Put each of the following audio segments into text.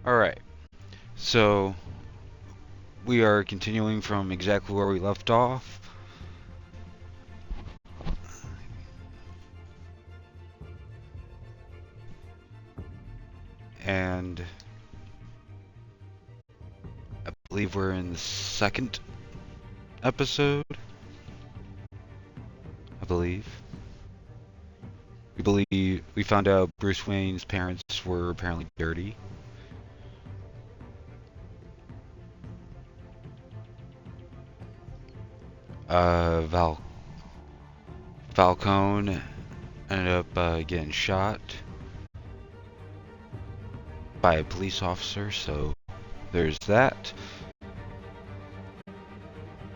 Alright, so we are continuing from exactly where we left off. And I believe we're in the second episode. I believe. We found out Bruce Wayne's parents were apparently dirty. Falcone ended up getting shot by a police officer, so there's that.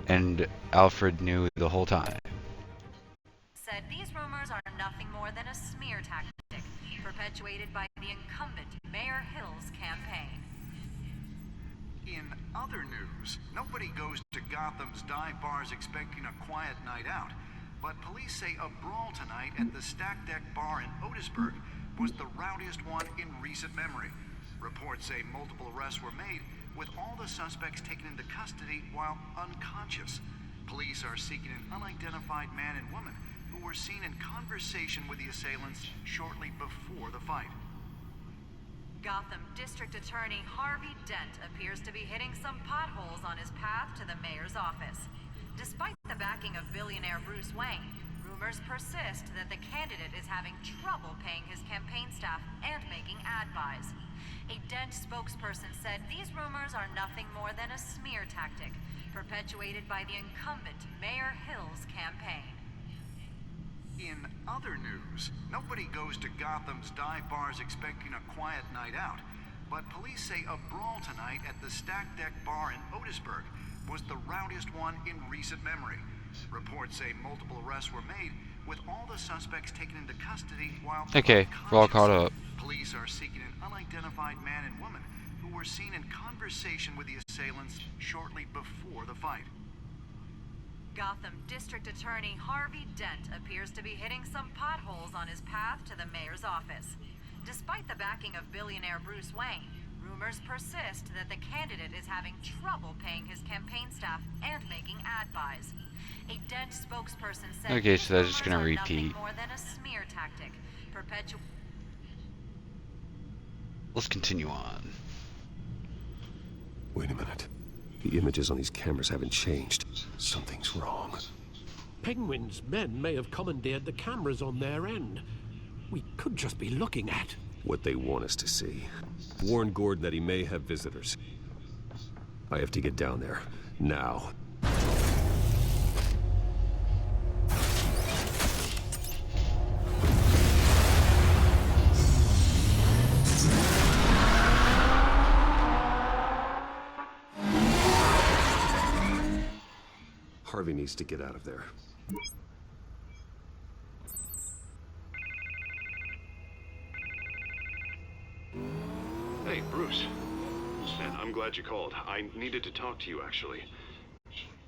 And Alfred knew the whole time. Said these rumors are nothing more than a smear tactic perpetuated by the incumbent Mayor Hill's campaign. In other news, nobody goes to Gotham's dive bars expecting a quiet night out, but police say a brawl tonight at the Stack Deck Bar in Otisburg was the rowdiest one in recent memory. Reports say multiple arrests were made, with all the suspects taken into custody while unconscious. Police are seeking an unidentified man and woman who were seen in conversation with the assailants shortly before the fight. Gotham District Attorney Harvey Dent appears to be hitting some potholes on his path to the mayor's office. Despite the backing of billionaire Bruce Wayne, rumors persist that the candidate is having trouble paying his campaign staff and making ad buys. A Dent spokesperson said these rumors are nothing more than a smear tactic perpetuated by the incumbent Mayor Hill's campaign. In other news, nobody goes to Gotham's dive bars expecting a quiet night out, but police say a brawl tonight at the Stack Deck Bar in Otisburg was the rowdiest one in recent memory. Reports say multiple arrests were made, with all the suspects taken into custody while Okay, we're all caught up. Police are seeking an unidentified man and woman who were seen in conversation with the assailants shortly before the fight. Gotham District Attorney Harvey Dent appears to be hitting some potholes on his path to the mayor's office. Despite the backing of billionaire Bruce Wayne, rumors persist that the candidate is having trouble paying his campaign staff and making ad buys. A Dent spokesperson said Okay, so that's these just gonna rumors are repeat. nothing more than a smear tactic. Let's continue on. Wait a minute. The images on these cameras haven't changed. Something's wrong. Penguin's men may have commandeered the cameras on their end. We could just be looking at What they want us to see. Warn Gordon that he may have visitors. I have to get down there. Now. Harvey needs to get out of there. Hey, Bruce. Man, I'm glad you called. I needed to talk to you, actually.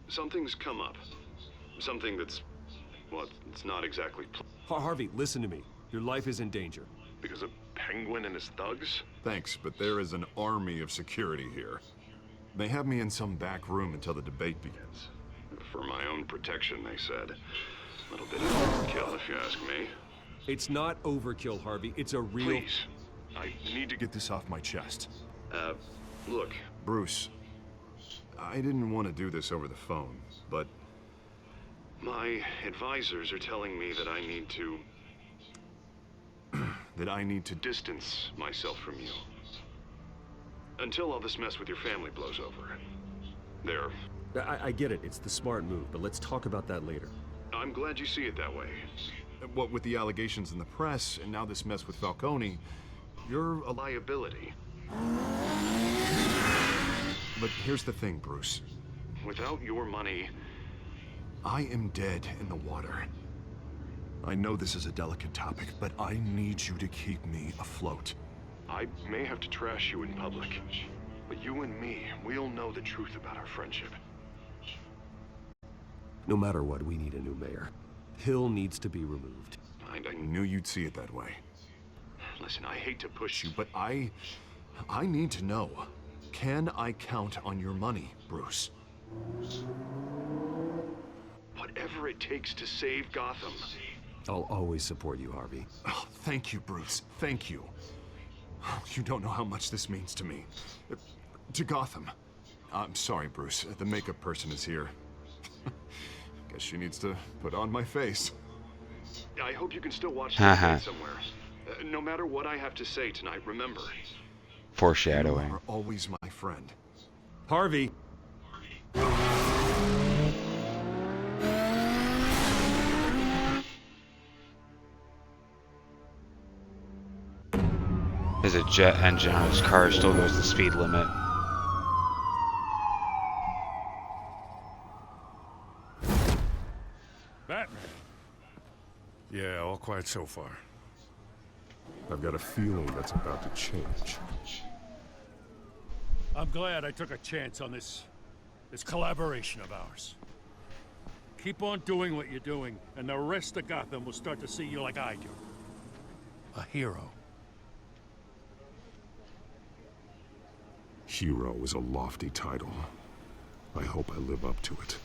Something's come up. Something that's... well, it's not exactly... Harvey, listen to me. Your life is in danger. because of Penguin and his thugs? Thanks, but there is an army of security here. They have me in some back room until the debate begins. For my own protection, they said. A little bit of overkill, if you ask me. It's not overkill, Harvey. It's a real... Please. I need to Get this off my chest. Look. Bruce, I didn't want to do this over the phone, but My advisors are telling me that I need to distance myself from you. Until all this mess with your family blows over. There. I get it. It's the smart move, but let's talk about that later. I'm glad you see it that way. what with the allegations in the press and now this mess with Falcone, you're a Liability. But here's the thing, Bruce. Without your money, I am dead in the water. I know this is a delicate topic, but I need you to keep me afloat. I may have to trash you in public. But you and me, we'll know the truth about our friendship. No matter what, we need a new mayor. Hill needs to be removed. I I knew you'd see it that way. listen, I hate to push you, But I I need to know. Can I count on your money, Bruce? Whatever it takes to save Gotham. I'll always support you, Harvey. Oh, thank you, Bruce. Thank you. You don't know how much this means to me. To Gotham. I'm sorry, Bruce. The makeup person is here. Guess she needs to put on my face. I hope you can still watch Telltale somewhere. No matter what I have to say tonight, remember. Foreshadowing. You are always my friend. Harvey! There's a jet engine on his car, still goes the speed limit. Batman. Yeah, all quiet so far. I've got a feeling that's about to change. I'm glad I took a chance on this collaboration of ours. Keep on doing what you're doing, and the rest of Gotham will start to see you like I do. A hero. Hero is a lofty title. I hope I live up to it.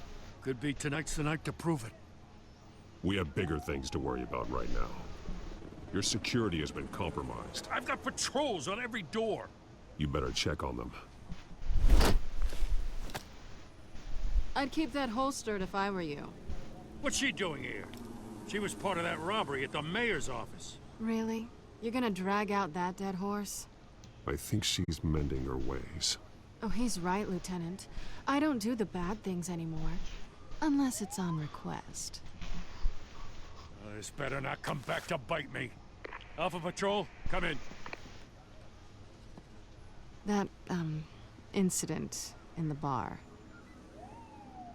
Could be tonight's the night to prove it. We have bigger things to worry about right now. Your security has been compromised. I've got patrols on every door. You better check on them. I'd keep that holstered if I were you. What's she doing here? She was part of that robbery at the mayor's office. Really? You're gonna drag out that dead horse? I think she's mending her ways. Oh, he's right, Lieutenant. I don't do the bad things anymore. Unless it's on request. This better not come back to bite me. Alpha Patrol, come in. That, incident in the bar.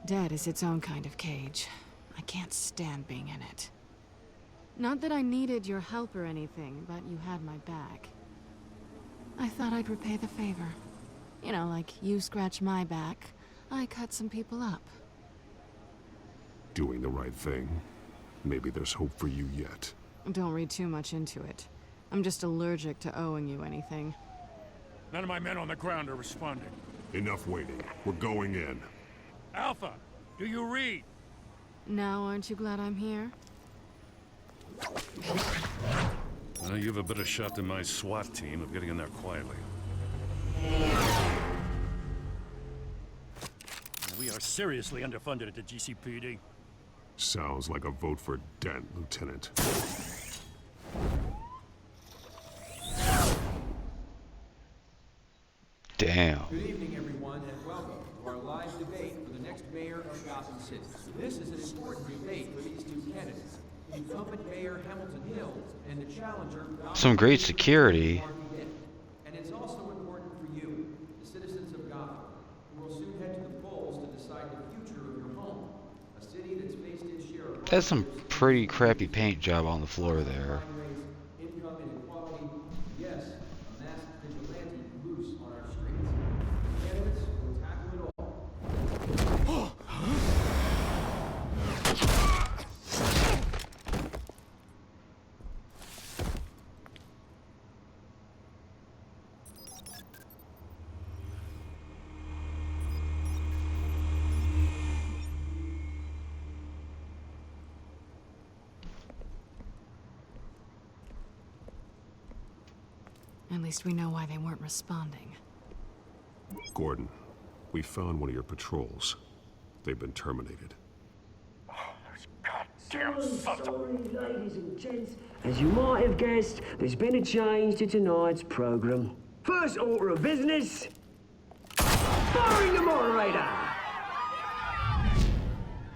Dead is its own kind of cage. I can't stand being in it. Not that I needed your help or anything, but you had my back. I thought I'd repay the favor. You know, like you scratch my back, I cut some people up. Doing the right thing. Maybe there's hope for you yet. Don't read too much into it. I'm just allergic to owing you anything. None of my men on the ground are responding. Enough waiting. We're going in. Alpha, do you read? Now aren't you glad I'm here? Well, you have a better shot than my SWAT team of getting in there quietly. We are seriously underfunded at the GCPD. Sounds like a vote for Dent, Lieutenant. Damn. Good evening, everyone, and welcome to our live debate for the next mayor of Gotham City. This is an important debate for these two candidates, incumbent Mayor Hamilton Hill and the challenger. Some great security. And it's also important for you, the citizens of Gotham, who will soon head to the polls to decide the future of your home, a city that's faced its share of That's some pretty crappy paint job on the floor there. income inequality, yes, a masked vigilante loose on our streets. Candidates will tackle it all. At least we know why they weren't responding. Gordon, we found one of your patrols. They've been terminated. Sorry, ladies and gents. As you might have guessed, there's been a change to tonight's program. First order of business, firing the moderator.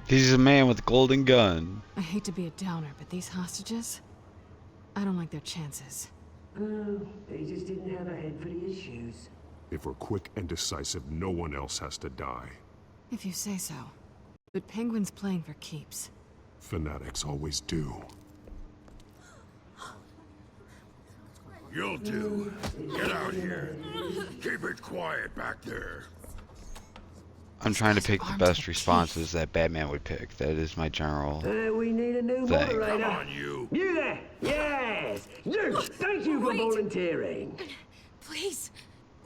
He's a man with a golden gun. I hate to be a downer, but these hostages, I don't like their chances. Oh, they just didn't have a head for the issues. If we're quick and decisive, no one else has to die. If you say so. But Penguin's playing for keeps. Fanatics always do. You'll do. Get out here. Keep it quiet back there. I'm trying to pick the best responses that Batman would pick. That is my general We need a new thing. moderator. Come on, you. You there? Yes. You. Thank you for volunteering. Please,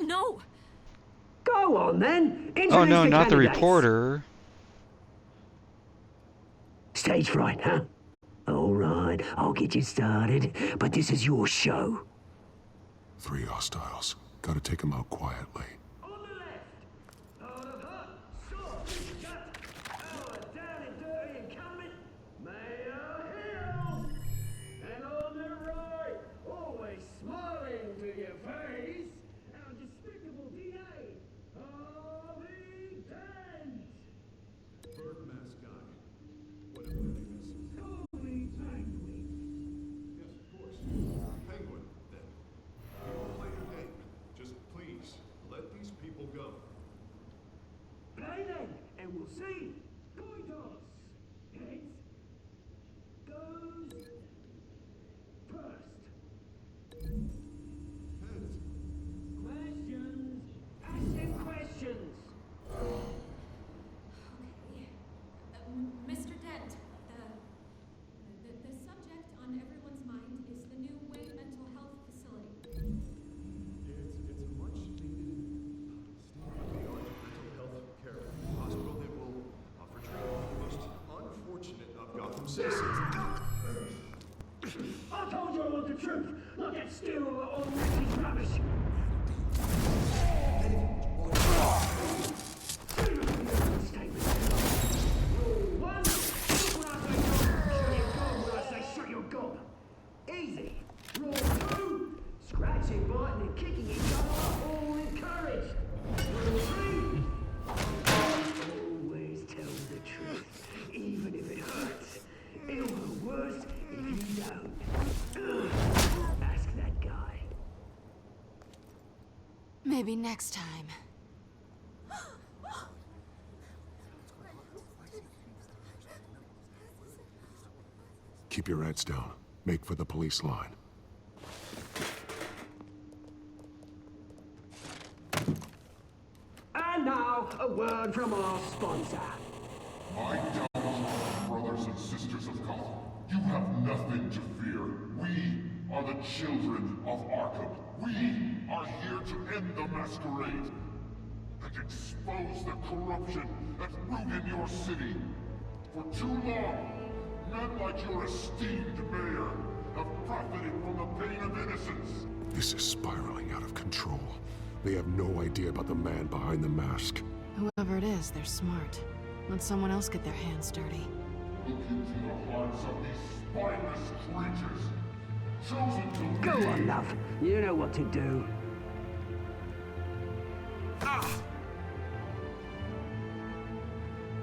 No! Go on then. Introduce Oh no, the not the candidates. reporter. Stage fright, huh? All right, I'll get you started, but this is your show. 3 hostiles. Gotta take them out quietly. On the left, hard of hut, stop, shut, down and dirty incumbent, Mayor Hill. And on the right, always smiling to your face, our despicable DA, Harvey Dent. Bird mask guy. Whatever your name is. Holy penguin. Yes, of course. Penguin, then. You will play your game. Just please, let these people go. Play then, and we'll see. Coin toss. Heads. Goes. First. Heads. Questions. Ask them questions. Okay. Mr. Dent, the subject on everyone's mind is the new Wayne Mental Health Facility. It's a much needed state-of-the-art mental health care hospital that will offer treatment for the most unfortunate of Gotham citizens. I told you I want the truth, not that stew or Ricky's rubbish. Rule 1, when I say shut your gob. Easy. Rule 2, scratching, biting and kicking each other are all encouraged. Rule 3, always tell the truth, even if it hurts. It'll go worse if you don't. Ask that guy. Maybe next time. Keep your heads down. Make for the police line. And now, a word from our sponsor. My Telltale brothers and sisters of Gotham, you have nothing to fear. We are the children of Arkham. We are here to end the masquerade and expose the corruption that rooted your city. For too long, men like your esteemed mayor have profited from the pain of innocence. This is spiraling out of control. They have no idea about the man behind the mask. Whoever it is, they're smart. Let someone else get their hands dirty. Look into the hearts of these spineless creatures, chosen to Go lead. on, love. You know what to do.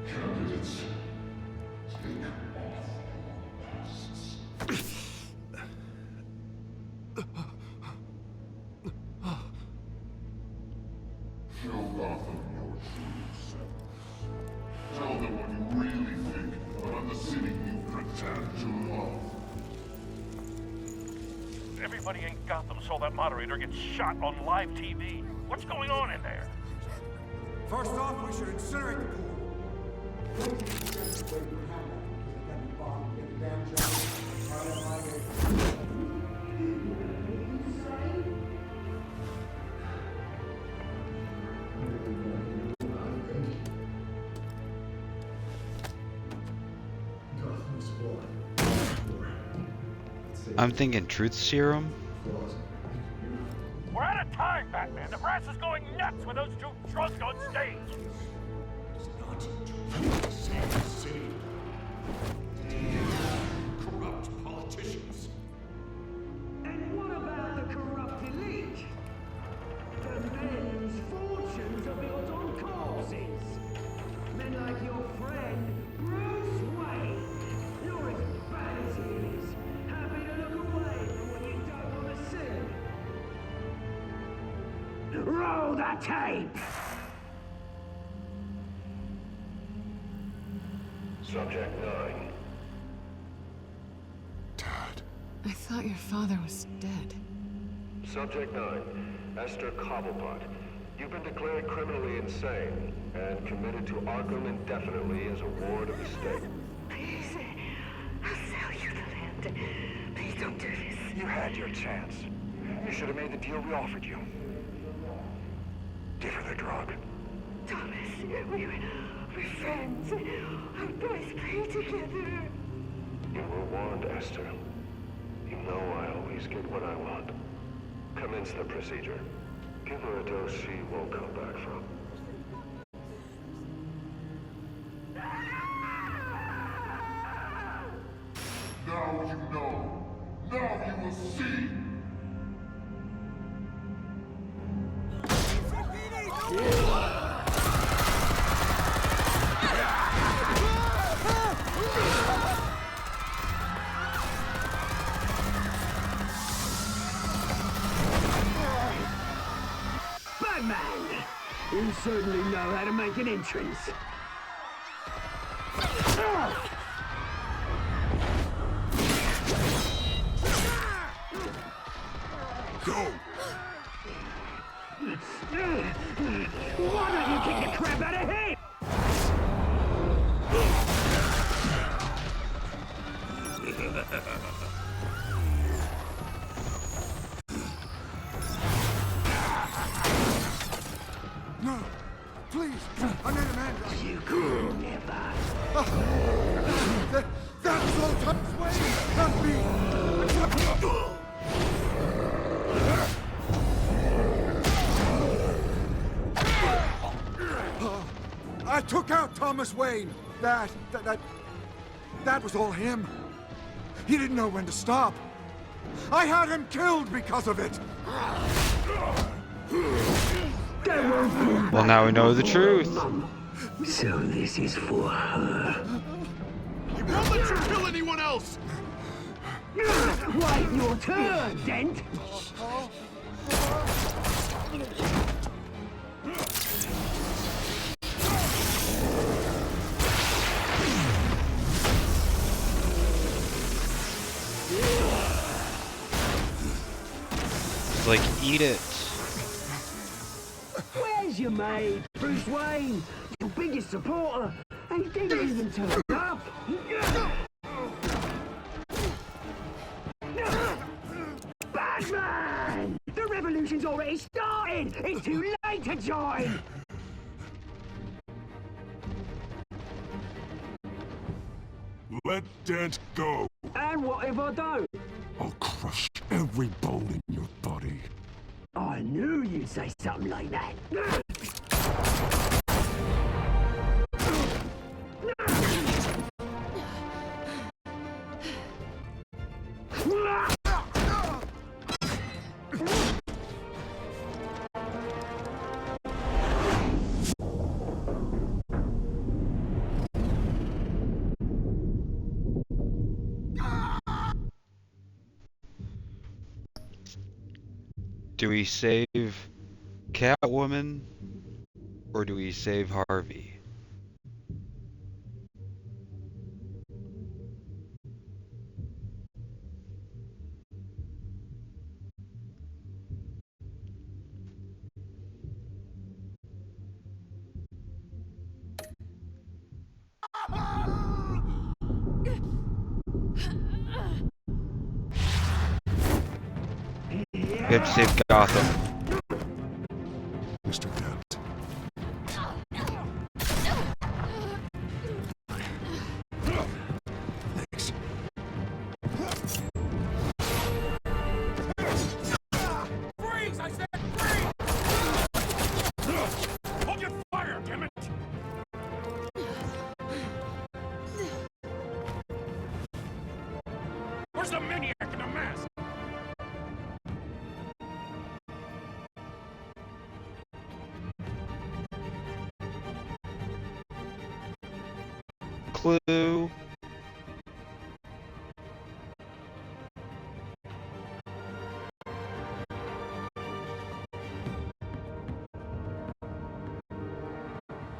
Candidates, take off your masks. Show Gotham your true self. Tell them what you really think about the city you pretend to love. Everybody in Gotham saw that moderator get shot on live TV. What's going on in there? First off, we should incinerate the pool. I'm thinking truth serum. We're out of time, Batman. The brass is going nuts with those two drunks on stage. City. Corrupt politicians. And what about the corrupt elite? The men's fortunes are built on causes. Men like your friend, Bruce Wayne. You're as bad as he is. Happy to look away from what you don't want to see. Roll the tape! Subject 9. Dad. I thought your father was dead. Subject 9. Esther Cobblepot. You've been declared criminally insane and committed to Arkham indefinitely as a ward of the state. Please, I'll sell you the land. Please don't do this. You had your chance. You should have made the deal we offered you. Give her the drug. Thomas, we're friends. Our boys play together. You were warned, Esther. You know I always get what I want. Commence the procedure. Give her a dose she won't come back from. Now you know. Now you will see. Batman! You certainly know how to make an entrance. Go! Why don't you kick the crap out of him? No, please, I need a man. You could never. That was all Thomas Wayne, not me. I took out Thomas Wayne. That was all him. He didn't know when to stop. I had him killed because of it. Well, now we know the truth. So this is for her. He won't let you kill anyone else! Wait your turn, Dent! It's like, eat it. Where's your mate, Bruce Wayne? Your biggest supporter, and he didn't even turn up. Batman! The revolution's already started! It's too late to join! Let Dent go. And what if I don't? I'll crush every bone in your body. I knew you'd say something like that. Do we save Catwoman or do we save Harvey? We have to save Gotham. Mr. Dent. Thanks. Freeze! I said freeze! Hold your fire, damn it! Where's the maniac in the mask? Clue.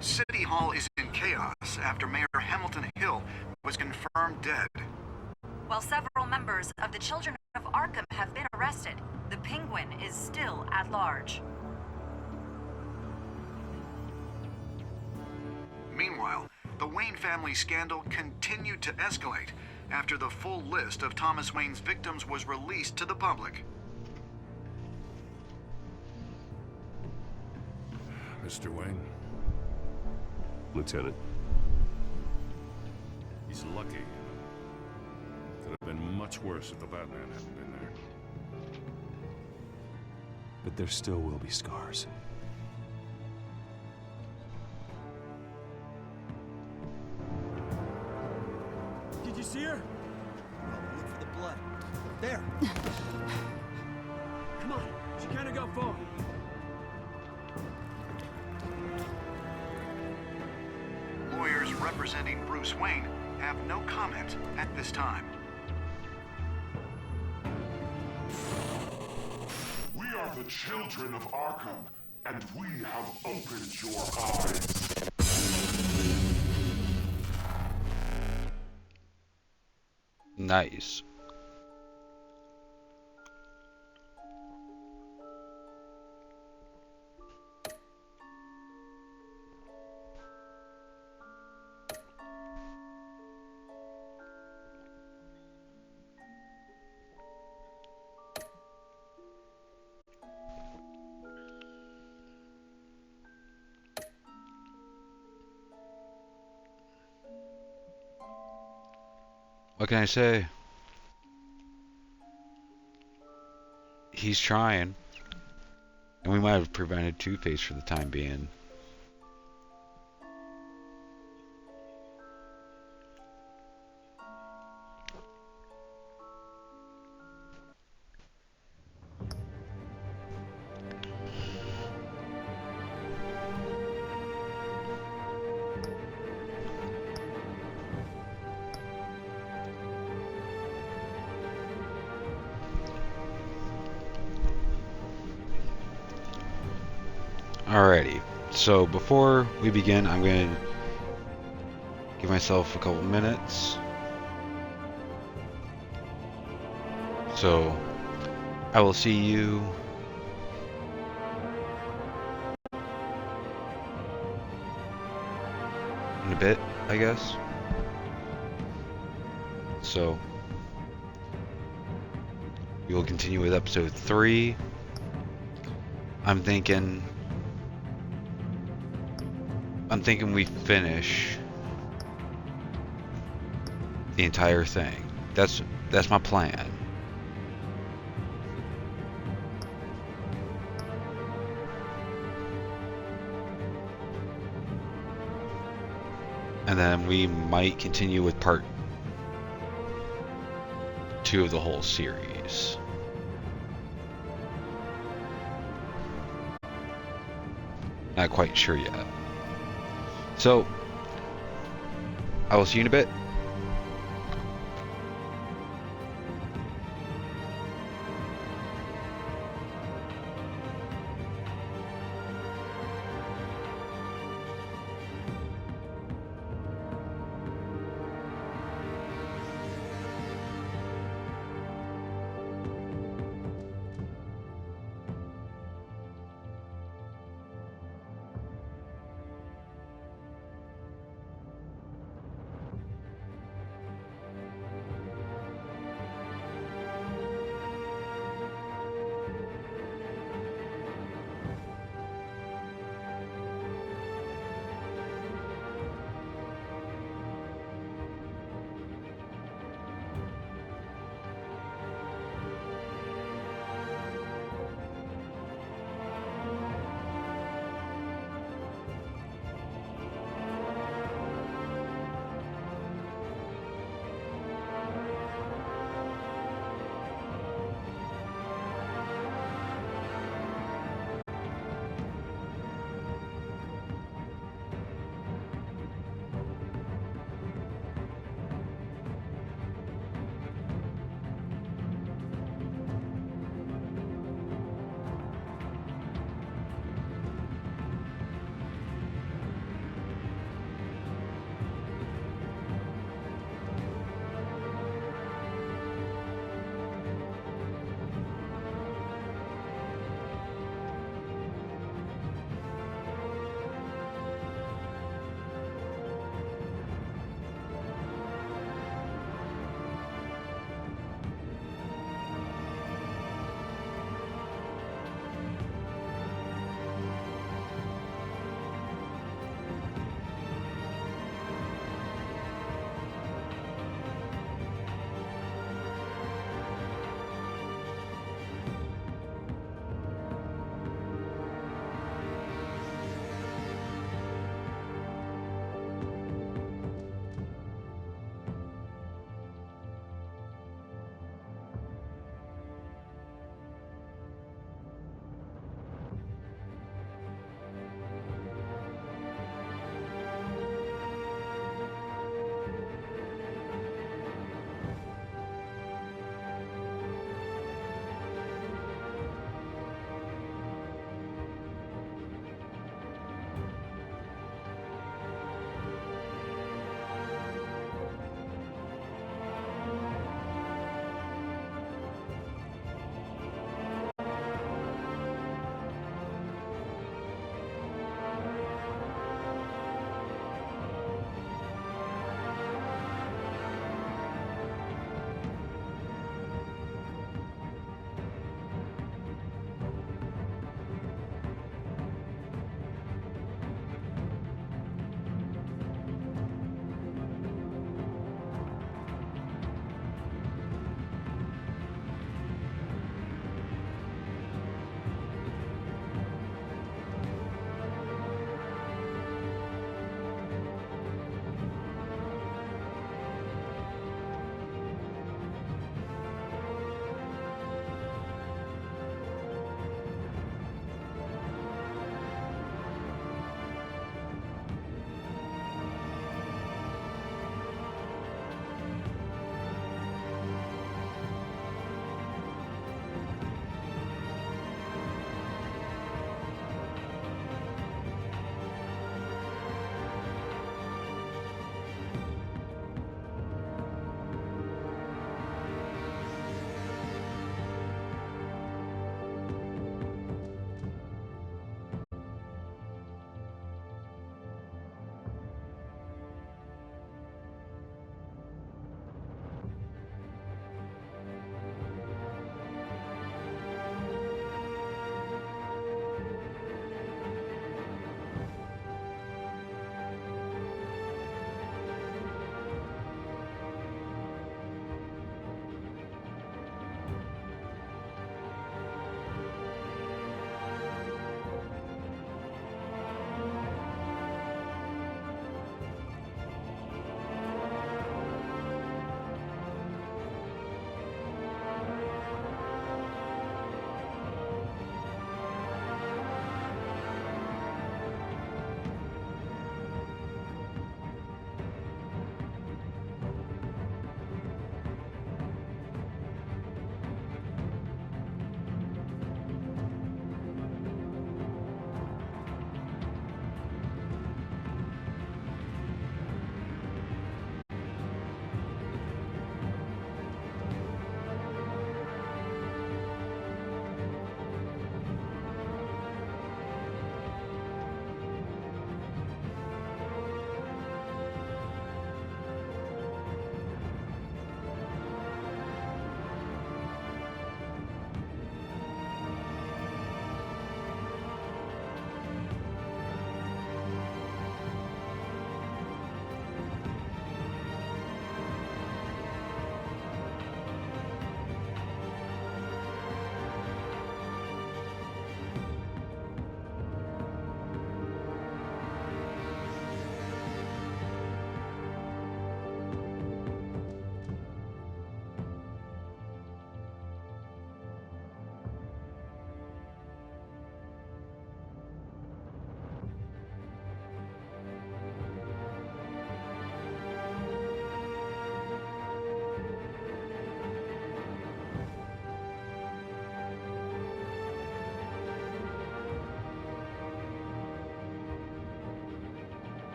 City Hall is in chaos after Mayor Hamilton Hill was confirmed dead. While several members of the Children of Arkham have been arrested, the Penguin is still at large. Meanwhile, the Wayne family scandal continued to escalate after the full list of Thomas Wayne's victims was released to the public. Mr. Wayne? Lieutenant. He's lucky. Could have been much worse if the Batman hadn't been there. But there still will be scars. Did you see her? Oh, look for the blood. There. Come on, she can't have got far. Lawyers representing Bruce Wayne have no comment at this time. We are the children of Arkham, and we have opened your eyes. Nice. What can I say? He's trying. And we might have prevented Two-Face for the time being. Alrighty, so before we begin, I'm going to give myself a couple minutes. So, I will see you in a bit, I guess. So, we will continue with episode 3. I'm thinking we finish the entire thing. That's my plan. And then we might continue with part 2 of the whole series. Not quite sure yet. So, I will see you in a bit.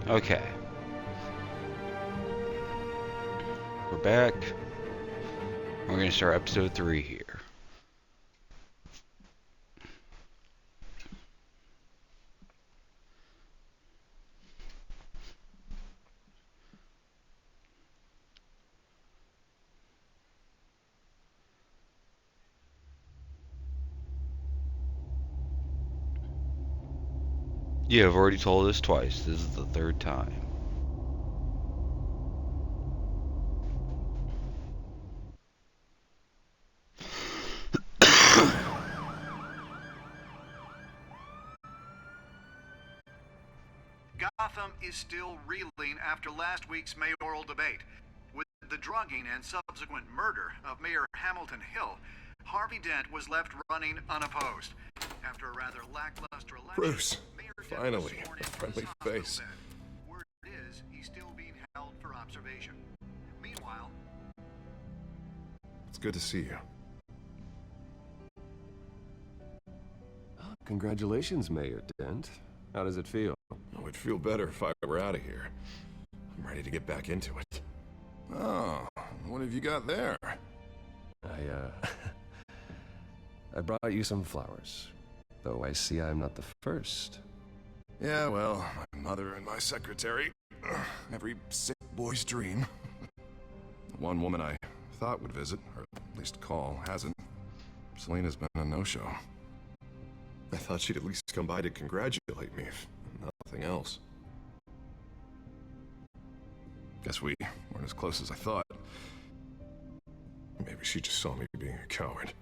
Okay. We're back. We're going to start episode 3 here. You have already told us twice. This is the third time. Gotham is still reeling after last week's mayoral debate. With the drugging and subsequent murder of Mayor Hamilton Hill, Harvey Dent was left running unopposed. After a rather lackluster election, Bruce, Mayor Dent finally, was sworn a into friendly his hospital face. bed. Word is he's still being held for observation. Meanwhile, It's good to see you. Congratulations, Mayor Dent. How does it feel? I would feel better if I were out of here. I'm ready to get back into it. Oh, what have you got there? I brought you some flowers. Though I see I'm not the first. Yeah, well, my mother and my secretary. Every sick boy's dream. The one woman I thought would visit, or at least call, hasn't. Selena's been a no-show. I thought she'd at least come by to congratulate me, if nothing else. Guess we weren't as close as I thought. Maybe she just saw me being a coward.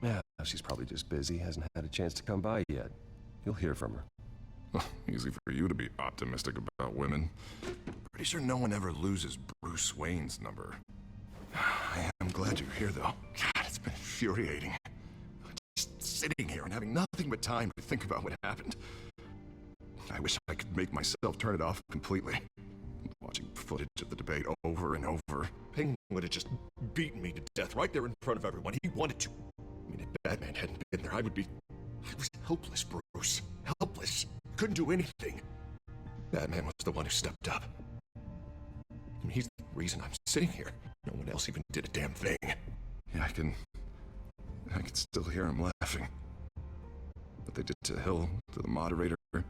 Yeah, she's probably just busy, hasn't had a chance to come by yet. You'll hear from her. Easy for you to be optimistic about women. Pretty sure no one ever loses Bruce Wayne's number. I am glad you're here, though. God, it's been infuriating. Just sitting here and having nothing but time to think about what happened. I wish I could make myself turn it off completely. Watching footage of the debate over and over. Penguin would have just beaten me to death right there in front of everyone. He wanted to. I mean, if Batman hadn't been there, I was helpless, Bruce. Helpless. Couldn't do anything. Batman was the one who stepped up. I mean, he's the reason I'm sitting here. No one else even did a damn thing. Yeah, I can still hear him laughing. What they did to Hill, to the moderator. I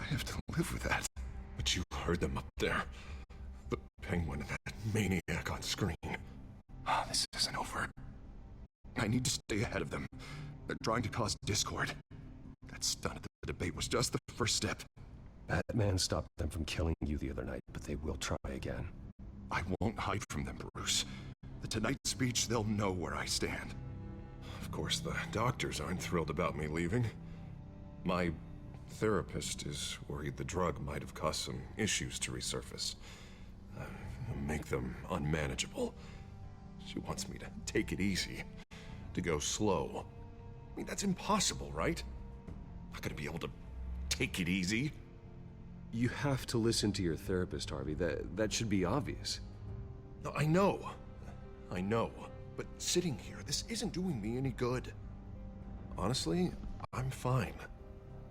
have to live with that. But you heard them up there. The Penguin and that maniac on screen. Oh, this isn't over. I need to stay ahead of them. They're trying to cause discord. That stunt at the debate was just the first step. Batman stopped them from killing you the other night, but they will try again. I won't hide from them, Bruce. The Tonight speech, they'll know where I stand. Of course, the doctors aren't thrilled about me leaving. My therapist is worried the drug might have caused some issues to resurface. Make them unmanageable. She wants me to take it easy. To go slow. I mean, that's impossible, right? I'm not gonna be able to take it easy. You have to listen to your therapist, Harvey. That should be obvious. No, I know. But sitting here, this isn't doing me any good. Honestly, I'm fine.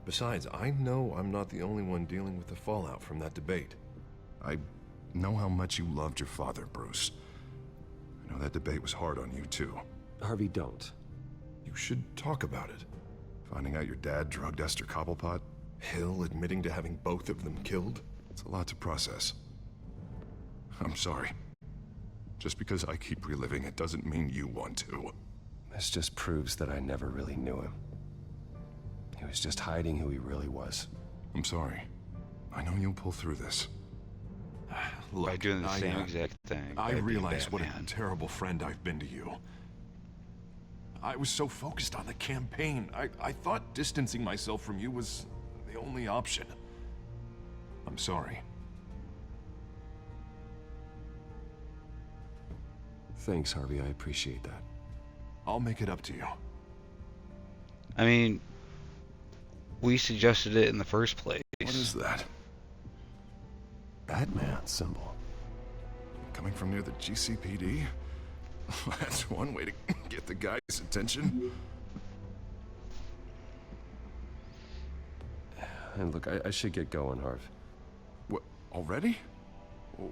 Besides, I know I'm not the only one dealing with the fallout from that debate. I know how much you loved your father, Bruce. I know that debate was hard on you, too. Harvey, don't. You should talk about it. Finding out your dad drugged Esther Cobblepot, Hill admitting to having both of them killed. It's a lot to process. I'm sorry. Just because I keep reliving it doesn't mean you want to. This just proves that I never really knew him. He was just hiding who he really was. I'm sorry. I know you'll pull through this. Look, By doing the same exact thing. I by being realize what a Batman. terrible friend I've been to you. I was so focused on the campaign. I thought distancing myself from you was the only option. I'm sorry. Thanks, Harvey. I appreciate that. I'll make it up to you. I mean, we suggested it in the first place. What is that? Batman symbol. Coming from near the GCPD? That's one way to get the guy's attention. And look, I should get going, Harv. What, already?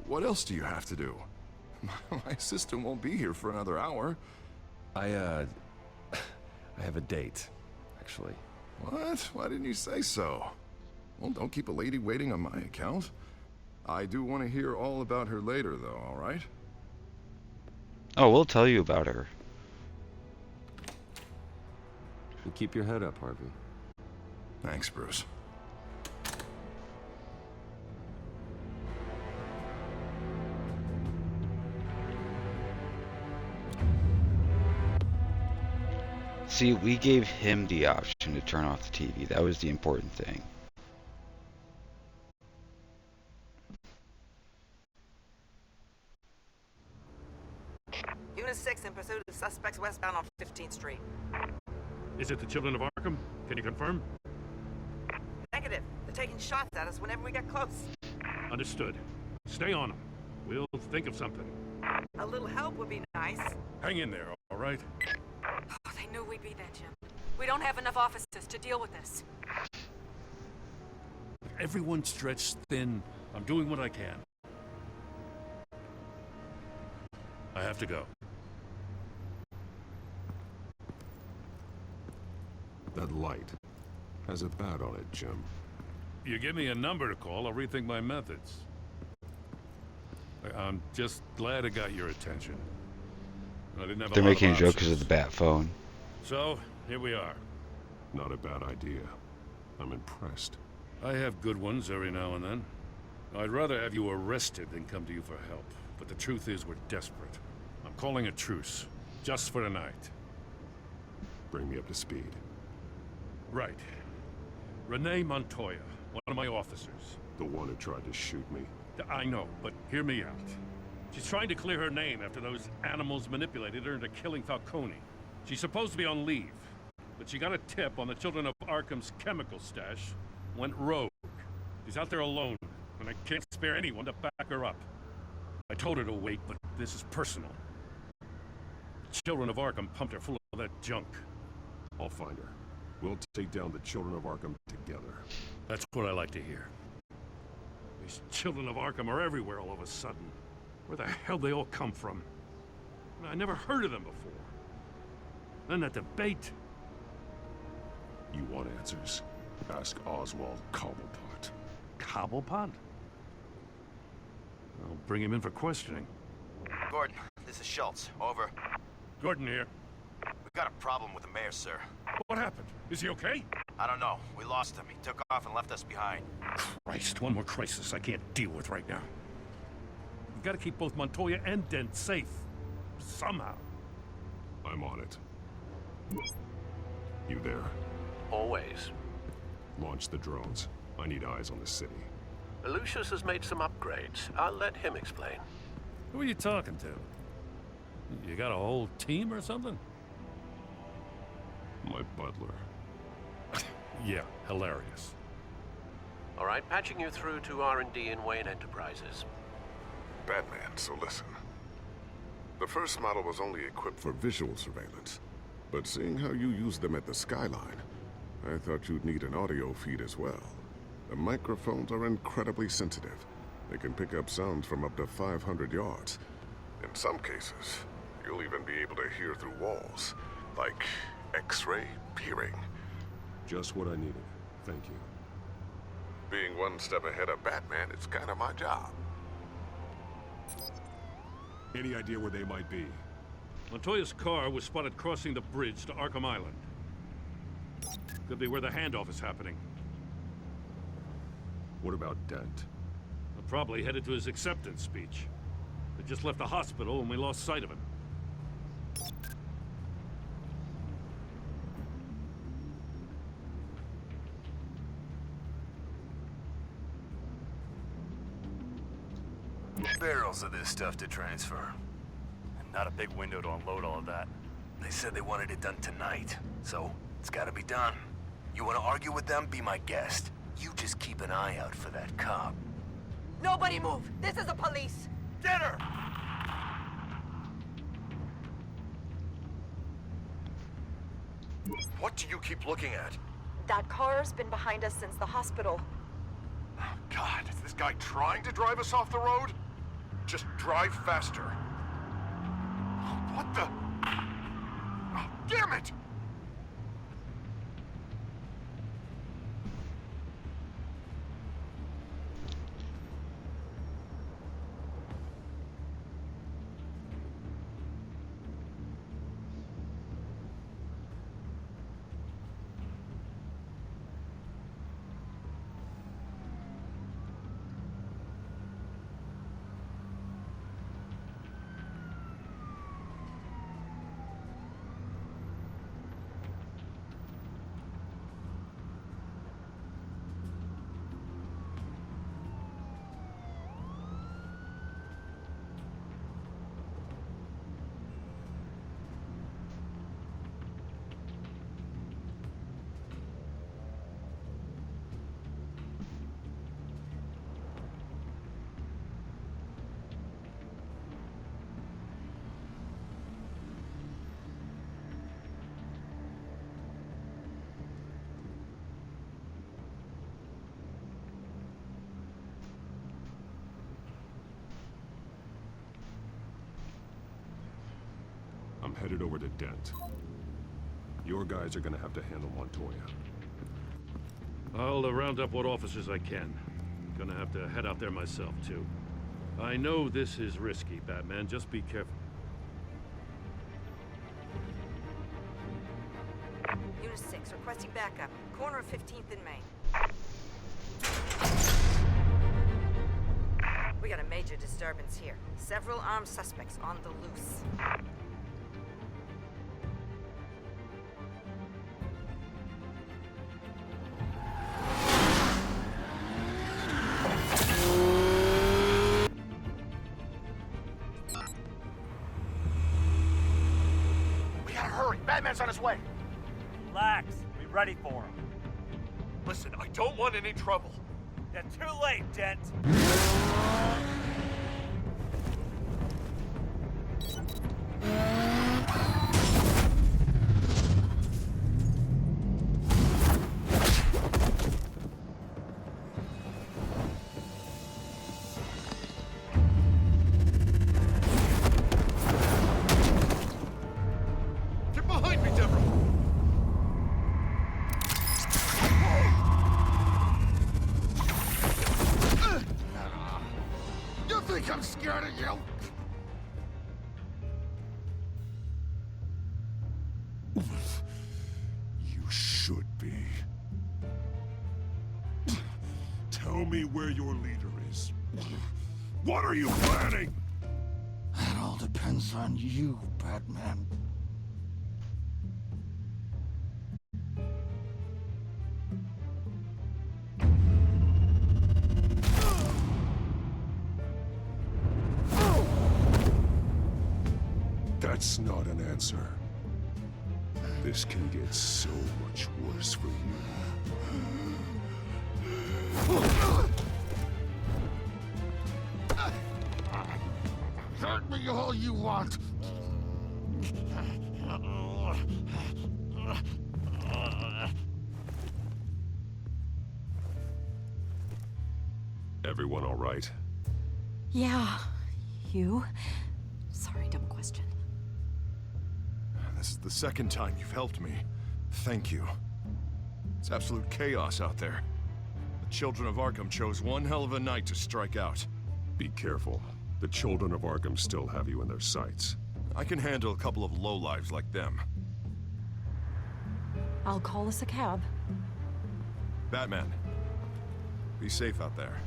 What else do you have to do? My assistant won't be here for another hour. I have a date, actually. What? Why didn't you say so? Well, don't keep a lady waiting on my account. I do want to hear all about her later, though, all right? Oh, we'll tell you about her. You keep your head up, Harvey. Thanks, Bruce. See, we gave him the option to turn off the TV. That was the important thing. Unit 6 in pursuit of suspects westbound on 15th Street. Is it the Children of Arkham? Can you confirm? Negative. They're taking shots at us whenever we get close. Understood. Stay on them. We'll think of something. A little help would be nice. Hang in there, all right? Oh, they knew we'd be there, Jim. We don't have enough officers to deal with this. Everyone's stretched thin. I'm doing what I can. I have to go. That light has a bat on it, Jim. You give me a number to call, I'll rethink my methods. I'm just glad it got your attention. I didn't have They're a lot making of a joke options. because of the bat phone. So, here we are. Not a bad idea. I'm impressed. I have good ones every now and then. I'd rather have you arrested than come to you for help. But the truth is we're desperate. I'm calling a truce. Just for tonight. Bring me up to speed. Right. Renee Montoya, one of my officers. The one who tried to shoot me. I know, but hear me out. She's trying to clear her name after those animals manipulated her into killing Falcone. She's supposed to be on leave, but she got a tip on the Children of Arkham's chemical stash, went rogue. She's out there alone, and I can't spare anyone to back her up. I told her to wait, but this is personal. The Children of Arkham pumped her full of that junk. I'll find her. We'll take down the Children of Arkham together. That's what I like to hear. These Children of Arkham are everywhere all of a sudden. Where the hell they all come from? I never heard of them before. Then that debate. You want answers? Ask Oswald Cobblepot. Cobblepot? I'll bring him in for questioning. Gordon, this is Schultz. Over. Gordon here. We've got a problem with the mayor, sir. What happened? Is he okay? I don't know. We lost him. He took off and left us behind. Christ, one more crisis I can't deal with right now. We've got to keep both Montoya and Dent safe. Somehow. I'm on it. You there? Always. Launch the drones. I need eyes on the city. Lucius has made some upgrades. I'll let him explain. Who are you talking to? You got a whole team or something? My butler. Yeah, hilarious. All right, patching you through to R&D in Wayne Enterprises. Batman, so listen. The first model was only equipped for visual surveillance. But seeing how you use them at the Skyline, I thought you'd need an audio feed as well. The microphones are incredibly sensitive. They can pick up sounds from up to 500 yards. In some cases, you'll even be able to hear through walls, like X-ray peering. Just what I needed. Thank you. Being one step ahead of Batman is kind of my job. Any idea where they might be? Montoya's car was spotted crossing the bridge to Arkham Island. Could be where the handoff is happening. What about Dent? Probably headed to his acceptance speech. They just left the hospital and we lost sight of him. Barrels of this stuff to transfer. And not a big window to unload all of that. They said they wanted it done tonight, so it's gotta be done. You wanna argue with them? Be my guest. You just keep an eye out for that cop. Nobody move! This is the police! Get her! What do you keep looking at? That car's been behind us since the hospital. God, is this guy trying to drive us off the road? Just drive faster. What the? Oh, damn it! I'm headed over to Dent. Your guys are gonna have to handle Montoya. I'll round up what officers I can. Gonna have to head out there myself, too. I know this is risky, Batman. Just be careful. Unit 6, requesting backup. Corner of 15th and Main. We got a major disturbance here. Several armed suspects on the loose. Batman's on his way. Relax. Be ready for him. Listen, I don't want any trouble. You're too late, Dent. I'm scared of you. You should be. Tell me where your leader is. What are you planning? That all depends on you, Batman. That's not an answer. This can get so much worse for you. Hurt me all you want. Everyone all right? Yeah. You? Sorry, dumb question. This is the second time you've helped me. Thank you. It's absolute chaos out there. The children of Arkham chose one hell of a night to strike out. Be careful. The children of Arkham still have you in their sights. I can handle a couple of lowlives like them. I'll call us a cab. Batman, be safe out there.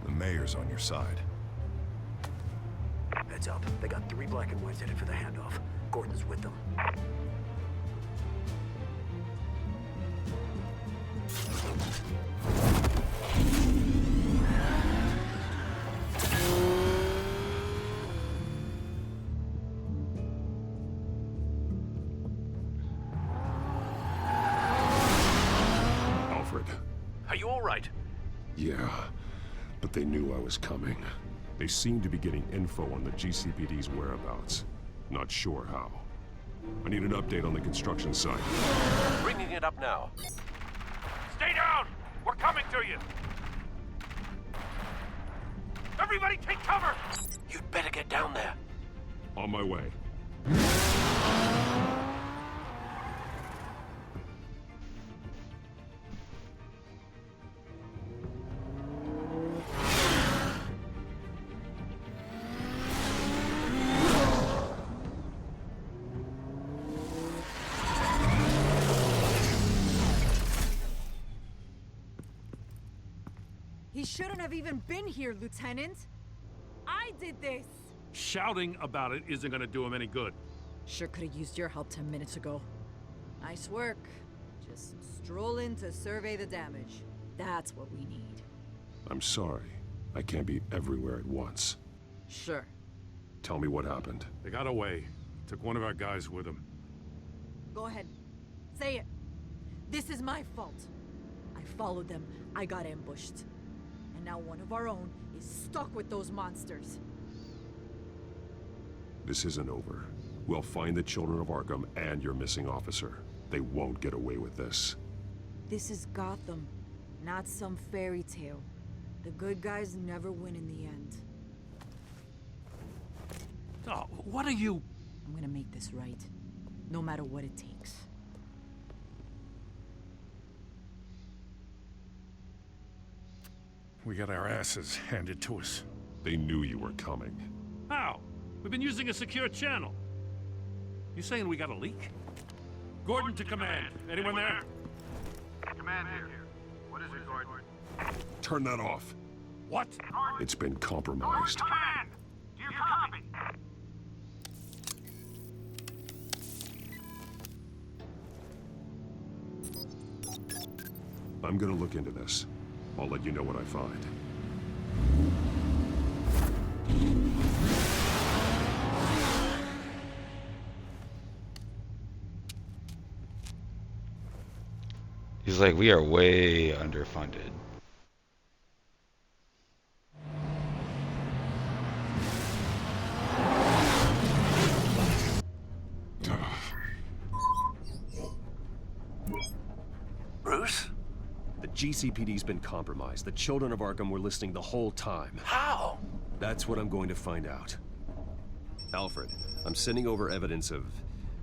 The mayor's on your side. Heads up. They got 3 black and whites headed for the handoff. Gordon's with them. Alfred. Are you all right? Yeah, but they knew I was coming. They seem to be getting info on the GCPD's whereabouts. Not sure how. I need an update on the construction site. Bringing it up now. Stay down! We're coming to you! Everybody take cover! You'd better get down there. On my way. He shouldn't have even been here, Lieutenant. I did this. Shouting about it isn't gonna do him any good. Sure could have used your help 10 minutes ago. Nice work. Just stroll in to survey the damage. That's what we need. I'm sorry. I can't be everywhere at once. Sure. Tell me what happened. They got away. Took one of our guys with them. Go ahead. Say it. This is my fault. I followed them. I got ambushed. And now one of our own is stuck with those monsters. This isn't over. We'll find the children of Arkham and your missing officer. They won't get away with this. This is Gotham, not some fairy tale. The good guys never win in the end. Oh, what are you... I'm gonna make this right, no matter what it takes. We got our asses handed to us. They knew you were coming. How? We've been using a secure channel. You saying we got a leak? Gordon to command. Anyone there? Command here. What is it, Gordon? Turn that off. What? It's been compromised. Command! Do you copy? I'm gonna look into this. I'll let you know what I find. He's like, we are way underfunded. Bruce? The GCPD's been compromised. The children of Arkham were listening the whole time. How? That's what I'm going to find out. Alfred, I'm sending over evidence of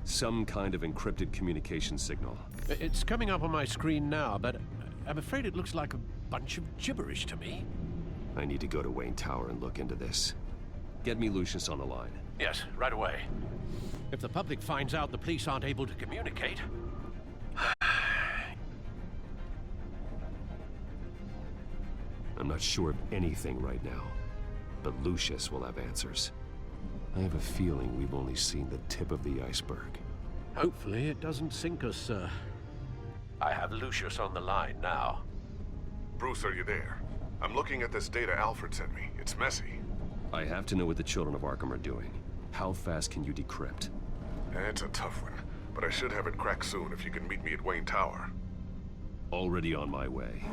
some kind of encrypted communication signal. It's coming up on my screen now, but I'm afraid it looks like a bunch of gibberish to me. I need to go to Wayne Tower and look into this. Get me Lucius on the line. Yes, right away. If the public finds out the police aren't able to communicate... I'm not sure of anything right now, but Lucius will have answers. I have a feeling we've only seen the tip of the iceberg. Hopefully it doesn't sink us, sir. I have Lucius on the line now. Bruce, are you there? I'm looking at this data Alfred sent me. It's messy. I have to know what the children of Arkham are doing. How fast can you decrypt? It's a tough one, but I should have it cracked soon if you can meet me at Wayne Tower. Already on my way.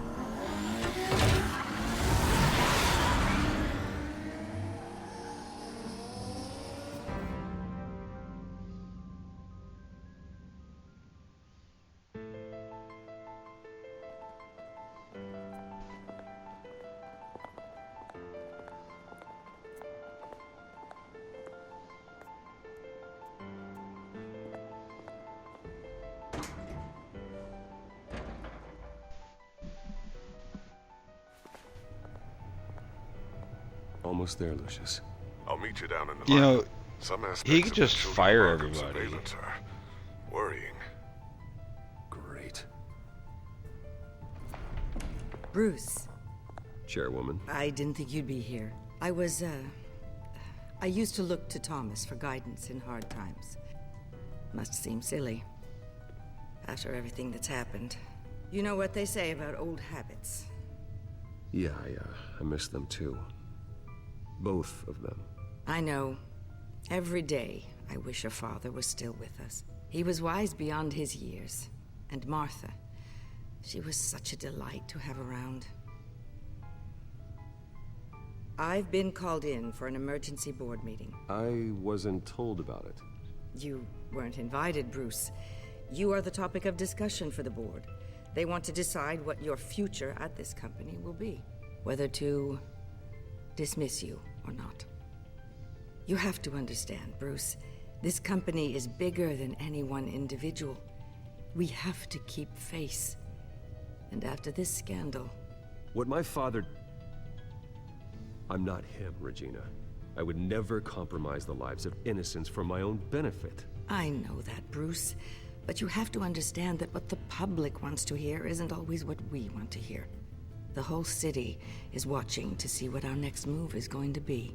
Almost there, Lucius. I'll meet you down in the You line. know, Some aspects he could of just the children fire of Arkham's everybody. surveillance are worrying. Great. Bruce, Chairwoman. I didn't think you'd be here. I used to look to Thomas for guidance in hard times. Must seem silly. After everything that's happened. You know what they say about old habits. Yeah, I miss them too. Both of them. I know. Every day, I wish your father was still with us. He was wise beyond his years. And Martha, she was such a delight to have around. I've been called in for an emergency board meeting. I wasn't told about it. You weren't invited, Bruce. You are the topic of discussion for the board. They want to decide what your future at this company will be. Whether to dismiss you or not. You have to understand, Bruce. This company is bigger than any one individual. We have to keep face. And after this scandal... What my father... I'm not him, Regina. I would never compromise the lives of innocents for my own benefit. I know that, Bruce. But you have to understand that what the public wants to hear isn't always what we want to hear. The whole city is watching to see what our next move is going to be.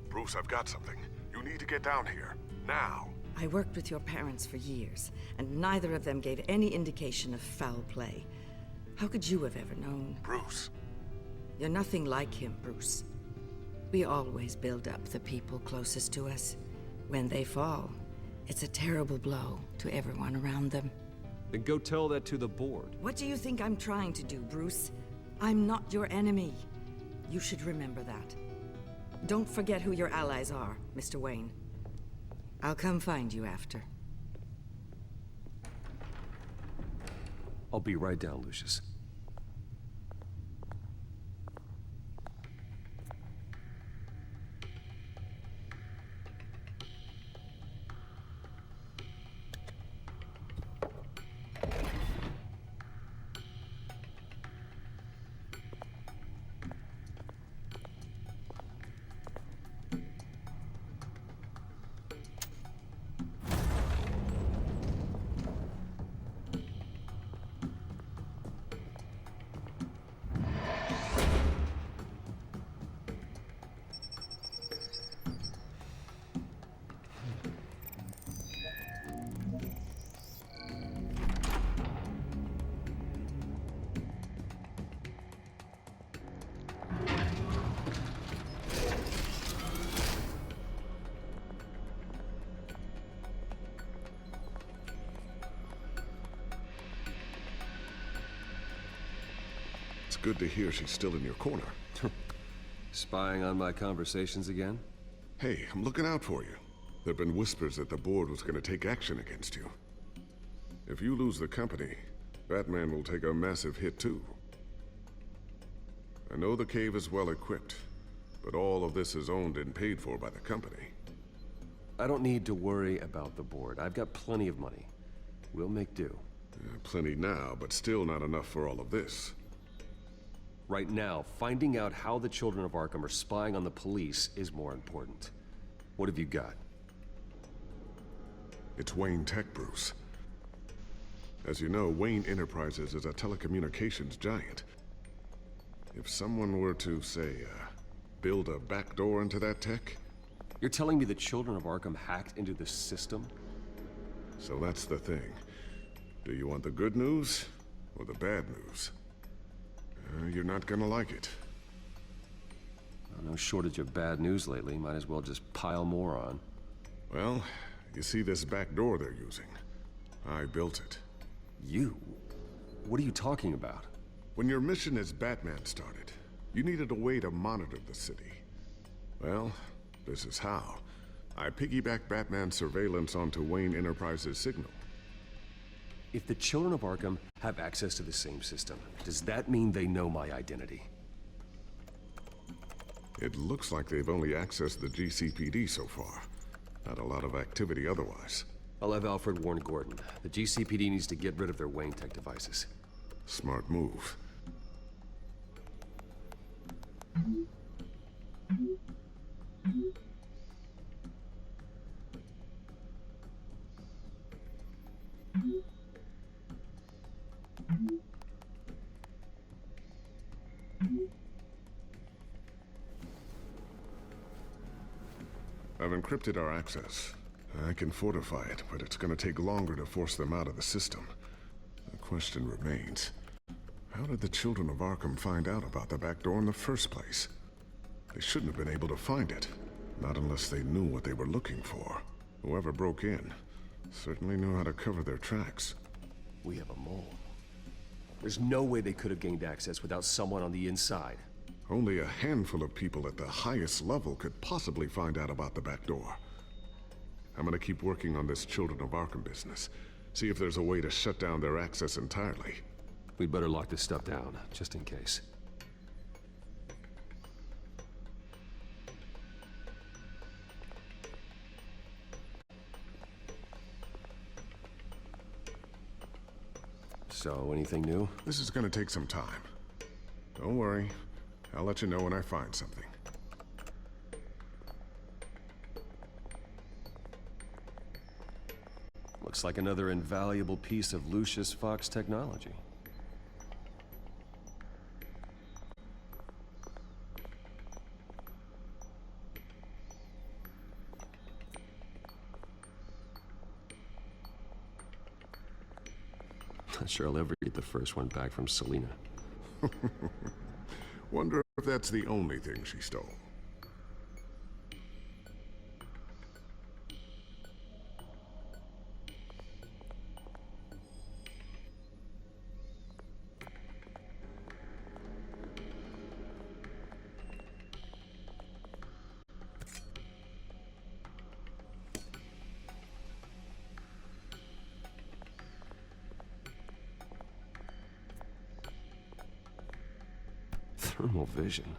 Bruce, I've got something. You need to get down here. Now. I worked with your parents for years, and neither of them gave any indication of foul play. How could you have ever known? Bruce. You're nothing like him, Bruce. We always build up the people closest to us. When they fall, it's a terrible blow to everyone around them. Then go tell that to the board. What do you think I'm trying to do, Bruce? I'm not your enemy. You should remember that. Don't forget who your allies are, Mr. Wayne. I'll come find you after. I'll be right down, Lucius. It's good to hear she's still in your corner. Spying on my conversations again? Hey, I'm looking out for you. There've been whispers that the board was going to take action against you. If you lose the company, Batman will take a massive hit too. I know the cave is well equipped, but all of this is owned and paid for by the company. I don't need to worry about the board. I've got plenty of money. We'll make do. Plenty now, but still not enough for all of this. Right now, finding out how the children of Arkham are spying on the police is more important. What have you got? It's Wayne Tech, Bruce. As you know, Wayne Enterprises is a telecommunications giant. If someone were to, say, build a backdoor into that tech... You're telling me the children of Arkham hacked into the system? So that's the thing. Do you want the good news or the bad news? You're not gonna like it. No shortage of bad news lately. Might as well just pile more on. Well, you see this back door they're using? I built it. You? What are you talking about? When your mission as Batman started, you needed a way to monitor the city. Well, this is how. I piggybacked Batman's surveillance onto Wayne Enterprises' signal. If the children of Arkham have access to the same system, does that mean they know my identity? It looks like they've only accessed the GCPD so far. Not a lot of activity otherwise. I'll have Alfred warn Gordon. The GCPD needs to get rid of their Wayne Tech devices. Smart move. I've encrypted our access. I can fortify it, but it's gonna take longer to force them out of the system. The question remains, how did the children of Arkham find out about the back door in the first place? They shouldn't have been able to find it. Not unless they knew what they were looking for. Whoever broke in certainly knew how to cover their tracks. We have a mole. There's no way they could have gained access without someone on the inside. Only a handful of people at the highest level could possibly find out about the back door. I'm gonna keep working on this Children of Arkham business. See if there's a way to shut down their access entirely. We'd better lock this stuff down, just in case. So, anything new? This is gonna take some time. Don't worry. I'll let you know when I find something. Looks like another invaluable piece of Lucius Fox technology. Not sure I'll ever get the first one back from Selena. Wonder if that's the only thing she stole. Thermal vision.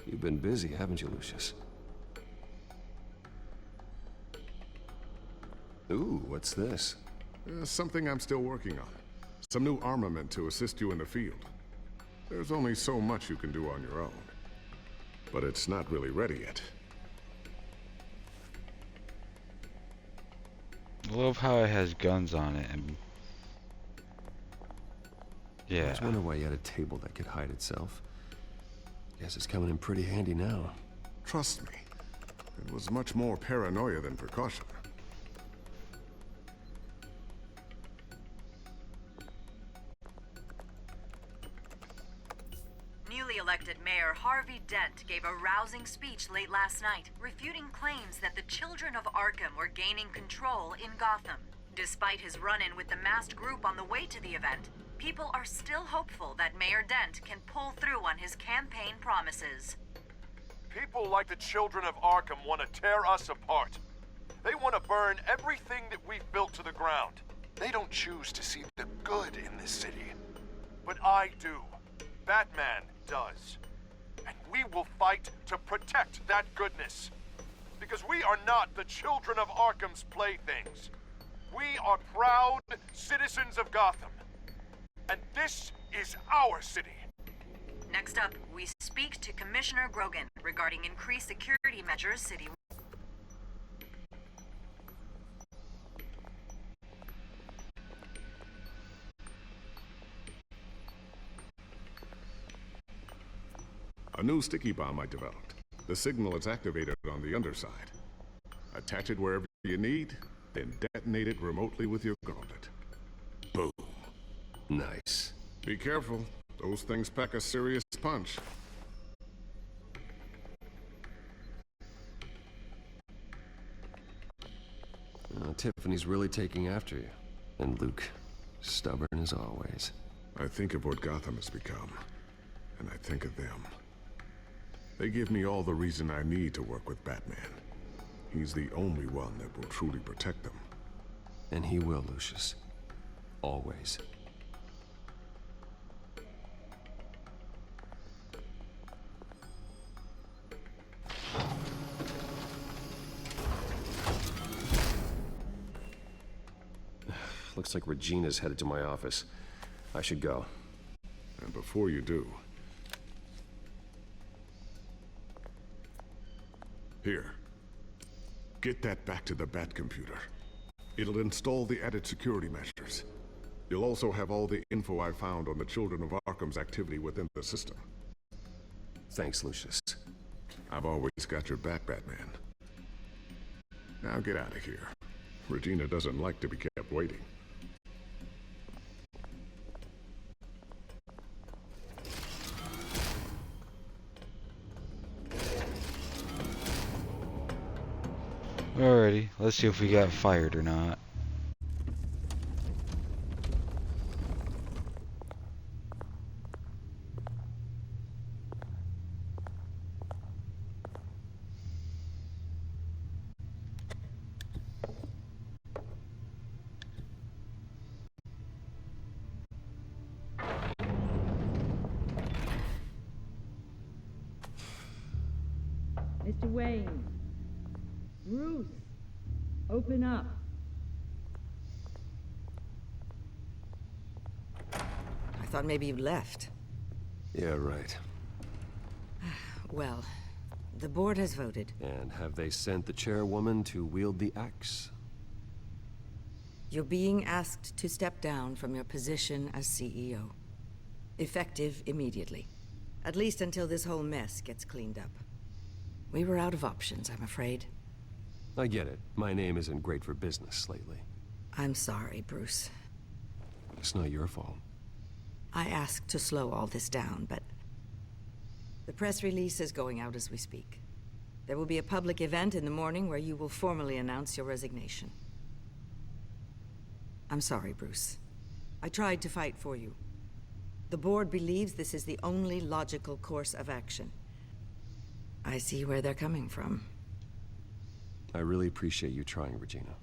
You've been busy, haven't you, Lucius? Ooh, what's this? Something I'm still working on. Some new armament to assist you in the field. There's only so much you can do on your own. But it's not really ready yet. I love how it has guns on it and... Yeah. I was wondering why you had a table that could hide itself. Guess it's coming in pretty handy now. Trust me, it was much more paranoia than precaution. Newly elected Mayor Harvey Dent gave a rousing speech late last night, refuting claims that the children of Arkham were gaining control in Gotham. Despite his run-in with the masked group on the way to the event, people are still hopeful that Mayor Dent can pull through on his campaign promises. People like the children of Arkham want to tear us apart. They want to burn everything that we've built to the ground. They don't choose to see the good in this city. But I do. Batman does. And we will fight to protect that goodness. Because we are not the children of Arkham's playthings. We are proud citizens of Gotham. And this is our city. Next up, we speak to Commissioner Grogan regarding increased security measures city. A new sticky bomb I developed. The signal is activated on the underside. Attach it wherever you need, then detonate it remotely with your gauntlet. Boom. Nice. Be careful. Those things pack a serious punch. Tiffany's really taking after you. And Luke, stubborn as always. I think of what Gotham has become, and I think of them. They give me all the reason I need to work with Batman. He's the only one that will truly protect them. And he will, Lucius. Always. Looks like Regina's headed to my office. I should go. And before you do... Here. Get that back to the Bat computer. It'll install the added security measures. You'll also have all the info I found on the Children of Arkham's activity within the system. Thanks, Lucius. I've always got your back, Batman. Now get out of here. Regina doesn't like to be kept waiting. Alrighty, let's see if we got fired or not. Wayne. Bruce, open up. I thought maybe you'd left. Yeah, right. Well, the board has voted. And have they sent the chairwoman to wield the axe? You're being asked to step down from your position as CEO. Effective immediately. At least until this whole mess gets cleaned up. We were out of options, I'm afraid. I get it. My name isn't great for business lately. I'm sorry, Bruce. It's not your fault. I asked to slow all this down, but... the press release is going out as we speak. There will be a public event in the morning where you will formally announce your resignation. I'm sorry, Bruce. I tried to fight for you. The board believes this is the only logical course of action. I see where they're coming from. I really appreciate you trying, Regina.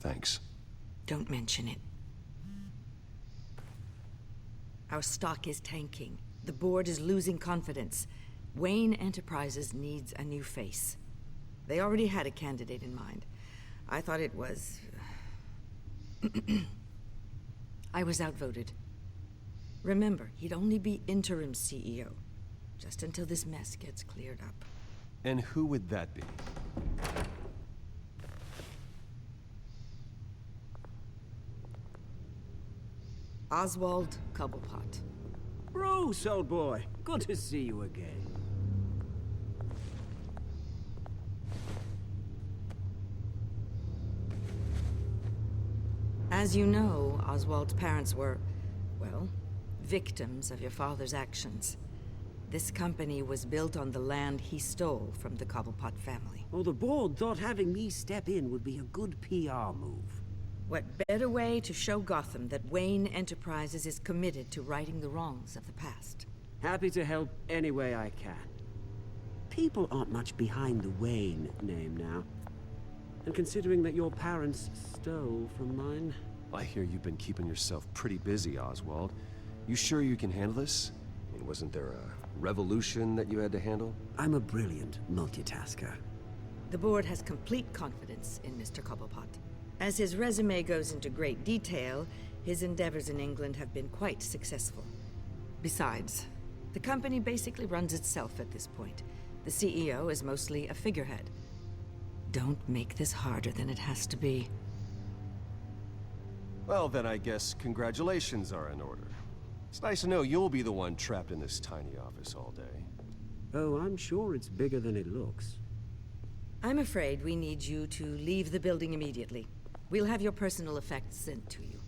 Thanks. Don't mention it. Our stock is tanking. The board is losing confidence. Wayne Enterprises needs a new face. They already had a candidate in mind. I thought it was... I was outvoted. Remember, he'd only be interim CEO, just until this mess gets cleared up. And who would that be? Oswald Cobblepot. Bruce, old boy. Good to see you again. As you know, Oswald's parents were, well, victims of your father's actions. This company was built on the land he stole from the Cobblepot family. Well, the board thought having me step in would be a good PR move. What better way to show Gotham that Wayne Enterprises is committed to righting the wrongs of the past? Happy to help any way I can. People aren't much behind the Wayne name now. And considering that your parents stole from mine... I hear you've been keeping yourself pretty busy, Oswald. You sure you can handle this? I mean, wasn't there a revolution that you had to handle? I'm a brilliant multitasker. The board has complete confidence in Mr. Cobblepot. As his resume goes into great detail, his endeavors in England have been quite successful. Besides, the company basically runs itself at this point. The CEO is mostly a figurehead. Don't make this harder than it has to be. Well, then I guess congratulations are in order. It's nice to know you'll be the one trapped in this tiny office all day. Oh, I'm sure it's bigger than it looks. I'm afraid we need you to leave the building immediately. We'll have your personal effects sent to you.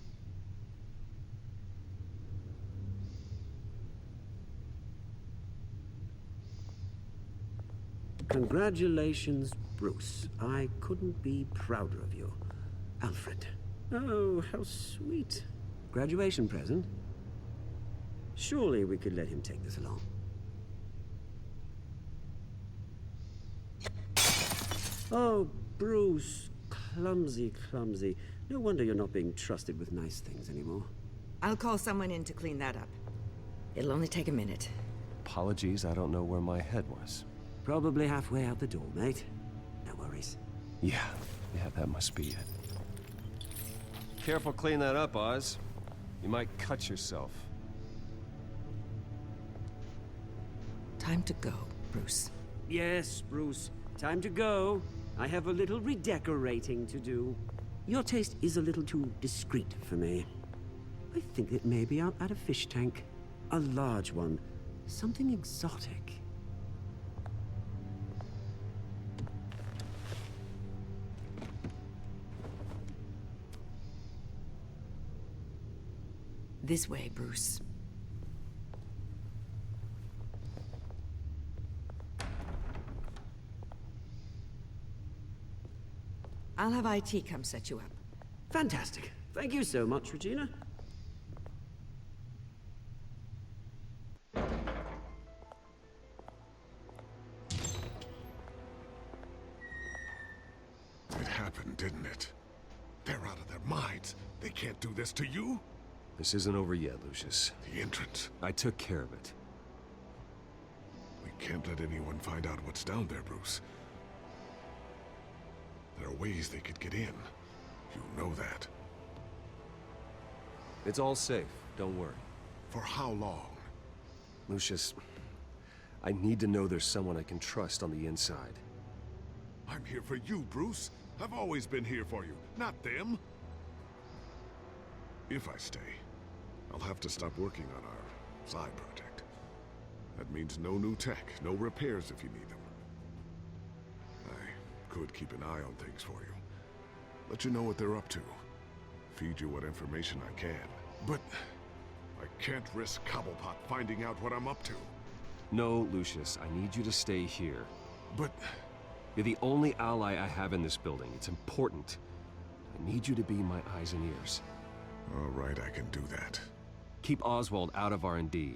Congratulations, Bruce. I couldn't be prouder of you. Alfred. Oh, how sweet. Graduation present? Surely we could let him take this along. Oh, Bruce. Clumsy, clumsy. No wonder you're not being trusted with nice things anymore. I'll call someone in to clean that up. It'll only take a minute. Apologies, I don't know where my head was. Probably halfway out the door, mate. No worries. Yeah, that must be it. Careful clean that up, Oz. You might cut yourself. Time to go, Bruce. Yes, Bruce. Time to go. I have a little redecorating to do. Your taste is a little too discreet for me. I think that maybe I'll add a fish tank. A large one. Something exotic. This way, Bruce. I'll have IT come set you up. Fantastic. Thank you so much, Regina. It happened, didn't it? They're out of their minds. They can't do this to you. This isn't over yet, Lucius. The entrance. I took care of it. We can't let anyone find out what's down there, Bruce. There are ways they could get in. You know that. It's all safe, don't worry. For how long? Lucius, I need to know there's someone I can trust on the inside. I'm here for you, Bruce. I've always been here for you, not them. If I stay, I'll have to stop working on our side project. That means no new tech, no repairs if you need them. I could keep an eye on things for you. Let you know what they're up to. Feed you what information I can. But I can't risk Cobblepot finding out what I'm up to. No, Lucius, I need you to stay here. But... You're the only ally I have in this building. It's important. I need you to be my eyes and ears. All right, I can do that. Keep Oswald out of R&D,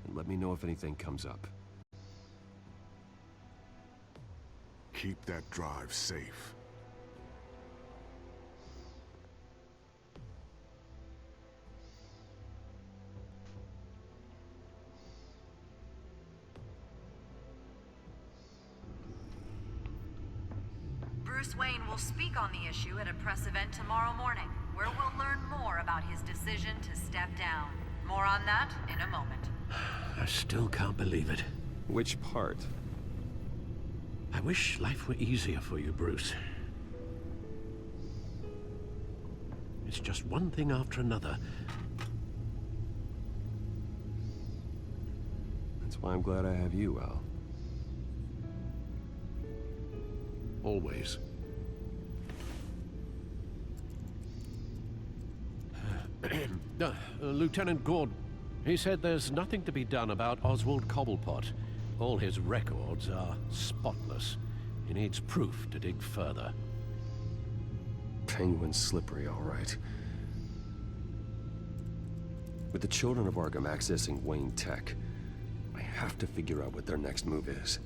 and let me know if anything comes up. Keep that drive safe. Bruce Wayne will speak on the issue at a press event tomorrow morning, where we'll learn more about his decision to step down. More on that in a moment. I still can't believe it. Which part? I wish life were easier for you, Bruce. It's just one thing after another. That's why I'm glad I have you, Al. Always. Lieutenant Gord, he said there's nothing to be done about Oswald Cobblepot. All his records are spotless. He needs proof to dig further. Penguin's slippery, all right. With the children of Arkham accessing Wayne Tech, I have to figure out what their next move is.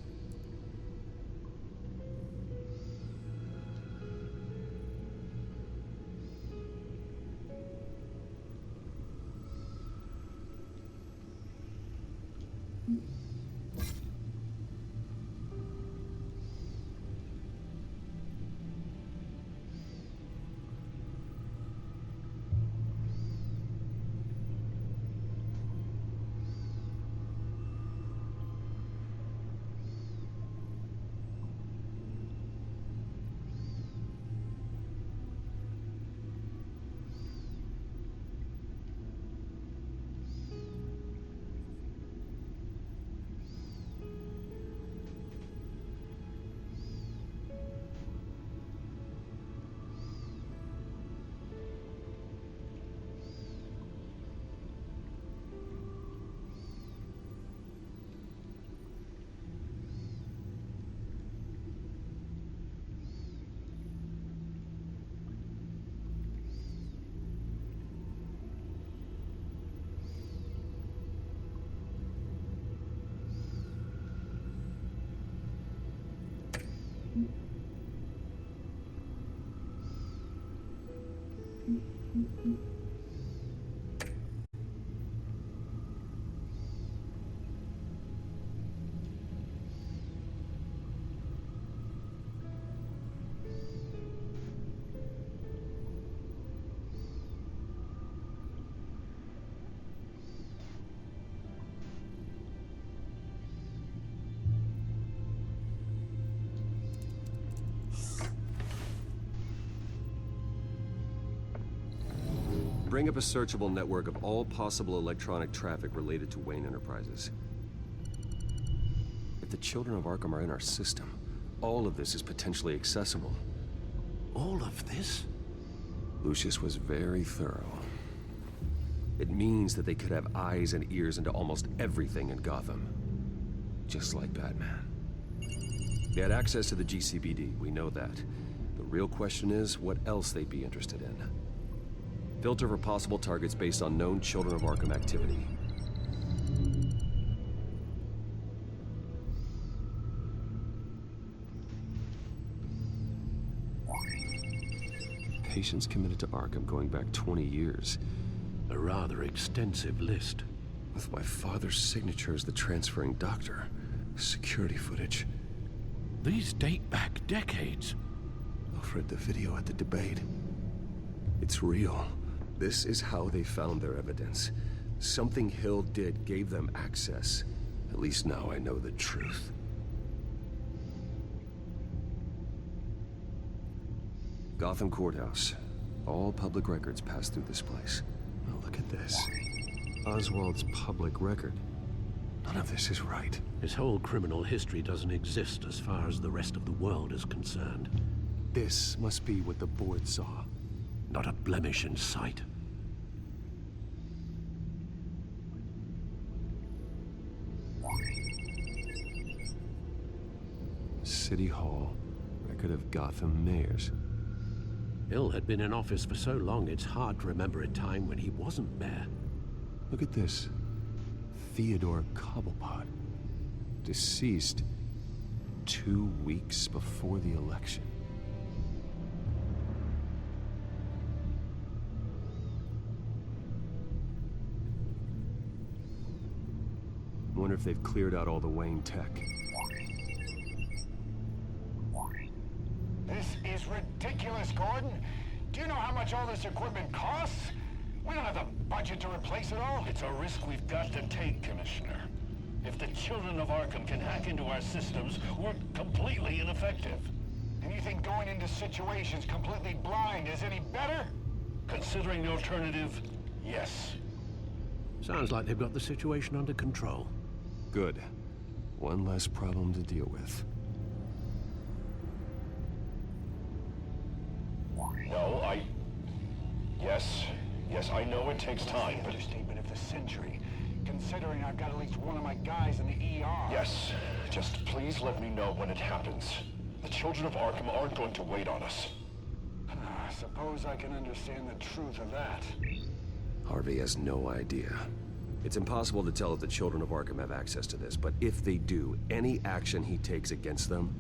Bring up a searchable network of all possible electronic traffic related to Wayne Enterprises. If the children of Arkham are in our system, all of this is potentially accessible. All of this? Lucius was very thorough. It means that they could have eyes and ears into almost everything in Gotham. Just like Batman. They had access to the GCPD, we know that. The real question is, what else they'd be interested in. Filter for possible targets based on known Children of Arkham activity. Patients committed to Arkham going back 20 years. A rather extensive list. With my father's signature as the transferring doctor. Security footage. These date back decades. Alfred, the video at the debate. It's real. This is how they found their evidence. Something Hill did gave them access. At least now I know the truth. Gotham Courthouse. All public records pass through this place. Oh, look at this. Oswald's public record. None of this is right. His whole criminal history doesn't exist as far as the rest of the world is concerned. This must be what the board saw. Not a blemish in sight. City Hall. Record of Gotham mayors. Hill had been in office for so long, it's hard to remember a time when he wasn't mayor. Look at this. Theodore Cobblepot. Deceased 2 weeks before the election. Wonder if they've cleared out all the Wayne tech. This is ridiculous, Gordon. Do you know how much all this equipment costs? We don't have the budget to replace it all. It's a risk we've got to take, Commissioner. If the children of Arkham can hack into our systems, we're completely ineffective. And you think going into situations completely blind is any better? Considering the alternative, yes. Sounds like they've got the situation under control. Good. One less problem to deal with. No, Yes, I know it takes time, but... Understatement of the century. Considering I've got at least one of my guys in the ER. Yes, just please let me know when it happens. The children of Arkham aren't going to wait on us. I suppose I can understand the truth of that. Harvey has no idea. It's impossible to tell if the children of Arkham have access to this, but if they do, any action he takes against them,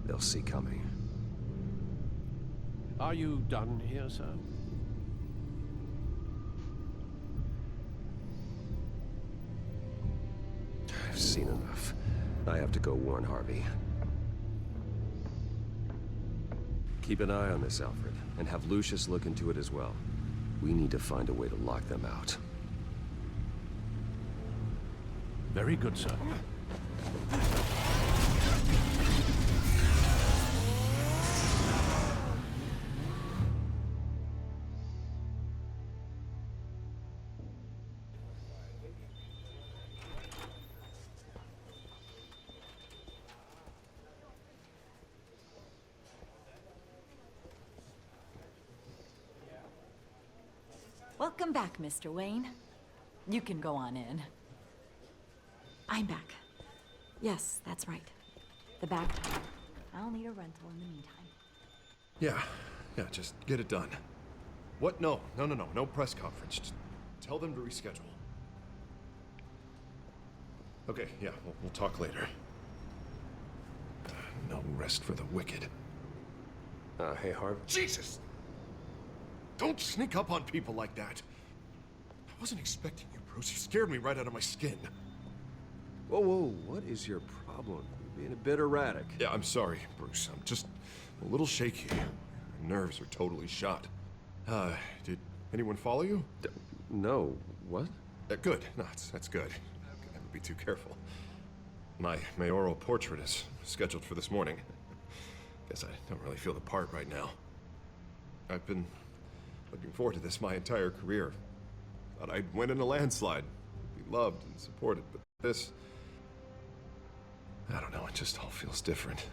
they'll see coming. Are you done here, sir? I've seen enough. I have to go warn Harvey. Keep an eye on this, Alfred, and have Lucius look into it as well. We need to find a way to lock them out. Very good, sir. Welcome back, Mr. Wayne. You can go on in. I'm back. Yes, that's right. The back door. I'll need a rental in the meantime. Yeah, just get it done. What? No press conference. Just tell them to reschedule. Okay, yeah, we'll talk later. No rest for the wicked. Hey, Harv. Jesus! Don't sneak up on people like that. I wasn't expecting you, Bruce. You scared me right out of my skin. Whoa, what is your problem? You're being a bit erratic. Yeah, I'm sorry, Bruce. I'm just a little shaky. My nerves are totally shot. Did anyone follow you? No. What? Good. No, that's good. I can never be too careful. My mayoral portrait is scheduled for this morning. Guess I don't really feel the part right now. I've been looking forward to this my entire career. Thought I'd win in a landslide, be loved and supported, but this... I don't know, it just all feels different.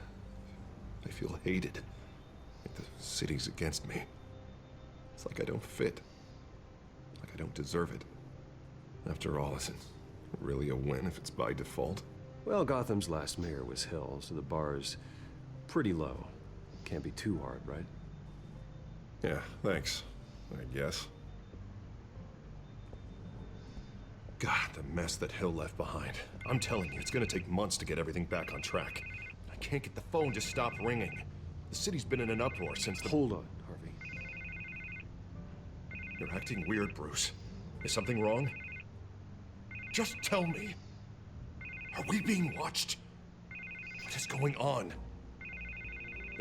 I feel hated. Like the city's against me. It's like I don't fit. Like I don't deserve it. After all, is it really a win if it's by default? Well, Gotham's last mayor was Hill, so the bar's pretty low. Can't be too hard, right? Yeah, thanks. I guess. God, the mess that Hill left behind. I'm telling you, it's gonna take months to get everything back on track. I can't get the phone to stop ringing. The city's been in an uproar since the... Hold on, Harvey. You're acting weird, Bruce. Is something wrong? Just tell me. Are we being watched? What is going on?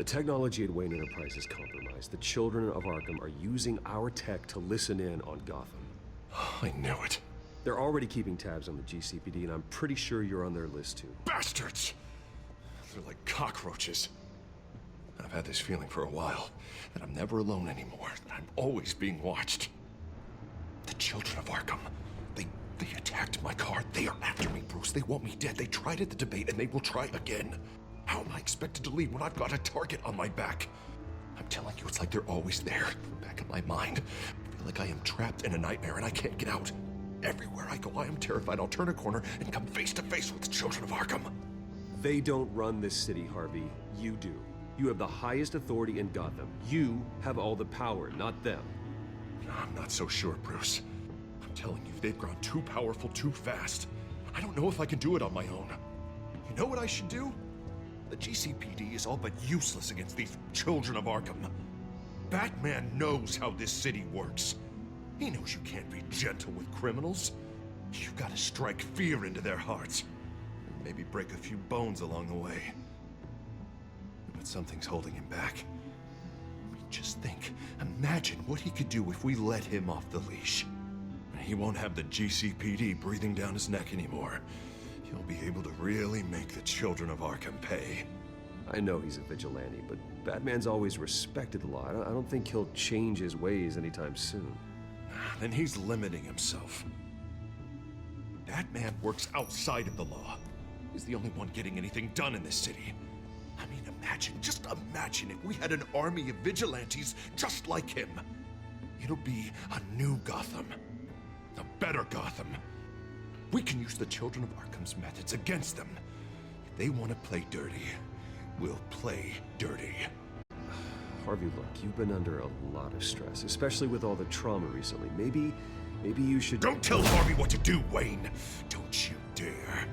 The technology at Wayne Enterprise is compromised. The children of Arkham are using our tech to listen in on Gotham. I knew it. They're already keeping tabs on the GCPD, and I'm pretty sure you're on their list too. Bastards! They're like cockroaches. I've had this feeling for a while, that I'm never alone anymore, that I'm always being watched. The children of Arkham, they attacked my car. They are after me, Bruce. They want me dead. They tried at the debate, and they will try again. How am I expected to leave when I've got a target on my back? I'm telling you, it's like they're always there, back in my mind. I feel like I am trapped in a nightmare and I can't get out. Everywhere I go, I am terrified I'll turn a corner and come face to face with the children of Arkham. They don't run this city, Harvey. You do. You have the highest authority in Gotham. You have all the power, not them. I'm not so sure, Bruce. I'm telling you, they've grown too powerful too fast. I don't know if I can do it on my own. You know what I should do? The GCPD is all but useless against these children of Arkham. Batman knows how this city works. He knows you can't be gentle with criminals. You've got to strike fear into their hearts. And maybe break a few bones along the way. But something's holding him back. I mean, just think. Imagine what he could do if we let him off the leash. He won't have the GCPD breathing down his neck anymore. He'll be able to really make the children of Arkham pay. I know he's a vigilante, but Batman's always respected the law. I don't think he'll change his ways anytime soon. Then he's limiting himself. Batman works outside of the law. He's the only one getting anything done in this city. I mean, just imagine if we had an army of vigilantes just like him. It'll be a new Gotham. A better Gotham. We can use the children of Arkham's methods against them. If they want to play dirty, we'll play dirty. Harvey, look, you've been under a lot of stress, especially with all the trauma recently. Maybe you should... Don't tell Harvey what to do, Wayne! Don't you dare.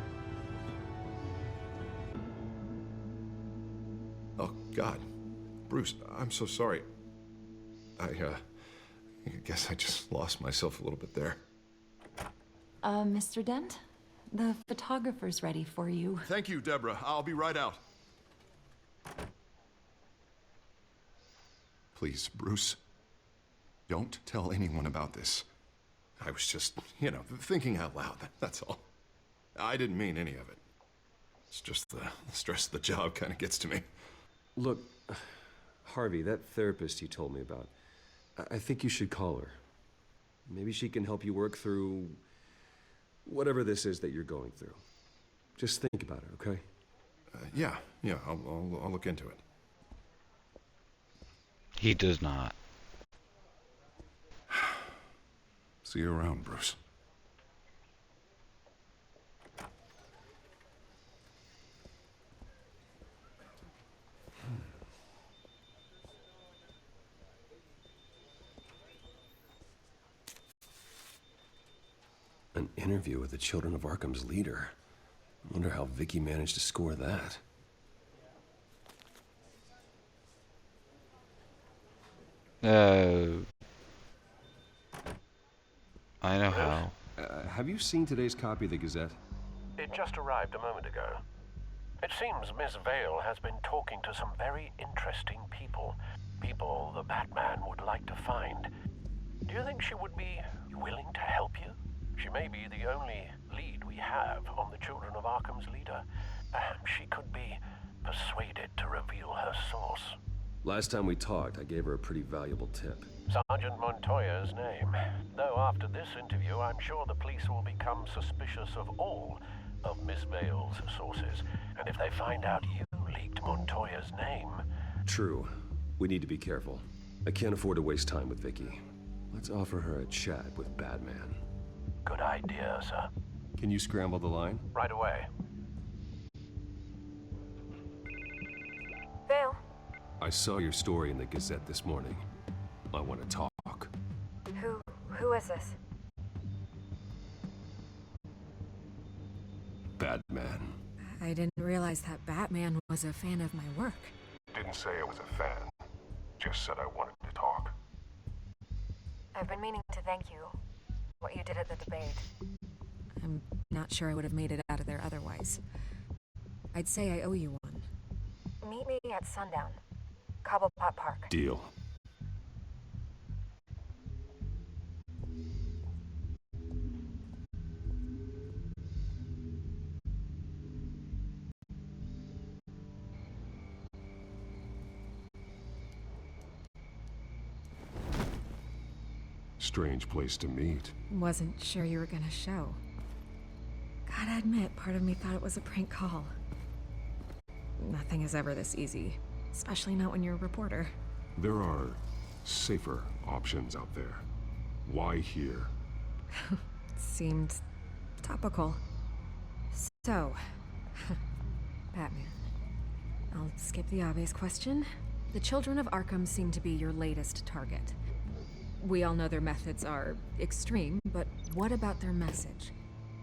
Oh, God. Bruce, I'm so sorry. I guess I just lost myself a little bit there. Mr. Dent? The photographer's ready for you. Thank you, Deborah. I'll be right out. Please, Bruce, don't tell anyone about this. I was just, thinking out loud, that's all. I didn't mean any of it. It's just the stress of the job kind of gets to me. Look, Harvey, that therapist you told me about, I think you should call her. Maybe she can help you work through whatever this is that you're going through. Just think about it, okay? Yeah, I'll look into it. He does not. See you around, Bruce. An interview with the Children of Arkham's leader. I wonder how Vicky managed to score that. I know how. Have you seen today's copy of the Gazette? It just arrived a moment ago. It seems Miss Vale has been talking to some very interesting people. People the Batman would like to find. Do you think she would be willing to help you? She may be the only lead we have on the Children of Arkham's leader. Perhaps she could be persuaded to reveal her source. Last time we talked, I gave her a pretty valuable tip. Sergeant Montoya's name. Though after this interview, I'm sure the police will become suspicious of all of Miss Vale's sources. And if they find out you leaked Montoya's name... True. We need to be careful. I can't afford to waste time with Vicky. Let's offer her a chat with Batman. Good idea, sir. Can you scramble the line? Right away. Vale. I saw your story in the Gazette this morning. I want to talk. Who is this? Batman. I didn't realize that Batman was a fan of my work. Didn't say I was a fan. Just said I wanted to talk. I've been meaning to thank you. What you did at the debate. I'm not sure I would have made it out of there otherwise. I'd say I owe you one. Meet me at sundown. Cobblepot Park. Deal. Strange place to meet. Wasn't sure you were gonna show. Gotta admit, part of me thought it was a prank call. Nothing is ever this easy, especially not when you're a reporter. There are safer options out there. Why here? Seemed topical. So, Batman. I'll skip the obvious question. The children of Arkham seem to be your latest target. We all know their methods are extreme, but what about their message?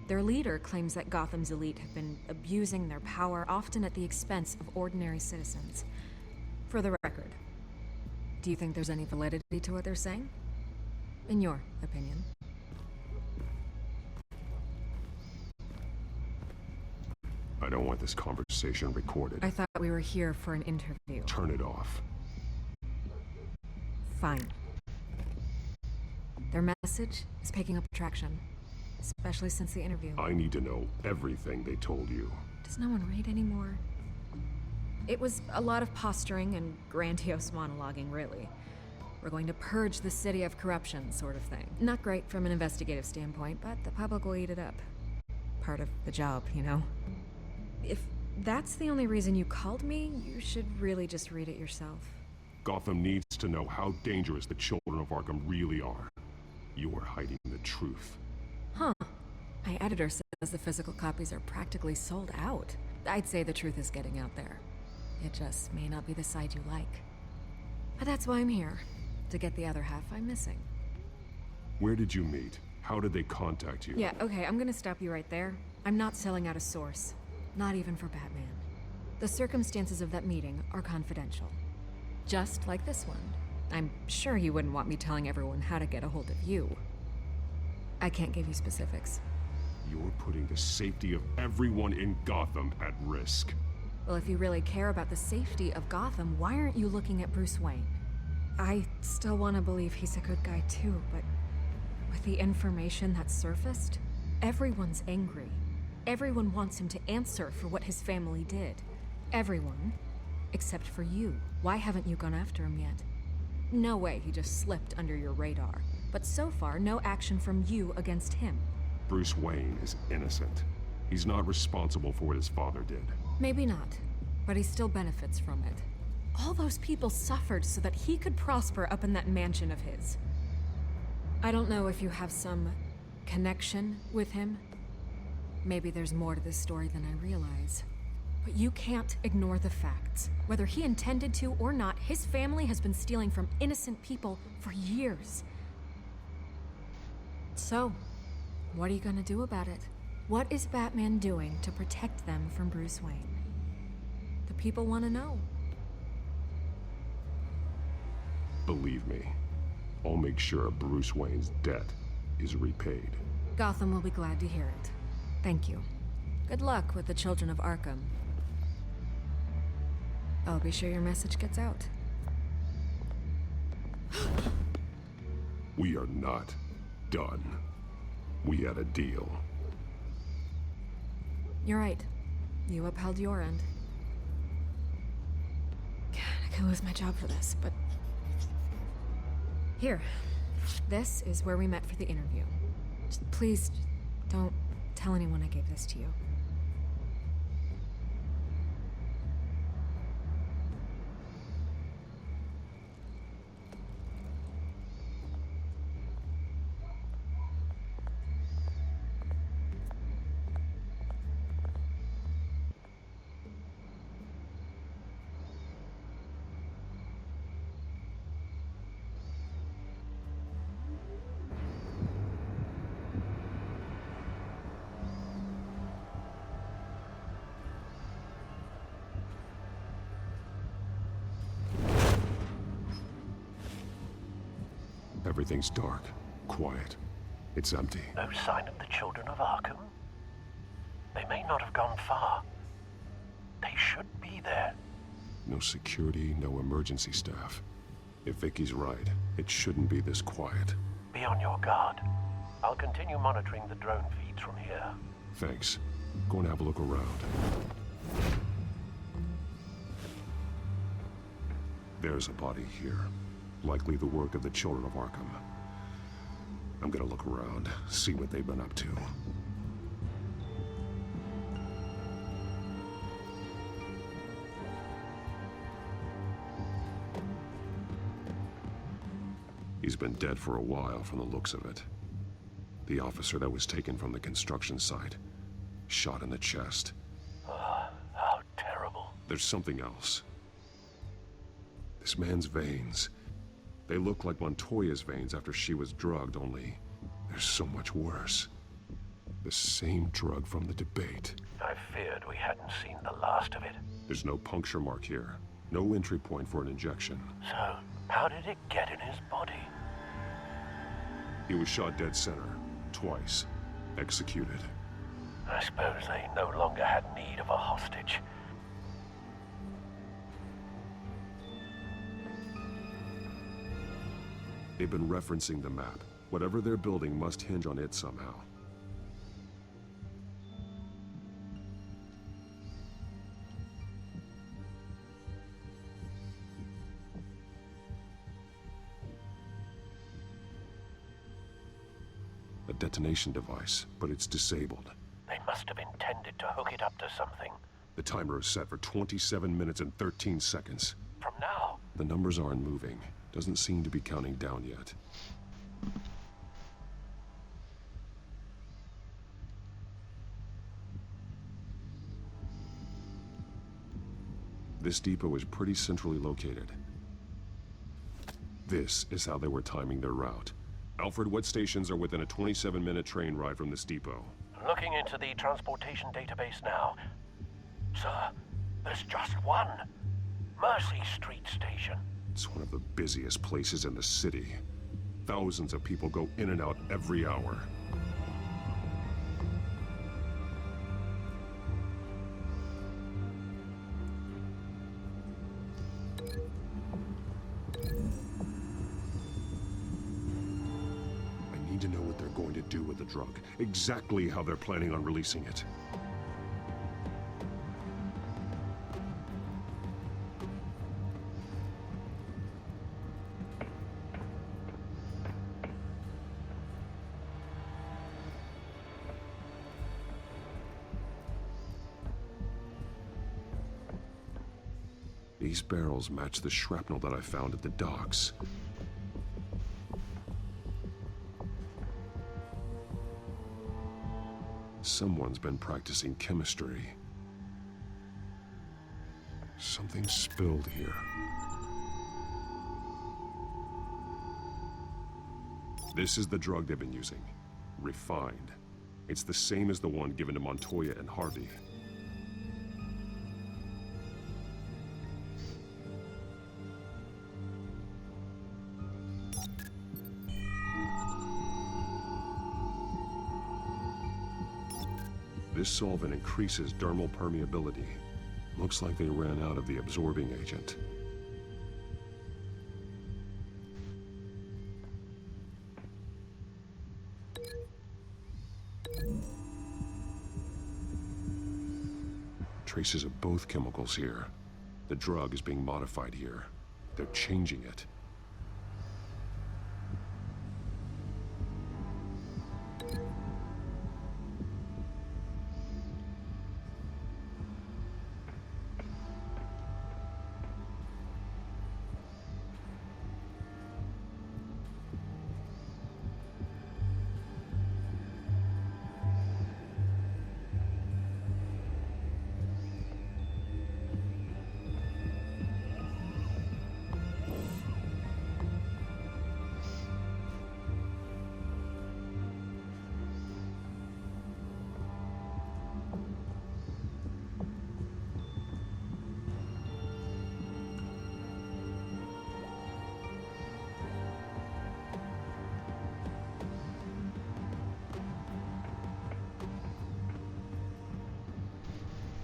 Their leader claims that Gotham's elite have been abusing their power, often at the expense of ordinary citizens. For the record, do you think there's any validity to what they're saying? In your opinion? I don't want this conversation recorded. I thought we were here for an interview. Turn it off. Fine. Their message is picking up traction, especially since the interview. I need to know everything they told you. Does no one read anymore? It was a lot of posturing and grandiose monologuing, really. We're going to purge the city of corruption, sort of thing. Not great from an investigative standpoint, but the public will eat it up. Part of the job, you know? If that's the only reason you called me, you should really just read it yourself. Gotham needs to know how dangerous the children of Arkham really are. You are hiding the truth. Huh. My editor says the physical copies are practically sold out. I'd say the truth is getting out there. It just may not be the side you like. But that's why I'm here. To get the other half I'm missing. Where did you meet? How did they contact you? Yeah, okay, I'm gonna stop you right there. I'm not selling out a source. Not even for Batman. The circumstances of that meeting are confidential. Just like this one. I'm sure you wouldn't want me telling everyone how to get a hold of you. I can't give you specifics. You're putting the safety of everyone in Gotham at risk. Well, if you really care about the safety of Gotham, why aren't you looking at Bruce Wayne? I still want to believe he's a good guy too, but with the information that surfaced, everyone's angry. Everyone wants him to answer for what his family did. Everyone, except for you. Why haven't you gone after him yet? No way he just slipped under your radar. But so far, no action from you against him. Bruce Wayne is innocent. He's not responsible for what his father did. Maybe not, but he still benefits from it. All those people suffered so that he could prosper up in that mansion of his. I don't know if you have some connection with him. Maybe there's more to this story than I realize. But you can't ignore the facts. Whether he intended to or not, his family has been stealing from innocent people for years. So, what are you gonna do about it? What is Batman doing to protect them from Bruce Wayne? The people want to know. Believe me, I'll make sure Bruce Wayne's debt is repaid. Gotham will be glad to hear it. Thank you. Good luck with the children of Arkham. I'll be sure your message gets out. We are not done. We had a deal. You're right. You upheld your end. God, I could lose my job for this, but... Here. This is where we met for the interview. Just please, don't tell anyone I gave this to you. Everything's dark, quiet. It's empty. No sign of the children of Arkham? They may not have gone far. They should be there. No security, no emergency staff. If Vicky's right, it shouldn't be this quiet. Be on your guard. I'll continue monitoring the drone feeds from here. Thanks. Go and have a look around. There's a body here. Likely the work of the children of Arkham. I'm gonna look around, see what they've been up to. He's been dead for a while from the looks of it. The officer that was taken from the construction site. Shot in the chest. How terrible. There's something else. This man's veins. They look like Montoya's veins after she was drugged, only they're so much worse. The same drug from the debate. I feared we hadn't seen the last of it. There's no puncture mark here. No entry point for an injection. So, how did it get in his body? He was shot dead center. Twice. Executed. I suppose they no longer had need of a hostage. They've been referencing the map. Whatever they're building must hinge on it somehow. A detonation device, but it's disabled. They must have intended to hook it up to something. The timer is set for 27 minutes and 13 seconds. From now? The numbers aren't moving. Doesn't seem to be counting down yet. This depot is pretty centrally located. This is how they were timing their route. Alfred, what stations are within a 27-minute train ride from this depot? Looking into the transportation database now. Sir, there's just one. Mercy Street Station. It's one of the busiest places in the city. Thousands of people go in and out every hour. I need to know what they're going to do with the drug. Exactly how they're planning on releasing it. These barrels match the shrapnel that I found at the docks. Someone's been practicing chemistry. Something spilled here. This is the drug they've been using. Refined. It's the same as the one given to Montoya and Harvey. This solvent increases dermal permeability. Looks like they ran out of the absorbing agent. Traces of both chemicals here. The drug is being modified here. They're changing it.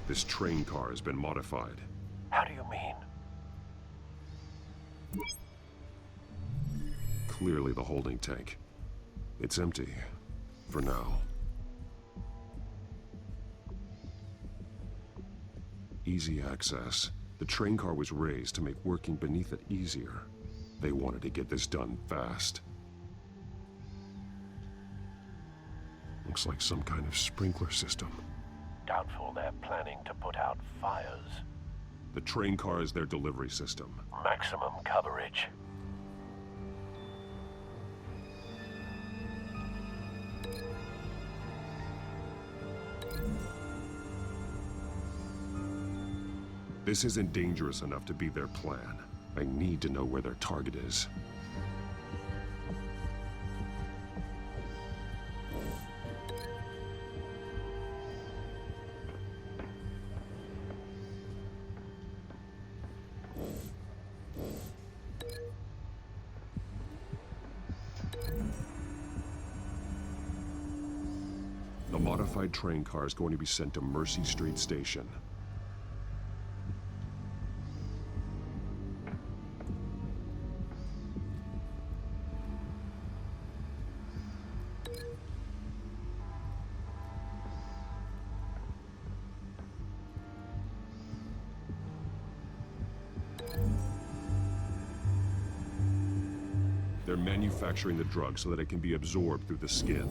This train car has been modified. How do you mean? Clearly the holding tank. It's empty. For now. Easy access. The train car was raised to make working beneath it easier. They wanted to get this done fast. Looks like some kind of sprinkler system. Doubtful they're planning to put out fires. The train car is their delivery system. Maximum coverage. This isn't dangerous enough to be their plan. I need to know where their target is. The modified train car is going to be sent to Mercy Street Station. They're manufacturing the drug so that it can be absorbed through the skin.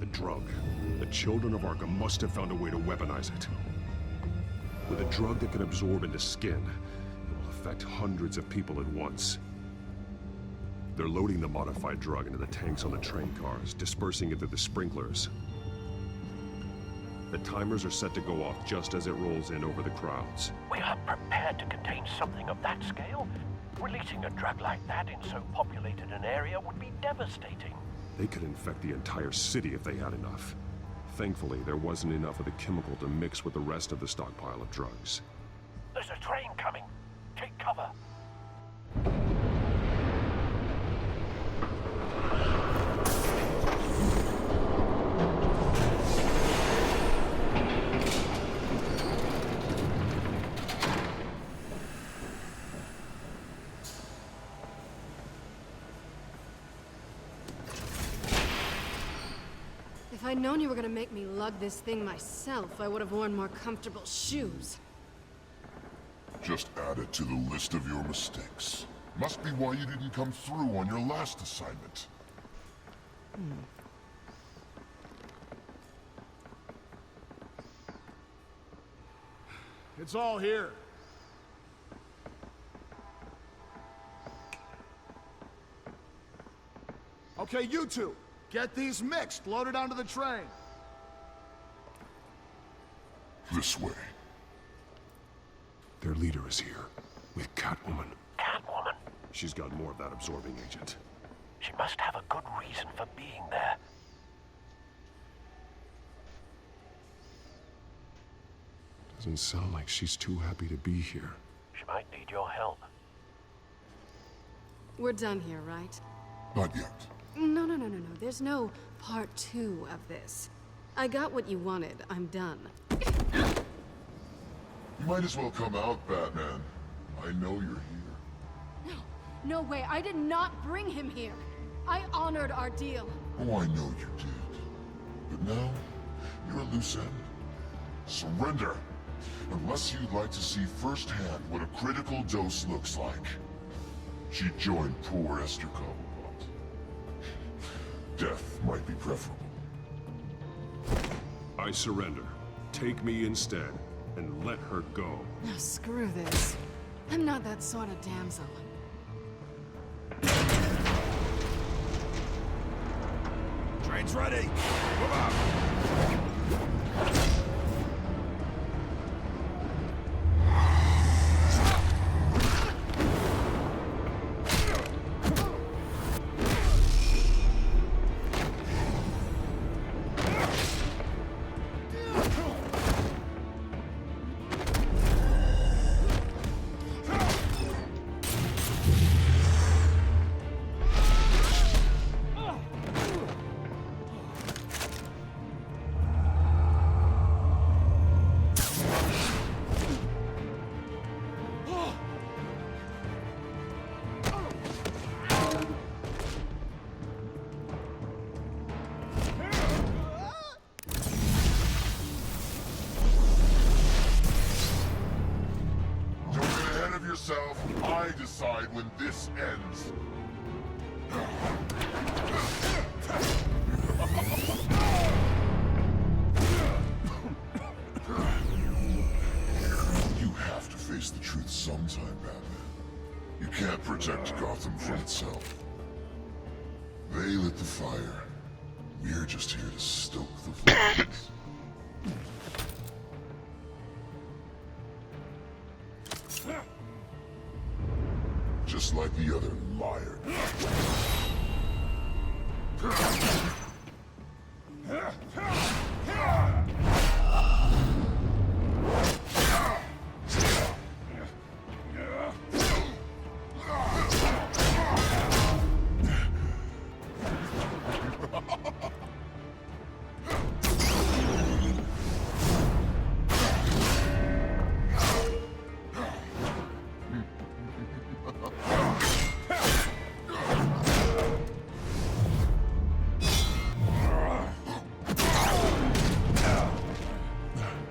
The drug. The children of Arkham must have found a way to weaponize it. With a drug that can absorb into skin, it will affect hundreds of people at once. They're loading the modified drug into the tanks on the train cars, dispersing it through the sprinklers. The timers are set to go off just as it rolls in over the crowds. We are prepared to contain something of that scale? Releasing a drug like that in so populated an area would be devastating. They could infect the entire city if they had enough. Thankfully, there wasn't enough of the chemical to mix with the rest of the stockpile of drugs. There's a train coming. Take cover. If I'd known you were gonna make me lug this thing myself, I would have worn more comfortable shoes. Just add it to the list of your mistakes. Must be why you didn't come through on your last assignment. It's all here. Okay, you two, get these mixed, loaded onto the train. This way. Their leader is here, with Catwoman. Catwoman? She's got more of that absorbing agent. She must have a good reason for being there. Doesn't sound like she's too happy to be here. She might need your help. We're done here, right? Not yet. No. There's no part 2 of this. I got what you wanted. I'm done. You might as well come out, Batman. I know you're here. No way. I did not bring him here. I honored our deal. Oh, I know you did. But now, you're a loose end. Surrender! Unless you'd like to see firsthand what a critical dose looks like. She joined poor Esther Cobblepot. Death might be preferable. I surrender. Take me instead, and let her go. Now screw this. I'm not that sort of damsel. Train's ready. Move out. yourself. I decide when this ends. You have to face the truth sometime, Batman. You can't protect Gotham from itself. They lit the fire. We're just here to stoke the flames. Just like the other liar.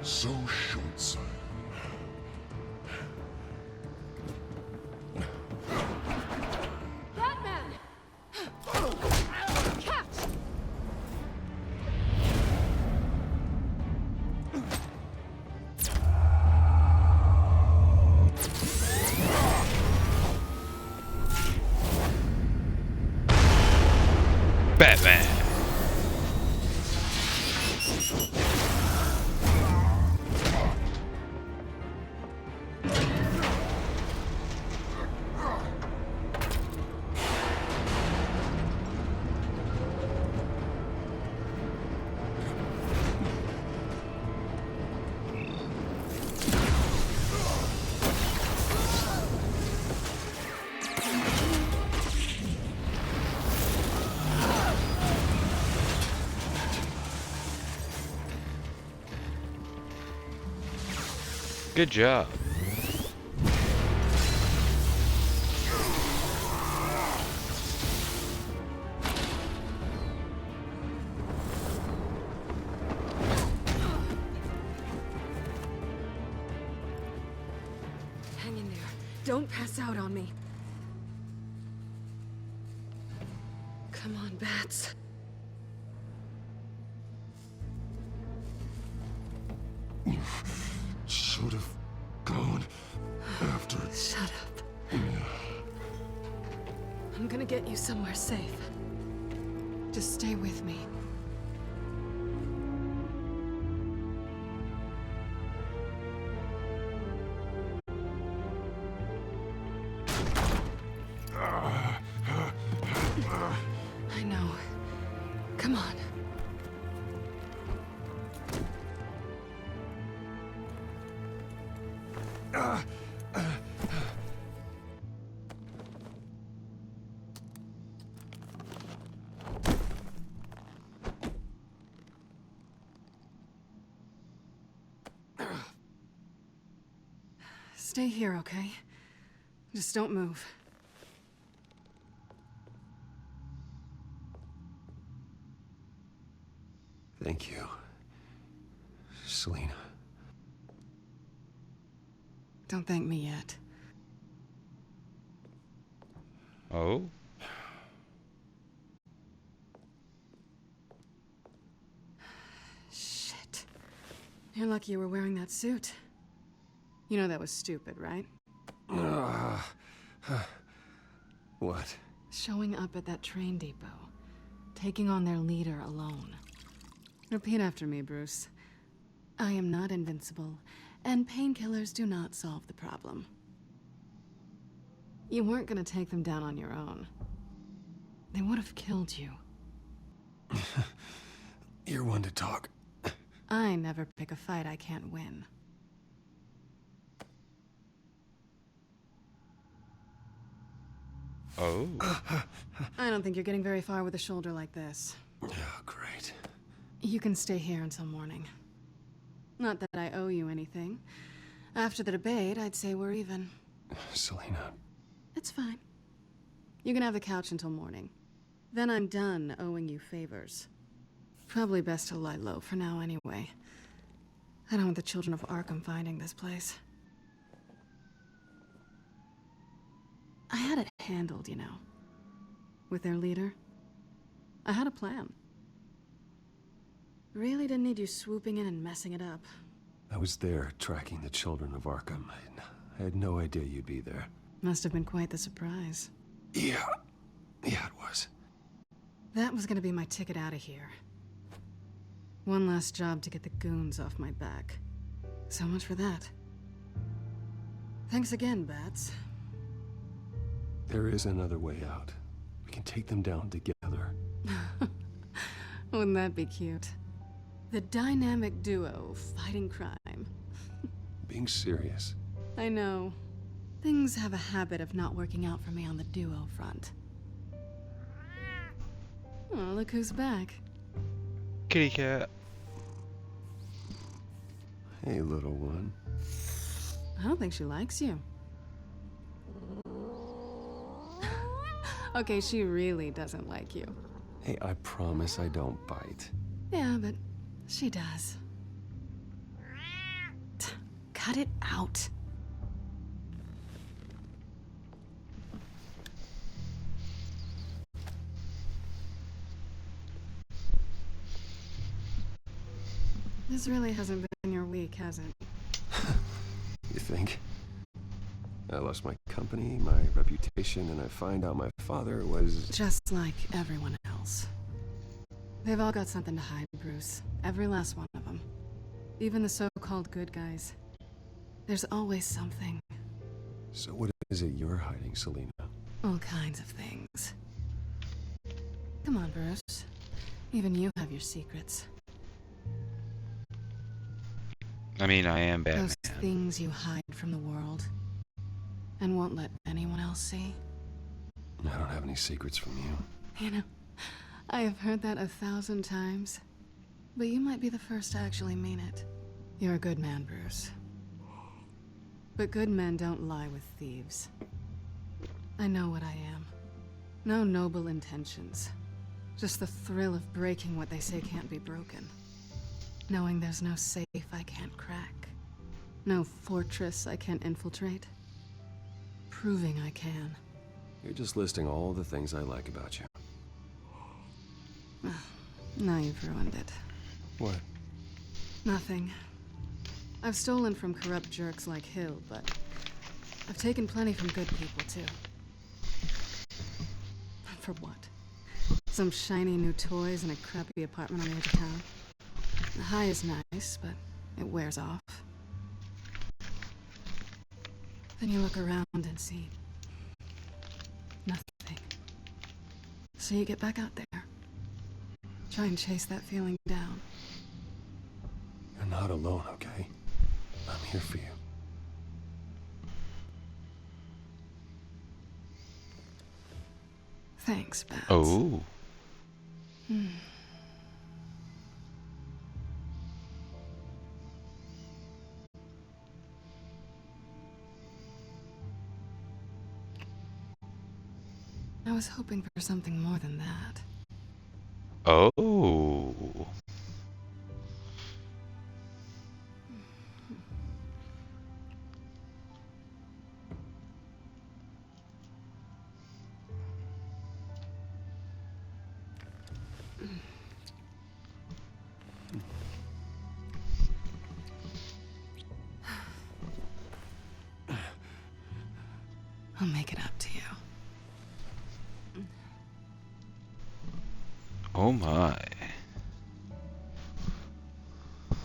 So short-sighted. Batman! Catch! Batman. Good job. Hang in there. Don't pass out on me. Come on, Bats. Should have gone after it. Shut up. I'm gonna get you somewhere safe. Just stay with me. I know. Come on. Stay here, okay? Just don't move. Thank you, Selina. Don't thank me yet. Oh? Shit. You're lucky you were wearing that suit. You know that was stupid, right? What? Showing up at that train depot. Taking on their leader alone. Repeat after me, Bruce. I am not invincible, and painkillers do not solve the problem. You weren't gonna take them down on your own. They would have killed you. You're one to talk. I never pick a fight I can't win. Oh. I don't think you're getting very far with a shoulder like this. Oh, great. You can stay here until morning. Not that I owe you anything. After the debate, I'd say we're even. Selina. It's fine. You can have the couch until morning. Then I'm done owing you favors. Probably best to lie low for now anyway. I don't want the children of Arkham finding this place. I had it handled, you know. With their leader. I had a plan. Really didn't need you swooping in and messing it up. I was there tracking the children of Arkham. I had no idea you'd be there. Must have been quite the surprise. Yeah, it was. That was gonna be my ticket out of here. One last job to get the goons off my back. So much for that. Thanks again, Bats. There is another way out. We can take them down together. Wouldn't that be cute? The dynamic duo fighting crime. Being serious. I know. Things have a habit of not working out for me on the duo front. Oh, look who's back. Kitty cat. Hey, little one. I don't think she likes you. Okay, she really doesn't like you. Hey, I promise I don't bite. Yeah, but she does. Cut it out. This really hasn't been your week, has it? You think? I lost my company, my reputation, and I find out my father was... Just like everyone else. They've all got something to hide, Bruce. Every last one of them. Even the so-called good guys. There's always something. So what is it you're hiding, Selina? All kinds of things. Come on, Bruce. Even you have your secrets. I mean, I am Batman. Those things you hide from the world. And won't let anyone else see. I don't have any secrets from you. You know, I have heard that 1,000 times. But you might be the first to actually mean it. You're a good man, Bruce. But good men don't lie with thieves. I know what I am. No noble intentions. Just the thrill of breaking what they say can't be broken. Knowing there's no safe I can't crack. No fortress I can't infiltrate. Proving I can. You're just listing all the things I like about you. Now you've ruined it. What? Nothing. I've stolen from corrupt jerks like Hill, but I've taken plenty from good people, too. For what? Some shiny new toys and a crappy apartment on the edge of town. The high is nice, but it wears off. Then you look around and see nothing. So you get back out there. Try and chase that feeling down. You're not alone, okay? I'm here for you. Thanks, Bats. Oh. I was hoping for something more than that. Oh. I'll make it up to you. Oh my.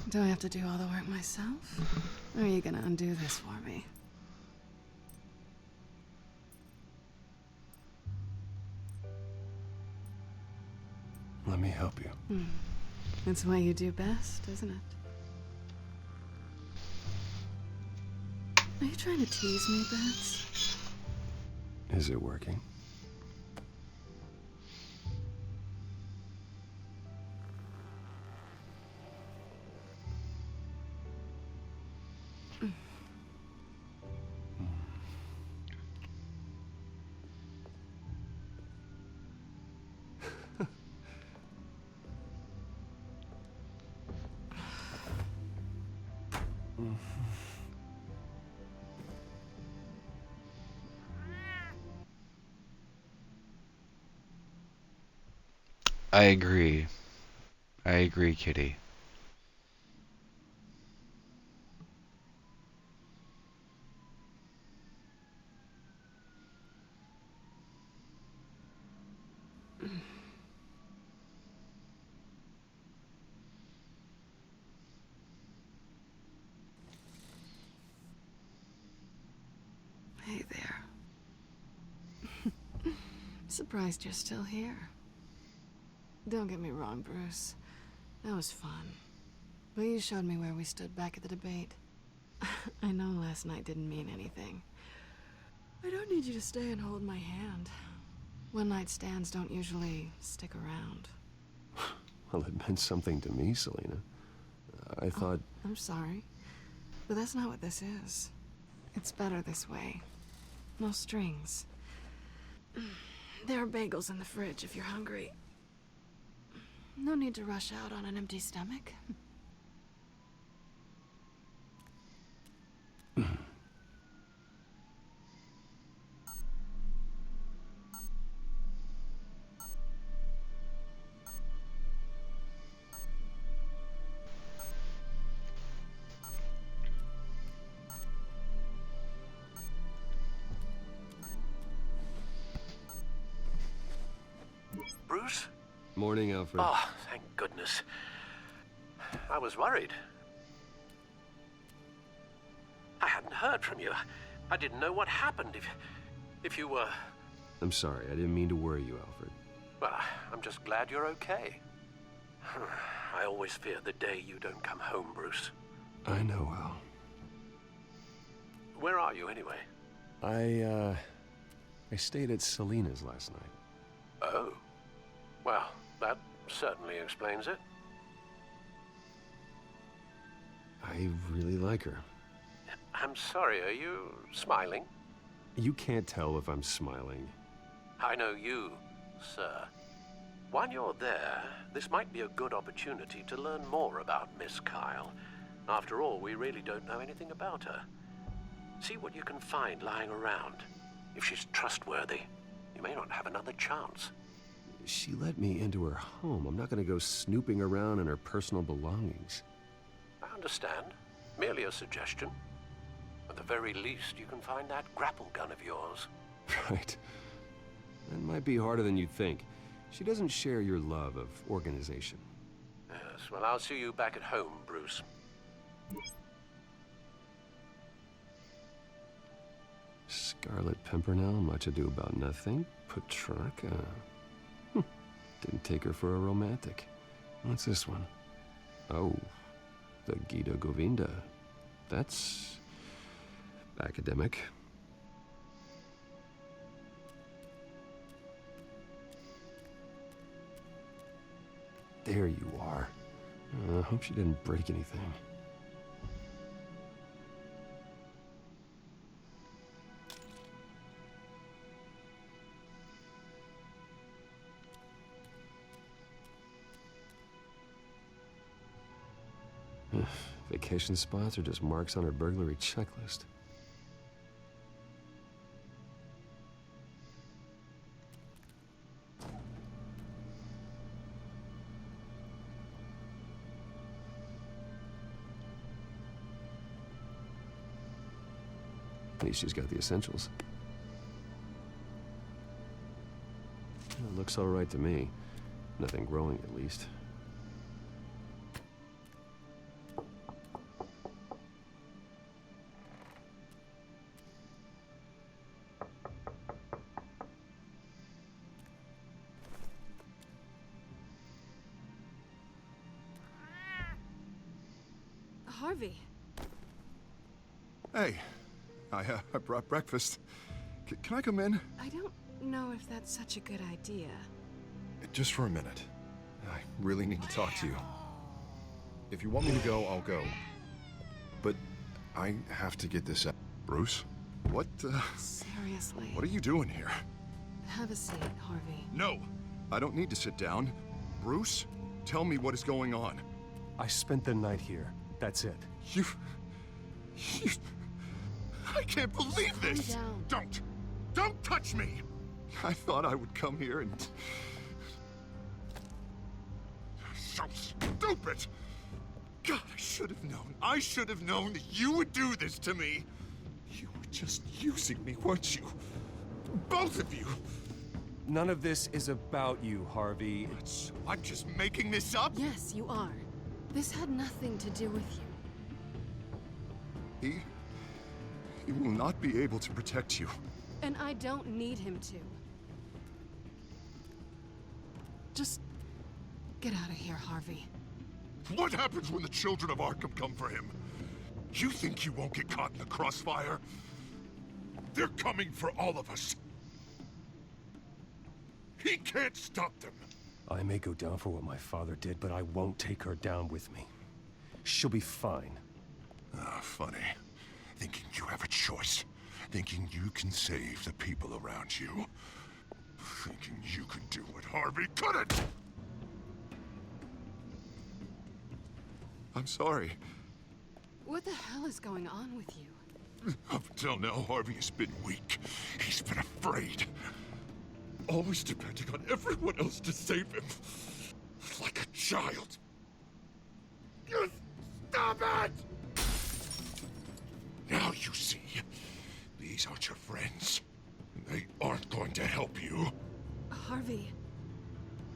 Do I have to do all the work myself? Or are you gonna undo this for me? Let me help you. That's what you do best, isn't it? Are you trying to tease me, Bats? Is it working? I agree. I agree, Kitty. Hey there. Surprised you're still here. Don't get me wrong, Bruce. That was fun. But you showed me where we stood back at the debate. I know last night didn't mean anything. I don't need you to stay and hold my hand. One-night stands don't usually stick around. Well, it meant something to me, Selena. I thought... I'm sorry. But that's not what this is. It's better this way. No strings. There are bagels in the fridge if you're hungry. No need to rush out on an empty stomach. Bruce? Morning, Alfred. Oh, thank goodness. I was worried. I hadn't heard from you. I didn't know what happened if you were... I'm sorry, I didn't mean to worry you, Alfred. Well, I'm just glad you're okay. I always fear the day you don't come home, Bruce. I know, Al. Where are you, anyway? I stayed at Selena's last night. Oh. Well, that certainly explains it. I really like her. I'm sorry, are you smiling? You can't tell if I'm smiling. I know you, sir. While you're there, this might be a good opportunity to learn more about Miss Kyle. After all, we really don't know anything about her. See what you can find lying around. If she's trustworthy, you may not have another chance. She let me into her home. I'm not going to go snooping around in her personal belongings. I understand. Merely a suggestion. At the very least, you can find that grapple gun of yours. Right. That might be harder than you'd think. She doesn't share your love of organization. Yes, well, I'll see you back at home, Bruce. Scarlet Pimpernel, much ado about nothing. Petrarca. Didn't take her for a romantic. What's this one? Oh, the Gita Govinda. That's... academic. There you are. I hope she didn't break anything. Vacation spots are just marks on her burglary checklist. At least she's got the essentials. It looks all right to me. Nothing growing, at least. Harvey. Hey, I brought breakfast. Can I come in? I don't know if that's such a good idea. Just for a minute. I really need to talk to you. If you want me to go, I'll go. But I have to get this out. Bruce? What, Seriously. What are you doing here? Have a seat, Harvey. No! I don't need to sit down. Bruce, tell me what is going on. I spent the night here. That's it. You... I can't believe this! Calm down. Don't touch me! I thought I would come here and... so stupid! God, I should have known. I should have known that you would do this to me. You were just using me, weren't you? Both of you. None of this is about you, Harvey. I'm just making this up? Yes, you are. This had nothing to do with you. He will not be able to protect you. And I don't need him to. Just get out of here, Harvey. What happens when the children of Arkham come for him? You think you won't get caught in the crossfire? They're coming for all of us. He can't stop them. I may go down for what my father did, but I won't take her down with me. She'll be fine. Ah, funny. Thinking you have a choice. Thinking you can save the people around you. Thinking you can do what Harvey couldn't! I'm sorry. What the hell is going on with you? Up until now, Harvey has been weak. He's been afraid. Always depending on everyone else to save him. Like a child. Stop it! Now you see. These aren't your friends. They aren't going to help you. Harvey.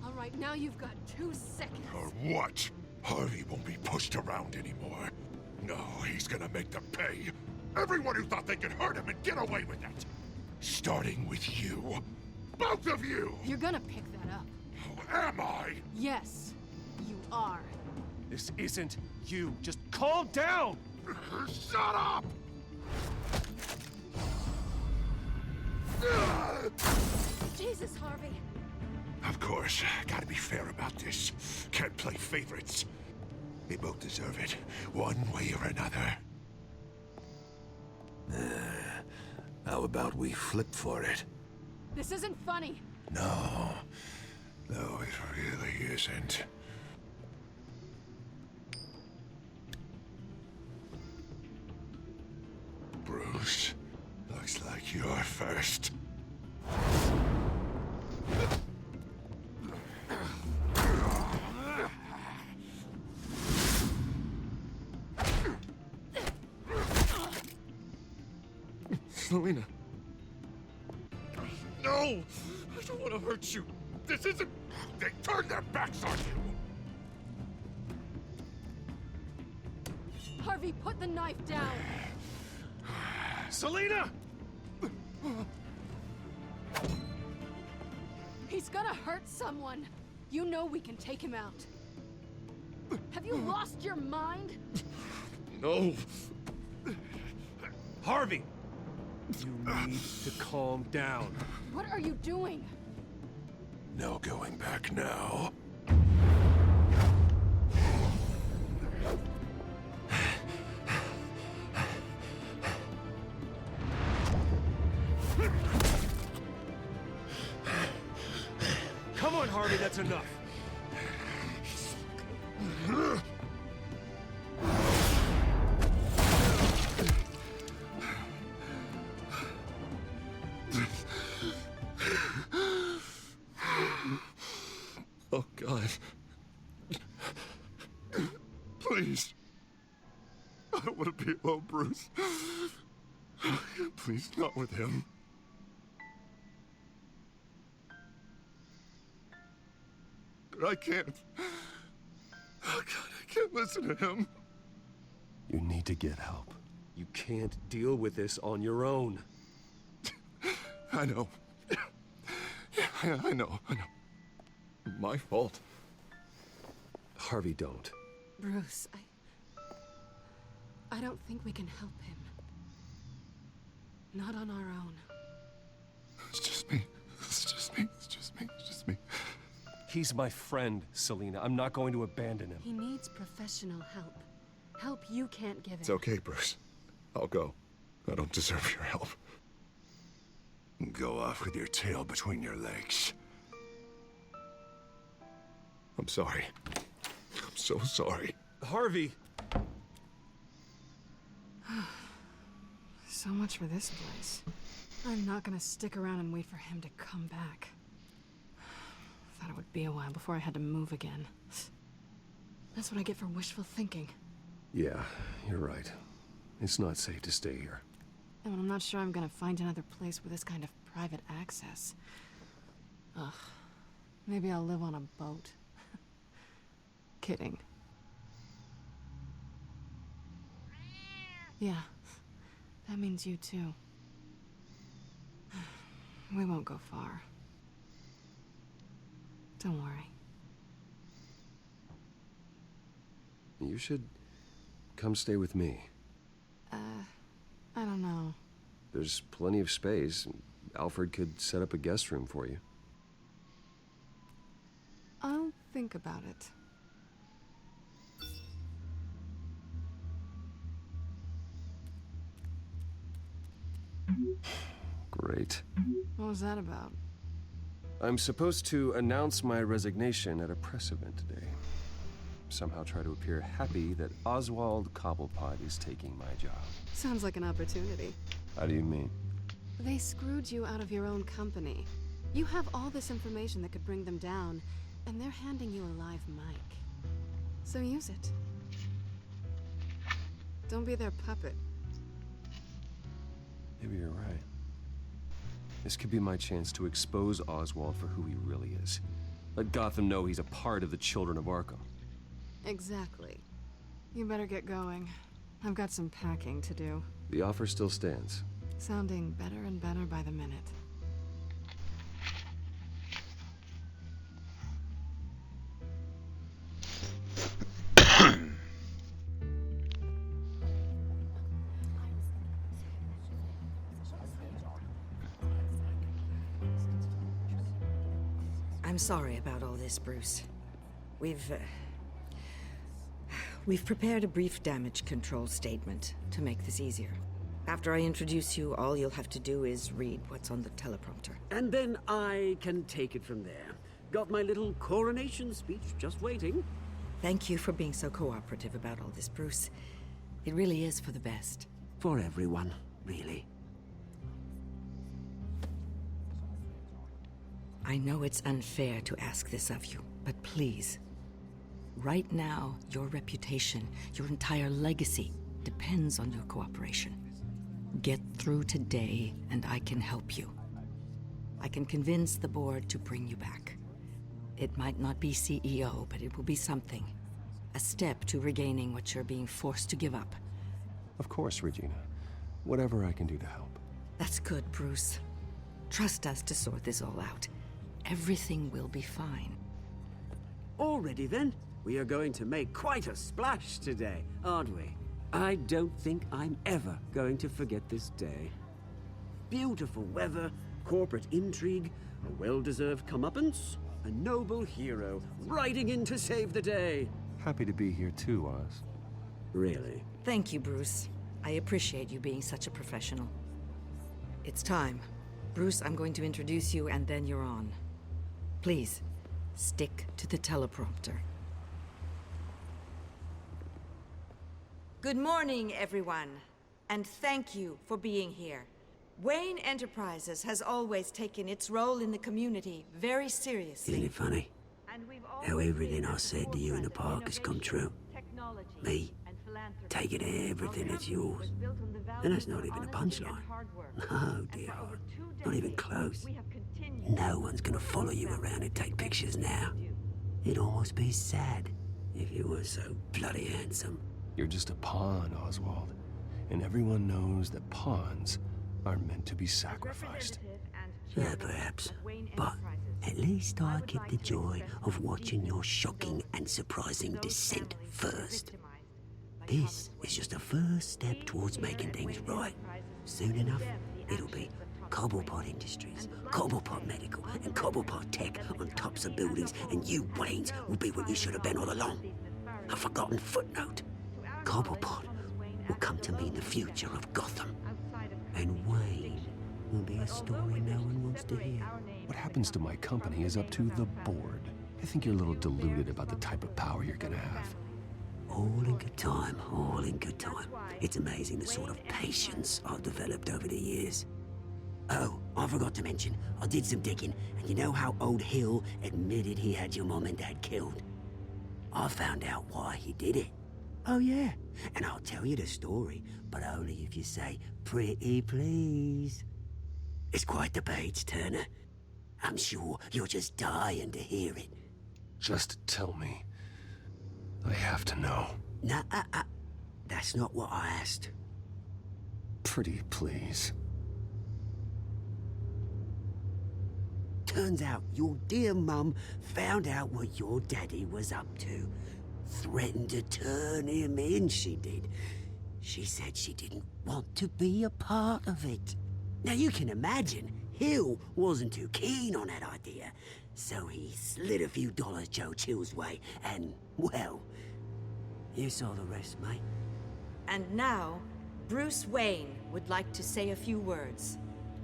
All right, now you've got 2 seconds. Or what? Harvey won't be pushed around anymore. No, he's gonna make them pay. Everyone who thought they could hurt him and get away with it. Starting with you. Both of you! You're gonna pick that up. Who am I? Yes, you are. This isn't you. Just calm down! Shut up! Jesus, Harvey. Of course, gotta be fair about this. Can't play favorites. They both deserve it, one way or another. How about we flip for it? This isn't funny. No, it really isn't. Bruce, looks like you're first. Selina. No! I don't want to hurt you. This isn't... They turned their backs on you. Harvey, put the knife down. Selina! He's gonna hurt someone. You know we can take him out. Have you lost your mind? No. Harvey! You need to calm down. What are you doing? No going back now. Come on, Harvey, that's enough. Oh, God. Please. I don't want to be alone, Bruce. Please, not with him. But I can't. Oh, God, I can't listen to him. You need to get help. You can't deal with this on your own. I know. Yeah, I know. My fault. Harvey, don't. Bruce, I don't think we can help him. Not on our own. It's just me. It's just me. He's my friend, Selina. I'm not going to abandon him. He needs professional help. Help you can't give him. It's okay, Bruce. I'll go. I don't deserve your help. Go off with your tail between your legs. I'm sorry. I'm so sorry. Harvey! So much for this place. I'm not gonna stick around and wait for him to come back. Thought it would be a while before I had to move again. That's what I get for wishful thinking. Yeah, you're right. It's not safe to stay here. And I'm not sure I'm gonna find another place with this kind of private access. Ugh. Maybe I'll live on a boat. Kidding. Yeah. That means you too. We won't go far. Don't worry. You should come stay with me. I don't know. There's plenty of space. Alfred could set up a guest room for you. I'll think about it. Great. What was that about? I'm supposed to announce my resignation at a press event today. Somehow try to appear happy that Oswald Cobblepot is taking my job. Sounds like an opportunity. How do you mean? They screwed you out of your own company. You have all this information that could bring them down, and they're handing you a live mic. So use it. Don't be their puppet. Maybe you're right. This could be my chance to expose Oswald for who he really is. Let Gotham know he's a part of the Children of Arkham. Exactly. You better get going. I've got some packing to do. The offer still stands. Sounding better and better by the minute. I'm sorry about all this, Bruce. We've prepared a brief damage control statement to make this easier. After I introduce you, all you'll have to do is read what's on the teleprompter. And then I can take it from there. Got my little coronation speech just waiting. Thank you for being so cooperative about all this, Bruce. It really is for the best. For everyone, really. I know it's unfair to ask this of you, but please. Right now, your reputation, your entire legacy, depends on your cooperation. Get through today, and I can help you. I can convince the board to bring you back. It might not be CEO, but it will be something. A step to regaining what you're being forced to give up. Of course, Regina. Whatever I can do to help. That's good, Bruce. Trust us to sort this all out. Everything will be fine. Already then, we are going to make quite a splash today, aren't we? I don't think I'm ever going to forget this day. Beautiful weather, corporate intrigue, a well-deserved comeuppance, a noble hero riding in to save the day. Happy to be here too, Oz. Really? Thank you, Bruce. I appreciate you being such a professional. It's time. Bruce, I'm going to introduce you and then you're on. Please, stick to the teleprompter. Good morning, everyone, and thank you for being here. Wayne Enterprises has always taken its role in the community very seriously. Isn't it funny? How everything I said to you in the park has come true. Me, taking everything that's yours. And that's not even a punchline. No, dear heart. Not even close. No one's gonna follow you around and take pictures now. It'd almost be sad if you were so bloody handsome. You're just a pawn, Oswald. And everyone knows that pawns are meant to be sacrificed. Yeah, perhaps. But at least I get the joy of watching your shocking and surprising descent first. This is just a first step towards making things right. Soon enough, it'll be Cobblepot Industries, Cobblepot Medical, and Cobblepot Tech on tops of buildings, and you, Waynes, will be what you should have been all along. A forgotten footnote. Cobblepot will come to mean the future of Gotham. And Wayne will be a story no one wants to hear. What happens to my company is up to the board. I think you're a little deluded about the type of power you're gonna have. All in good time, all in good time. It's amazing the sort of patience I've developed over the years. Oh, I forgot to mention, I did some digging, and you know how old Hill admitted he had your mom and dad killed? I found out why he did it. Oh yeah, and I'll tell you the story, but only if you say pretty please. It's quite the page turner. I'm sure you're just dying to hear it. Just tell me. I have to know. Nah, that's not what I asked. Pretty please. Turns out your dear mum found out what your daddy was up to. Threatened to turn him in, she did. She said she didn't want to be a part of it. Now you can imagine, Hill wasn't too keen on that idea. So he slid a few dollars Joe Chill's way, and, well, you saw the rest, mate. And now, Bruce Wayne would like to say a few words.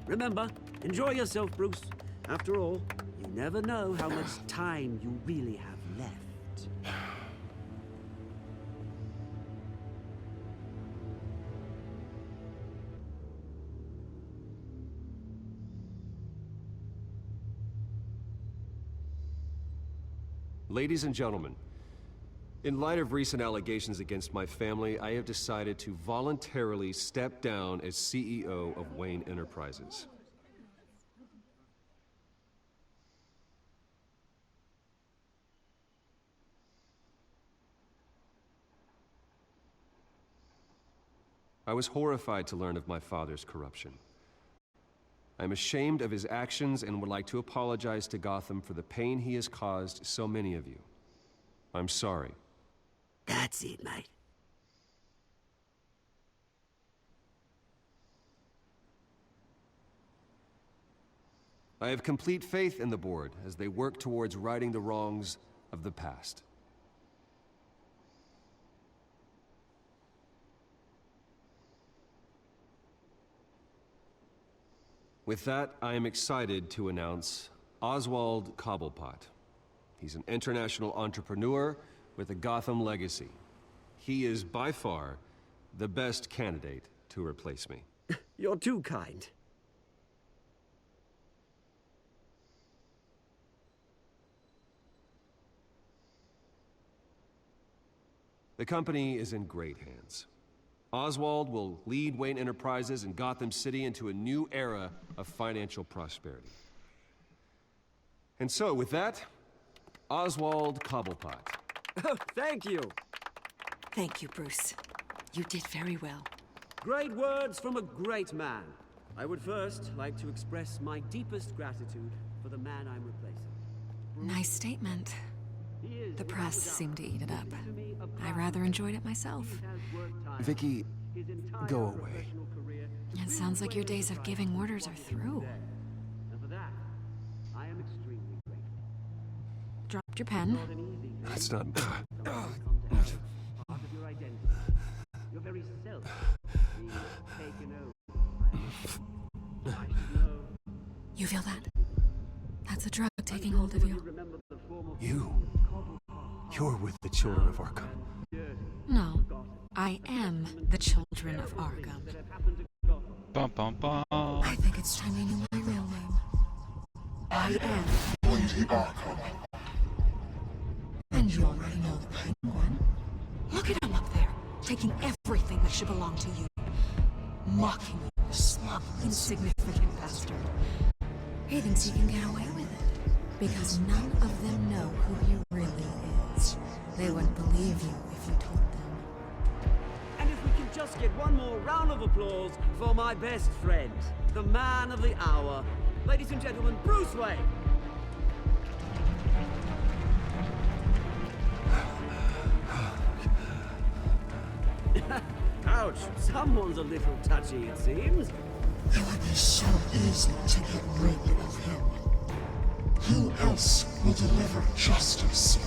Remember, enjoy yourself, Bruce. After all, you never know how much time you really have left. Ladies and gentlemen, in light of recent allegations against my family, I have decided to voluntarily step down as CEO of Wayne Enterprises. I was horrified to learn of my father's corruption. I'm ashamed of his actions and would like to apologize to Gotham for the pain he has caused so many of you. I'm sorry. That's it, mate. I have complete faith in the board as they work towards righting the wrongs of the past. With that, I am excited to announce Oswald Cobblepot. He's an international entrepreneur with a Gotham legacy. He is by far the best candidate to replace me. You're too kind. The company is in great hands. Oswald will lead Wayne Enterprises and Gotham City into a new era of financial prosperity. And so, with that, Oswald Cobblepot. Oh, thank you. Thank you, Bruce. You did very well. Great words from a great man. I would first like to express my deepest gratitude for the man I'm replacing. Nice statement. The press seemed to eat it up. I rather enjoyed it myself. Vicky, go away. It sounds like your days of giving orders are through. Dropped your pen. That's not... Your very self being taken over. You feel that? That's a drug taking hold of you. You're with the children of Arkham. No, I am the children of Arkham. Bum bum bum. I think it's time you knew my real name. I am Lady Arkham. And you already know the Penguin. Look at him up there, taking everything that should belong to you. Mocking you, smug, insignificant bastard. He thinks he can get away with it, because none of them know who he really is. They wouldn't believe you if you told them. And if we can just get one more round of applause for my best friend, the man of the hour, ladies and gentlemen, Bruce Wayne. Ouch, someone's a little touchy, it seems. It would be so easy to get rid of him. Who else will deliver justice?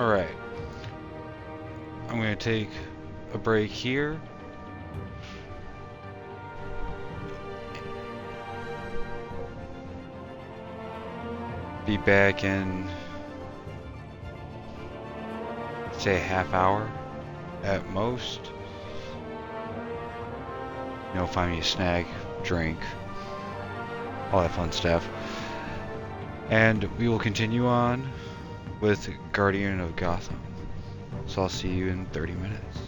Alright. I'm going to take a break here. Be back in, say, a half hour at most. You know, find me a snack, drink, all that fun stuff. And we will continue on with Guardian of Gotham. So I'll see you in 30 minutes.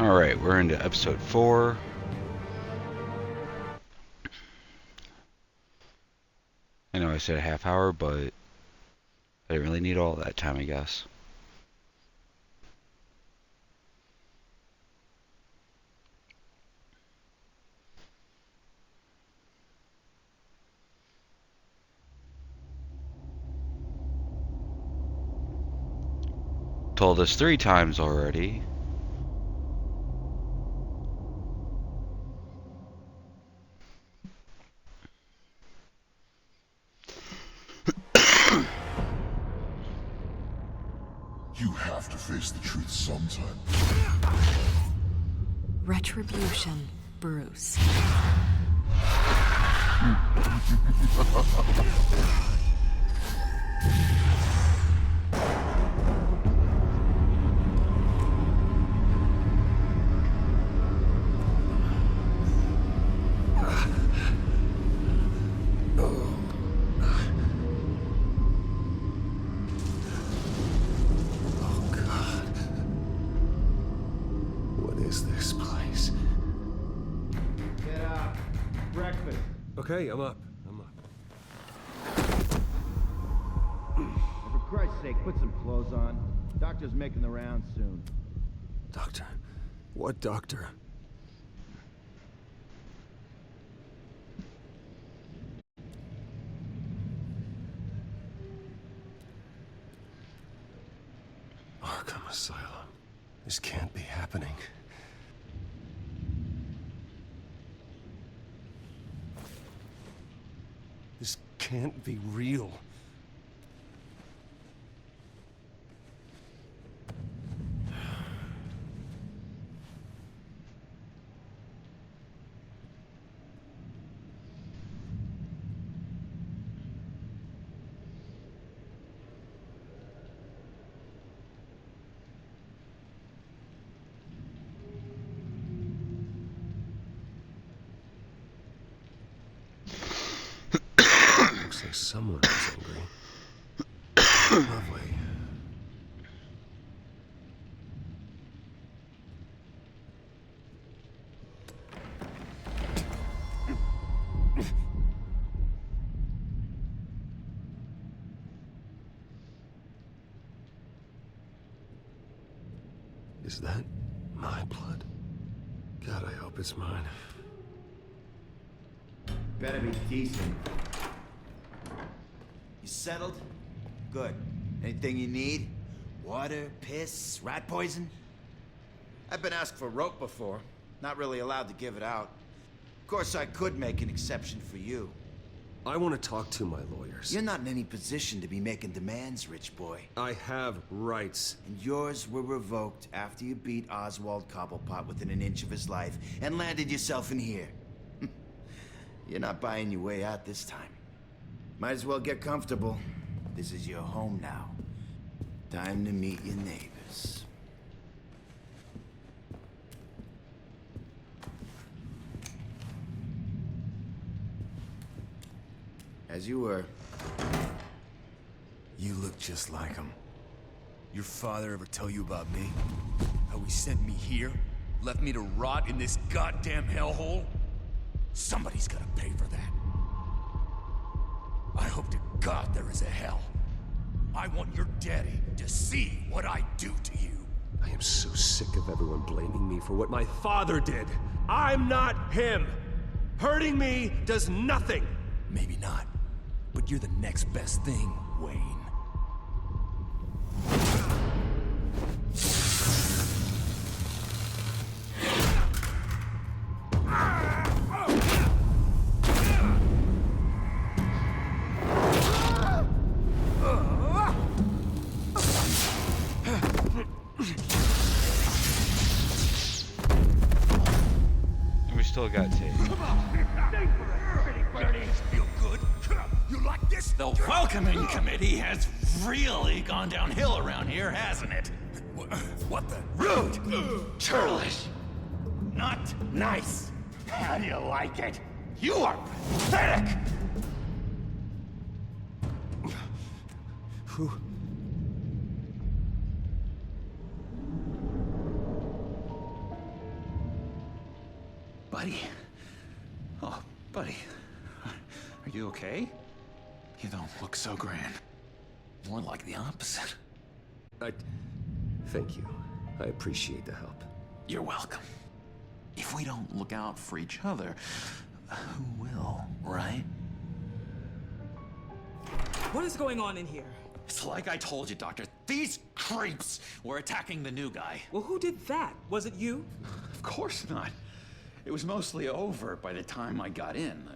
Alright, we're into episode 4. I know I said a half hour, but I didn't really need all that time, I guess. Told us 3 times already. You have to face the truth sometime. Retribution, Bruce. Okay, I'm up. For Christ's sake, put some clothes on. Doctor's making the rounds soon. Doctor? What doctor? Arkham Asylum. This can't be happening. This can't be real. Looks like someone is angry. Lovely. Is that my blood? God, I hope it's mine. Better be decent. You settled? Good. Anything you need? Water, piss, rat poison? I've been asked for rope before. Not really allowed to give it out. Of course, I could make an exception for you. I want to talk to my lawyers. You're not in any position to be making demands, rich boy. I have rights. And yours were revoked after you beat Oswald Cobblepot within an inch of his life and landed yourself in here. You're not buying your way out this time. Might as well get comfortable. This is your home now. Time to meet your neighbors. As you were. You look just like him. Your father ever tell you about me? How he sent me here? Left me to rot in this goddamn hellhole? Somebody's gotta pay for that. I hope to God there is a hell. I want your daddy to see what I do to you. I am so sick of everyone blaming me for what my father did. I'm not him. Hurting me does nothing. Maybe not, but you're the next best thing, Wayne. Still got tape. Feel good? You like this? The welcoming committee has really gone downhill around here, hasn't it? What the? Rude! Churlish! Not nice! How do you like it? You are pathetic! Who? Oh, buddy. Are you okay? You don't look so grand. More like the opposite. Thank you. I appreciate the help. You're welcome. If we don't look out for each other, who will, right? What is going on in here? It's like I told you, Doctor. These creeps were attacking the new guy. Well, who did that? Was it you? Of course not. It was mostly over by the time I got in.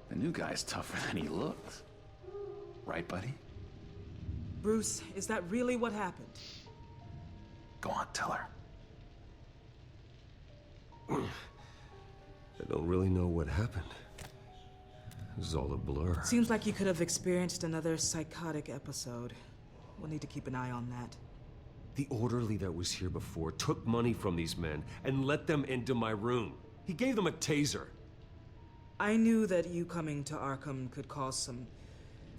The new guy's tougher than he looks. Right, buddy? Bruce, is that really what happened? Go on, tell her. I don't really know what happened. This is all a blur. Seems like you could have experienced another psychotic episode. We'll need to keep an eye on that. The orderly that was here before took money from these men and let them into my room. He gave them a taser. I knew that you coming to Arkham could cause some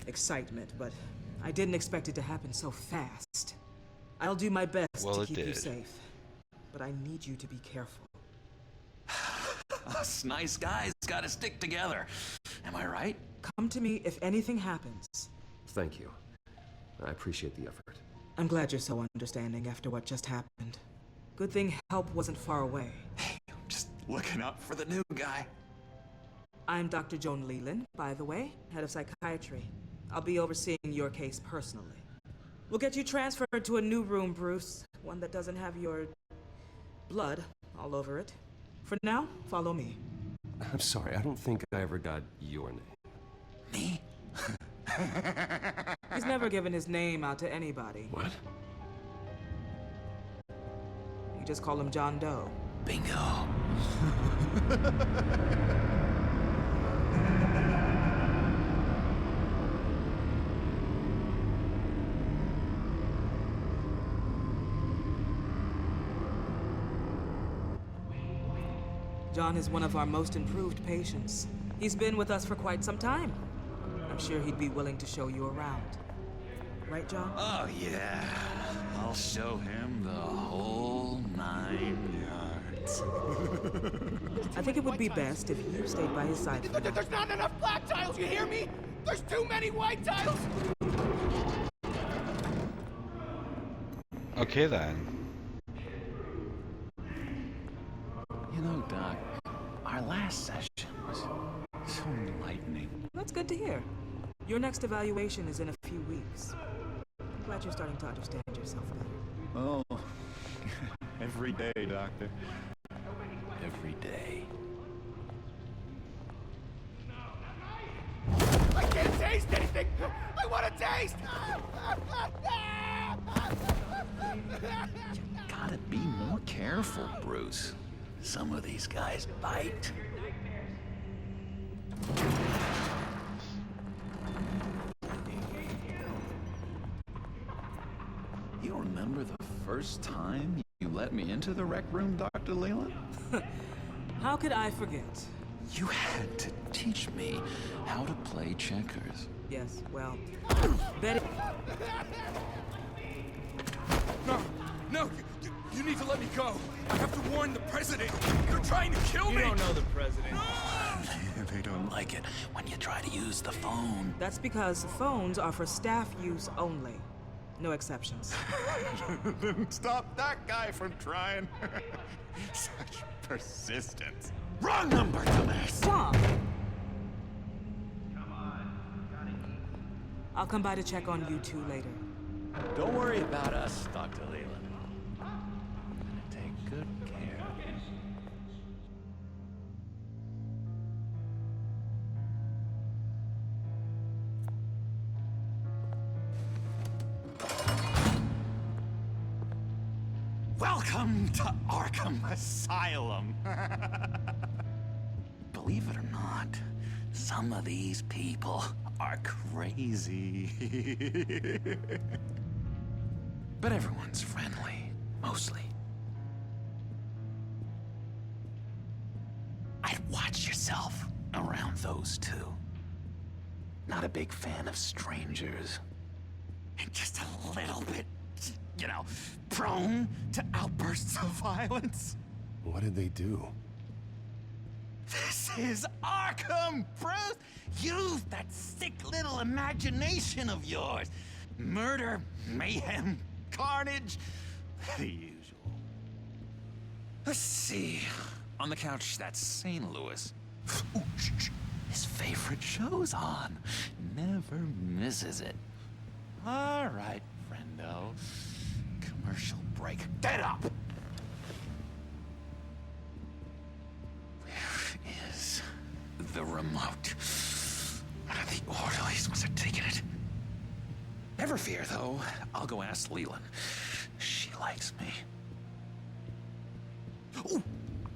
excitement, but I didn't expect it to happen so fast. I'll do my best to keep you safe, but I need you to be careful. Us nice guys gotta stick together. Am I right? Come to me if anything happens. Thank you. I appreciate the effort. I'm glad you're so understanding after what just happened. Good thing help wasn't far away. Hey, I'm just looking out for the new guy. I'm Dr. Joan Leland, by the way, head of psychiatry. I'll be overseeing your case personally. We'll get you transferred to a new room, Bruce. One that doesn't have your blood all over it. For now, follow me. I'm sorry, I don't think I ever got your name. Me? He's never given his name out to anybody. What? You just call him John Doe. Bingo. John is one of our most improved patients. He's been with us for quite some time. I'm sure he'd be willing to show you around. Right, John? Oh, yeah. I'll show him the whole 9 yards. I think it would be best if you stayed by his side. There's not enough black tiles, you hear me? There's too many white tiles! Okay then. You know, Doc, our last session was so enlightening. That's good to hear. Your next evaluation is in a few weeks. I'm glad you're starting to understand yourself better. Oh, every day, Doctor. Every day. I can't taste anything! I want to taste! Gotta be more careful, Bruce. Some of these guys bite. You remember the first time you let me into the rec room, Dr. Leland? How could I forget? You had to teach me how to play checkers. Yes, well, Betty... No, you need to let me go. I have to warn the president. They're trying to kill me. You don't know the president. They don't like it when you try to use the phone. That's because phones are for staff use only. No exceptions. Didn't stop that guy from trying. Such persistence. Wrong number, dumbass! Tom! I'll come by to check on you two later. Don't worry about us, Dr. Leland. I'm gonna take good care of you. Welcome to Arkham Asylum. Believe it or not, some of these people are crazy. But everyone's friendly, mostly. I'd watch yourself around those two. Not a big fan of strangers. And just a little bit, you know, prone to outbursts of violence. What did they do? This This is Arkham, Bruce! Use that sick little imagination of yours. Murder, mayhem, carnage, the usual. Let's see. On the couch, that's St. Louis. Ooh, shh. His favorite show's on. Never misses it. All right, friendo. Commercial break. Get up! Where is the remote? One of the orderlies must have taken it. Never fear, though. I'll go ask Leland. She likes me. Ooh,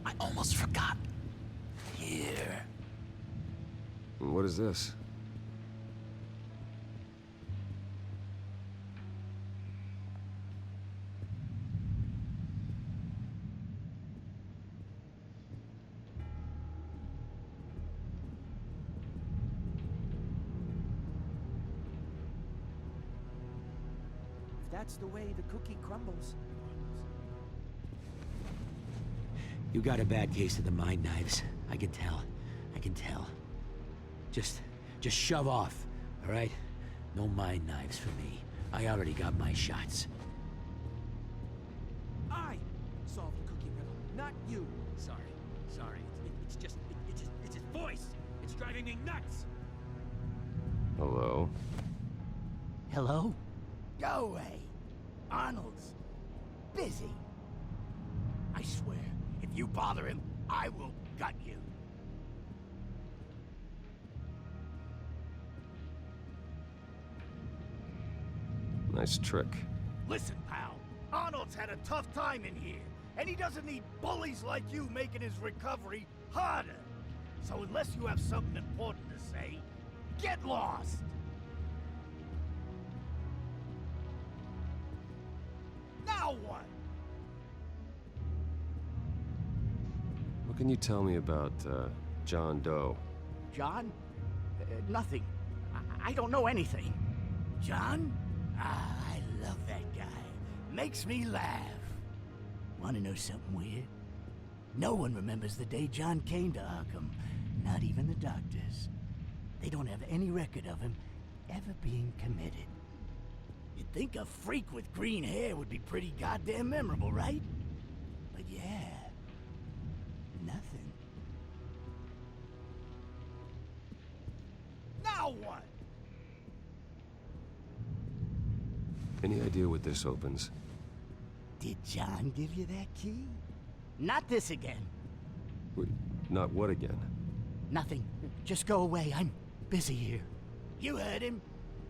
I almost forgot. Here. What is this? That's the way the cookie crumbles. You got a bad case of the mind knives. I can tell. I can tell. Just shove off, all right? No mind knives for me. I already got my shots. I solved the cookie riddle, not you. Sorry. It's his voice. It's driving me nuts. Hello? Hello? Go away. Arnold's busy. I swear, if you bother him, I will gut you. Nice trick. Listen, pal. Arnold's had a tough time in here, and he doesn't need bullies like you making his recovery harder. So unless you have something important to say, get lost! Now what? What can you tell me about, John Doe? John? Nothing. I don't know anything. John? Ah, I love that guy. Makes me laugh. Want to know something weird? No one remembers the day John came to Arkham. Not even the doctors. They don't have any record of him ever being committed. You'd think a freak with green hair would be pretty goddamn memorable, right? But yeah, nothing. Now what? Any idea what this opens? Did John give you that key? Not this again. Wait, not what again? Nothing. Just go away. I'm busy here. You heard him.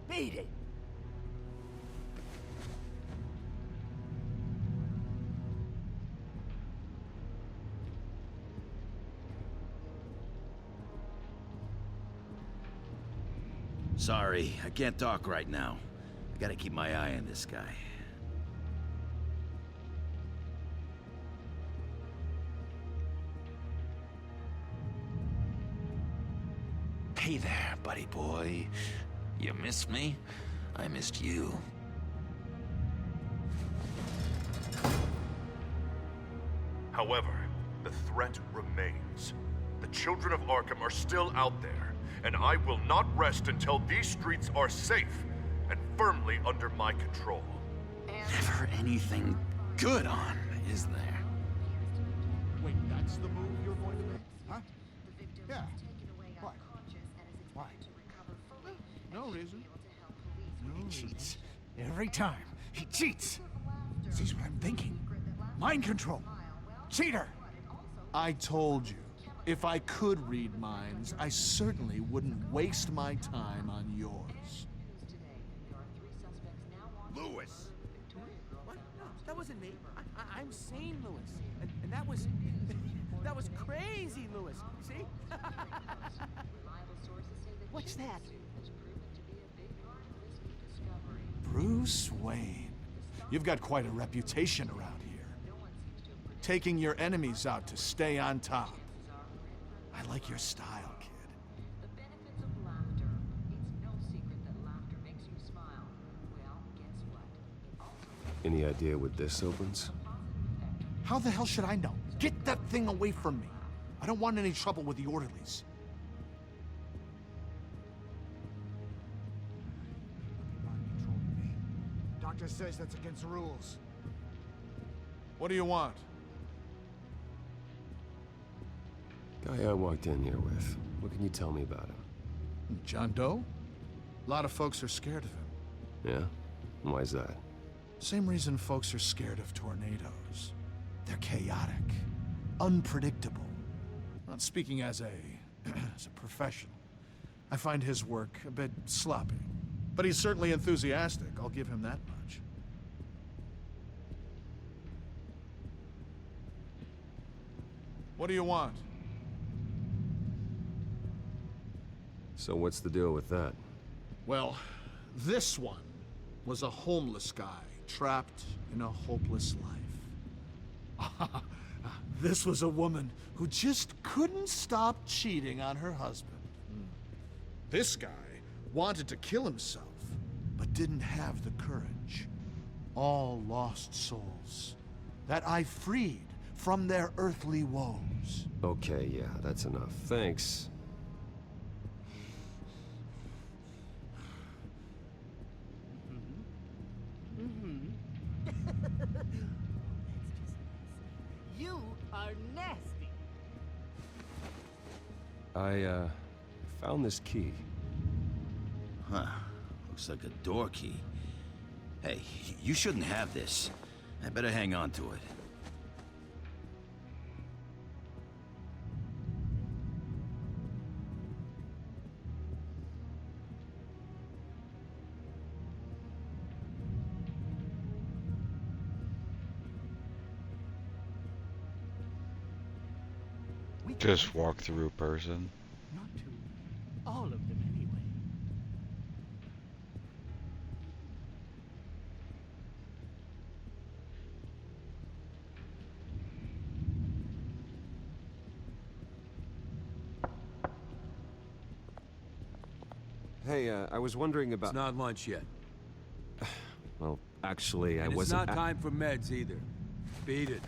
Beat it. Sorry, I can't talk right now. I gotta keep my eye on this guy. Hey there, buddy boy. You missed me? I missed you. However, the threat remains. The children of Arkham are still out there, and I will not rest until these streets are safe and firmly under my control. Never anything good on, is there? Wait, that's the move you're going to make? Huh? Yeah. Why? Why? No reason. He cheats. Every time. He cheats. See what I'm thinking? Mind control. Cheater! I told you, if I could read minds, I certainly wouldn't waste my time on yours. Lewis! What? No, that wasn't me. I'm sane, Lewis. And that was... that was crazy, Lewis. See? What's that? Bruce Wayne. You've got quite a reputation around here. Taking your enemies out to stay on top. I like your style, kid. Any idea what this opens? How the hell should I know? Get that thing away from me. I don't want any trouble with the orderlies. Doctor says that's against the rules. What do you want? Guy I walked in here with. What can you tell me about him? John Doe? A lot of folks are scared of him. Yeah? Why's that? Same reason folks are scared of tornadoes. They're chaotic, unpredictable. Not speaking as a professional. I find his work a bit sloppy. But he's certainly enthusiastic, I'll give him that much. What do you want? So what's the deal with that? Well, this one was a homeless guy trapped in a hopeless life. This was a woman who just couldn't stop cheating on her husband. This guy wanted to kill himself, but didn't have the courage. All lost souls that I freed from their earthly woes. Okay, yeah, that's enough. Thanks. You are nasty. I, found this key. Huh. Looks like a door key. Hey, you shouldn't have this. I better hang on to it. Just walk through a person. Not to all of them anyway. Hey, I was wondering about... It's not lunch yet. Well, actually, I And wasn't... it's not time for meds either. Beat it.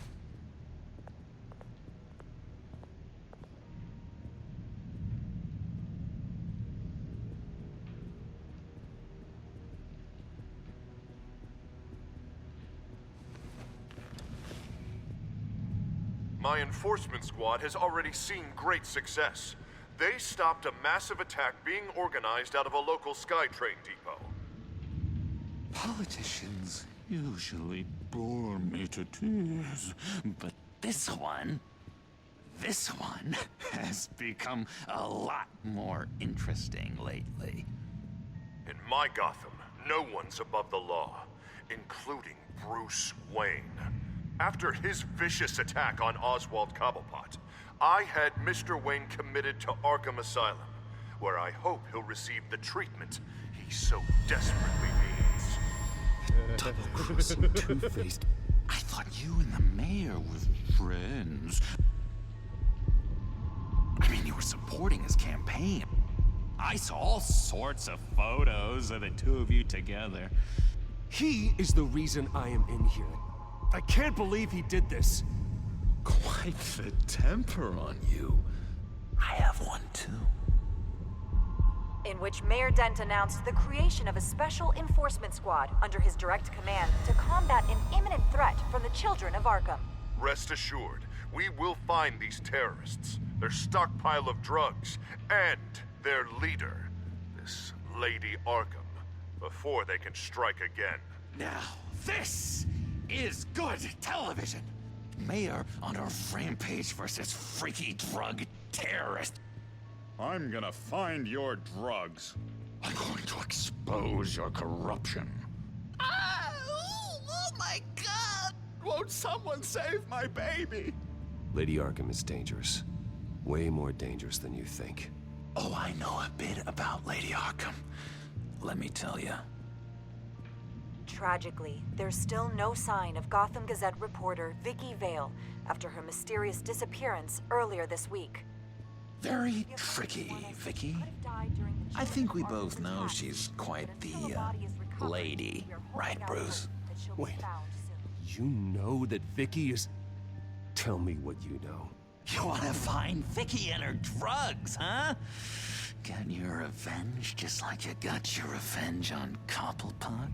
My enforcement squad has already seen great success. They stopped a massive attack being organized out of a local SkyTrain depot. Politicians usually bore me to tears, but this one has become a lot more interesting lately. In my Gotham, no one's above the law, including Bruce Wayne. After his vicious attack on Oswald Cobblepot, I had Mr. Wayne committed to Arkham Asylum, where I hope he'll receive the treatment he so desperately needs. Double-crossing two-faced. I thought you and the mayor were friends. I mean, you were supporting his campaign. I saw all sorts of photos of the two of you together. He is the reason I am in here. I can't believe he did this. Quite the temper on you. I have one too. In which Mayor Dent announced the creation of a special enforcement squad under his direct command to combat an imminent threat from the children of Arkham. Rest assured, we will find these terrorists, their stockpile of drugs, and their leader, this Lady Arkham, before they can strike again. Now, this is good television. Mayor on a rampage versus freaky drug terrorist. I'm gonna find your drugs. I'm going to expose your corruption. Oh my God! Won't someone save my baby? Lady Arkham is dangerous. Way more dangerous than you think. Oh, I know a bit about Lady Arkham. Let me tell you. Tragically, there's still no sign of Gotham Gazette reporter Vicky Vale after her mysterious disappearance earlier this week. Very tricky, Vicky. I think we both know she's quite the, lady. Right, Bruce? Wait, you know that Vicky is... Tell me what you know. You want to find Vicky and her drugs, huh? Get your revenge just like you got your revenge on Cobblepot?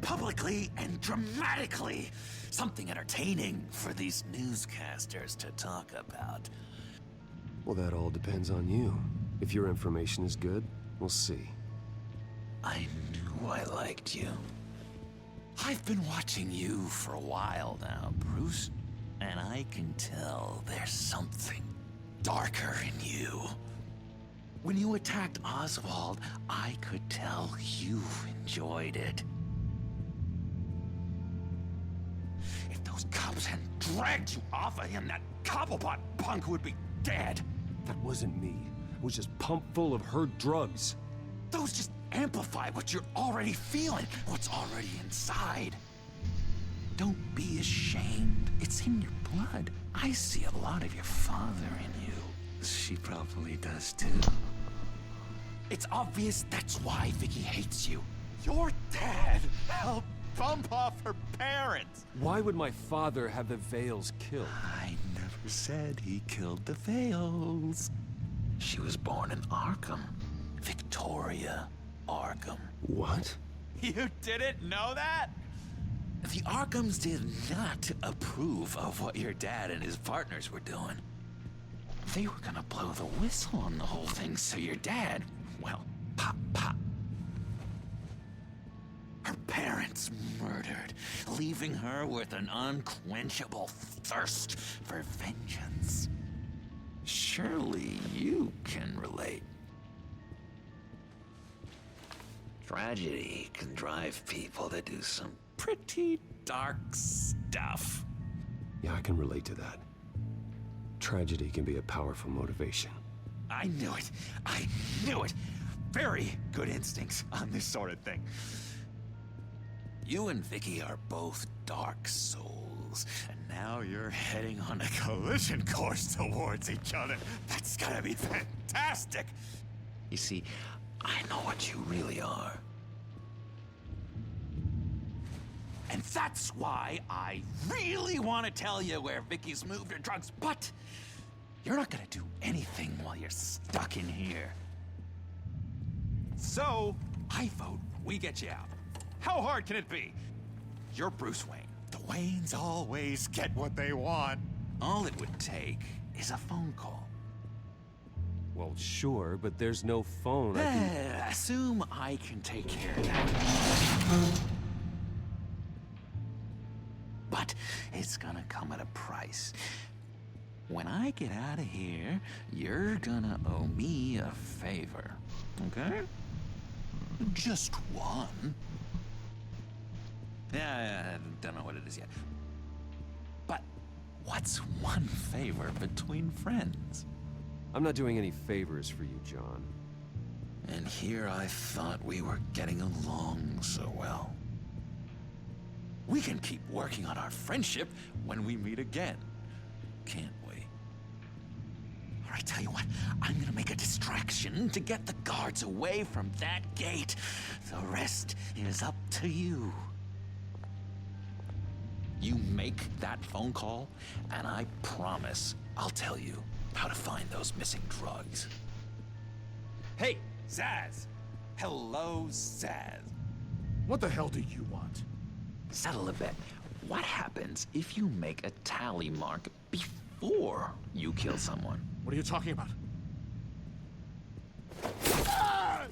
Publicly and dramatically. Something entertaining for these newscasters to talk about. Well, that all depends on you. If your information is good, we'll see. I knew I liked you. I've been watching you for a while now, Bruce, and I can tell there's something darker in you. When you attacked Oswald, I could tell you enjoyed it. If those cops hadn't dragged you off of him, that Cobblepot punk would be dead. That wasn't me. It was just pumped full of her drugs. Those just amplify what you're already feeling, what's already inside. Don't be ashamed. It's in your blood. I see a lot of your father in you. She probably does too. It's obvious that's why Vicky hates you. Your dad helped bump off her parents. Why would my father have the Vales killed? I never said he killed the Vales. She was born in Arkham. Victoria Arkham. What? You didn't know that? The Arkhams did not approve of what your dad and his partners were doing. They were gonna blow the whistle on the whole thing, so your dad, well, pop. Her parents murdered, leaving her with an unquenchable thirst for vengeance. Surely you can relate. Tragedy can drive people to do some pretty dark stuff. Yeah, I can relate to that. Tragedy can be a powerful motivation. I knew it. I knew it. Very good instincts on this sort of thing. You and Vicky are both dark souls, and now you're heading on a collision course towards each other. That's gotta be fantastic. You see, I know what you really are. And that's why I really want to tell you where Vicky's moved her drugs, but you're not gonna do anything while you're stuck in here. So, I vote we get you out. How hard can it be? You're Bruce Wayne. The Waynes always get what they want. All it would take is a phone call. Well, sure, but there's no phone. I can... Assume I can take care of that. But it's gonna come at a price. When I get out of here, you're gonna owe me a favor, okay? Just one. Yeah, I don't know what it is yet. But what's one favor between friends? I'm not doing any favors for you, John. And here I thought we were getting along so well. We can keep working on our friendship when we meet again, can't we? All right, tell you what, I'm gonna make a distraction to get the guards away from that gate. The rest is up to you. You make that phone call, and I promise I'll tell you how to find those missing drugs. Hey, Zaz. Hello, Zaz. What the hell do you want? Settle a bet. What happens if you make a tally mark before you kill someone? What are you talking about? Ah!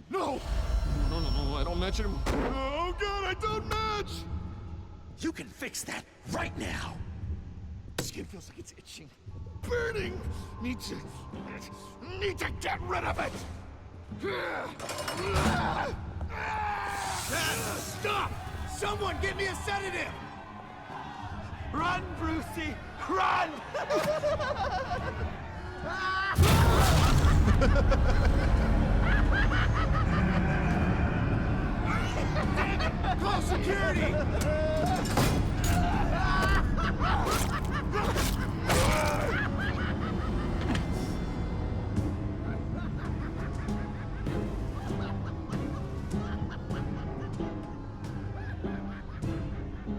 No! No, I don't match him. Oh god, I don't match! You can fix that right now. Skin feels like it's itching. Burning! Need to get rid of it! Stop! Someone get me a sedative! Run, Brucey! Run! Call security!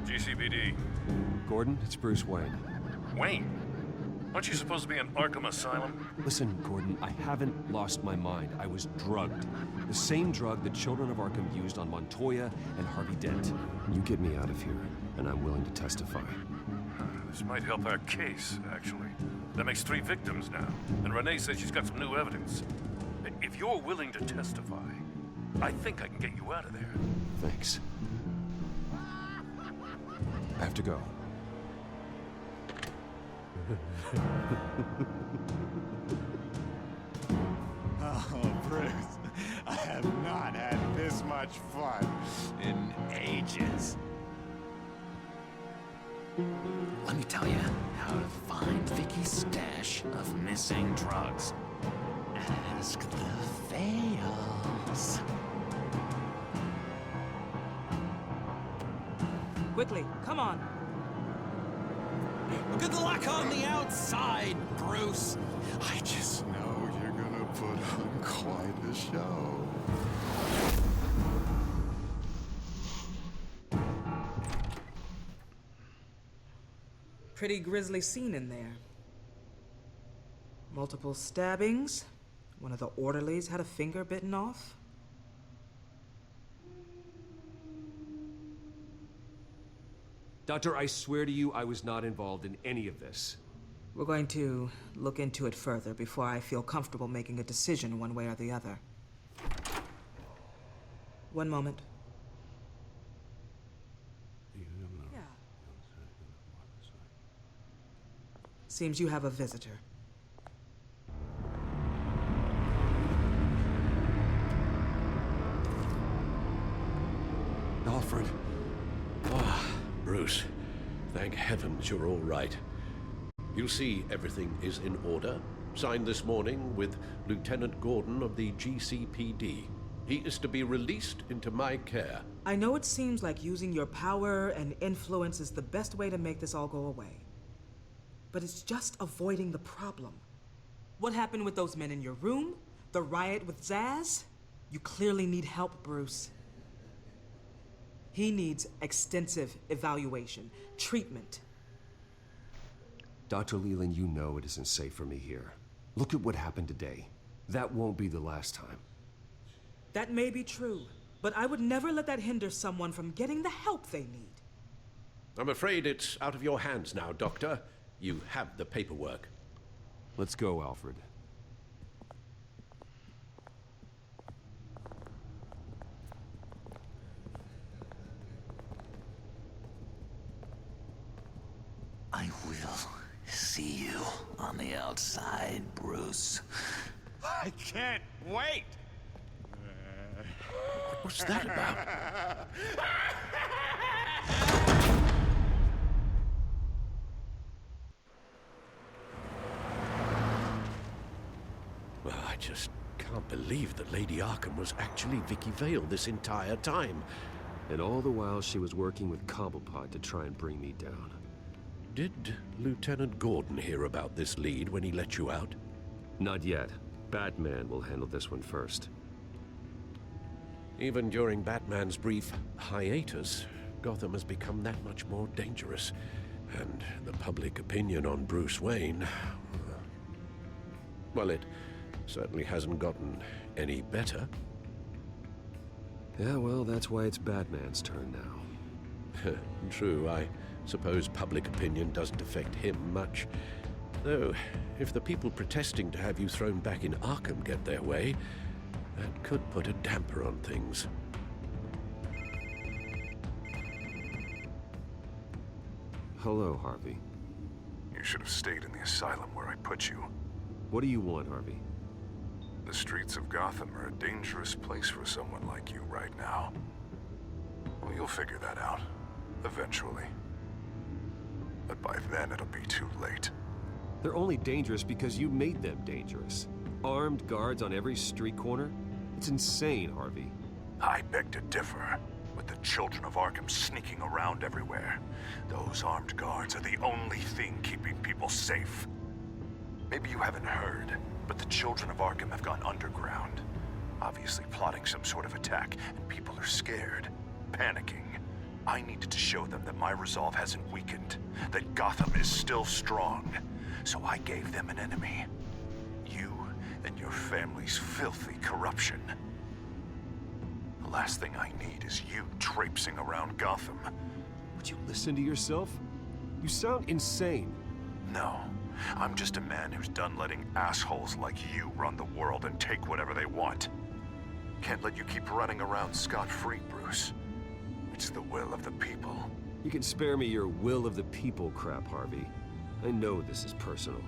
GCPD. Gordon, it's Bruce Wayne. Wayne? Aren't you supposed to be in Arkham Asylum? Listen, Gordon, I haven't lost my mind. I was drugged. The same drug the children of Arkham used on Montoya and Harvey Dent. You get me out of here, and I'm willing to testify. This might help our case, actually. That makes 3 victims now, and Renee says she's got some new evidence. If you're willing to testify, I think I can get you out of there. Thanks. I have to go. Oh, Bruce, I have not had this much fun in ages. Let me tell you how to find Vicky's stash of missing drugs. Ask the Vales. Quickly, come on. Good luck on the outside, Bruce. I just know you're gonna put on quite a show. Pretty grisly scene in there. Multiple stabbings. One of the orderlies had a finger bitten off. Doctor, I swear to you, I was not involved in any of this. We're going to look into it further before I feel comfortable making a decision one way or the other. One moment. Yeah. Seems you have a visitor. Alfred. Ah, Bruce. Thank heavens you're all right. You see, everything is in order. Signed this morning with Lieutenant Gordon of the GCPD. He is to be released into my care. I know it seems like using your power and influence is the best way to make this all go away. But it's just avoiding the problem. What happened with those men in your room? The riot with Zaz? You clearly need help, Bruce. He needs extensive evaluation, treatment. Dr. Leland, you know it isn't safe for me here. Look at what happened today. That won't be the last time. That may be true, but I would never let that hinder someone from getting the help they need. I'm afraid it's out of your hands now, Doctor. You have the paperwork. Let's go, Alfred. I will see you on the outside, Bruce. I can't wait! What's that about? Well, I just can't believe that Lady Arkham was actually Vicky Vale this entire time. And all the while she was working with Cobblepot to try and bring me down. Did Lieutenant Gordon hear about this lead when he let you out? Not yet. Batman will handle this one first. Even during Batman's brief hiatus, Gotham has become that much more dangerous. And the public opinion on Bruce Wayne... well, it certainly hasn't gotten any better. Yeah, well, that's why it's Batman's turn now. True, I suppose public opinion doesn't affect him much. Though, if the people protesting to have you thrown back in Arkham get their way, that could put a damper on things. Hello, Harvey. You should have stayed in the asylum where I put you. What do you want, Harvey? The streets of Gotham are a dangerous place for someone like you right now. Well, you'll figure that out. Eventually. But by then, it'll be too late. They're only dangerous because you made them dangerous. Armed guards on every street corner? It's insane, Harvey. I beg to differ. With the children of Arkham sneaking around everywhere, those armed guards are the only thing keeping people safe. Maybe you haven't heard, but the children of Arkham have gone underground. Obviously plotting some sort of attack, and people are scared, panicking. I needed to show them that my resolve hasn't weakened, that Gotham is still strong. So I gave them an enemy. You and your family's filthy corruption. The last thing I need is you traipsing around Gotham. Would you listen to yourself? You sound insane. No, I'm just a man who's done letting assholes like you run the world and take whatever they want. Can't let you keep running around scot-free, Bruce. It's the will of the people. You can spare me your will of the people crap, Harvey. I know this is personal.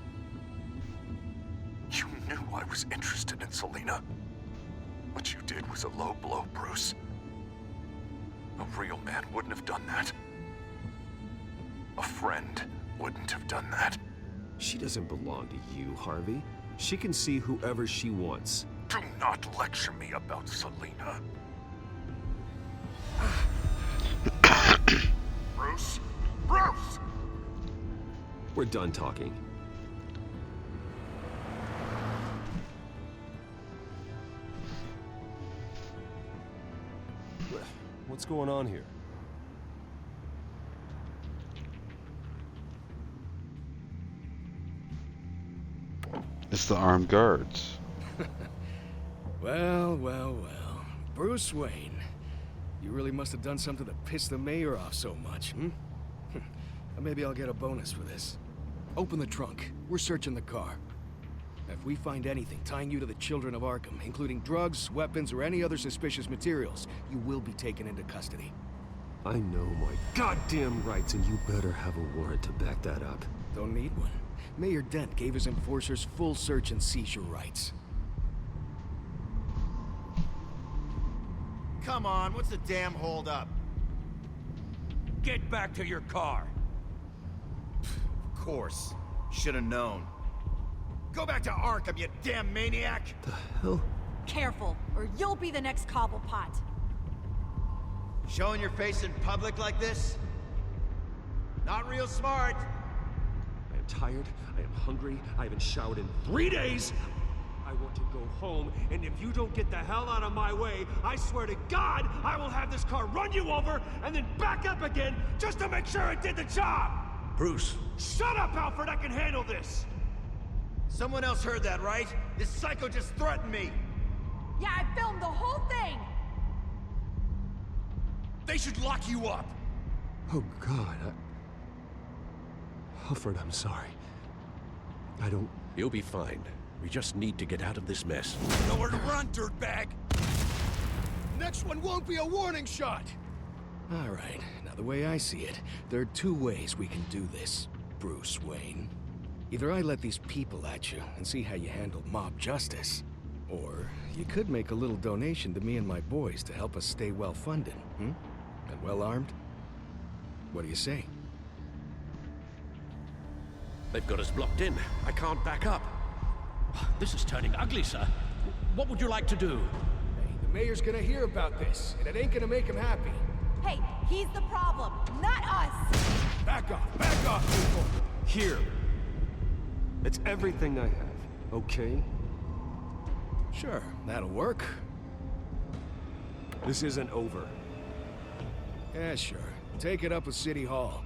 You knew I was interested in Selina. What you did was a low blow, Bruce. A real man wouldn't have done that. A friend wouldn't have done that. She doesn't belong to you, Harvey. She can see whoever she wants. Do not lecture me about Selina. Bruce? Bruce! We're done talking. What's going on here? It's the armed guards. Well, well, well. Bruce Wayne. You really must have done something to piss the mayor off so much, hmm? Maybe I'll get a bonus for this. Open the trunk. We're searching the car. If we find anything tying you to the children of Arkham, including drugs, weapons, or any other suspicious materials, you will be taken into custody. I know my goddamn rights, and you better have a warrant to back that up. Don't need one. Mayor Dent gave his enforcers full search and seizure rights. Come on, what's the damn holdup? Get back to your car. Of course. Should have known. Go back to Arkham, you damn maniac! The hell? Careful, or you'll be the next Cobblepot. Showing your face in public like this? Not real smart. I am tired, I am hungry, I haven't showered in 3 days! I want to go home, and if you don't get the hell out of my way, I swear to God, I will have this car run you over, and then back up again, just to make sure it did the job! Bruce. Shut up, Alfred, I can handle this! Someone else heard that, right? This psycho just threatened me! Yeah, I filmed the whole thing! They should lock you up! Oh, God, Alfred, I'm sorry. I don't... You'll be fine. We just need to get out of this mess. Nowhere to run, dirtbag! Next one won't be a warning shot! All right, now the way I see it, there are two ways we can do this, Bruce Wayne. Either I let these people at you and see how you handle mob justice, or you could make a little donation to me and my boys to help us stay well-funded, And well-armed? What do you say? They've got us blocked in. I can't back up. This is turning ugly, sir. What would you like to do? Hey, the mayor's gonna hear about this, and it ain't gonna make him happy. Hey, he's the problem, not us! Back off, people! Here. It's everything I have, okay? Sure, that'll work. This isn't over. Yeah, sure. Take it up with City Hall.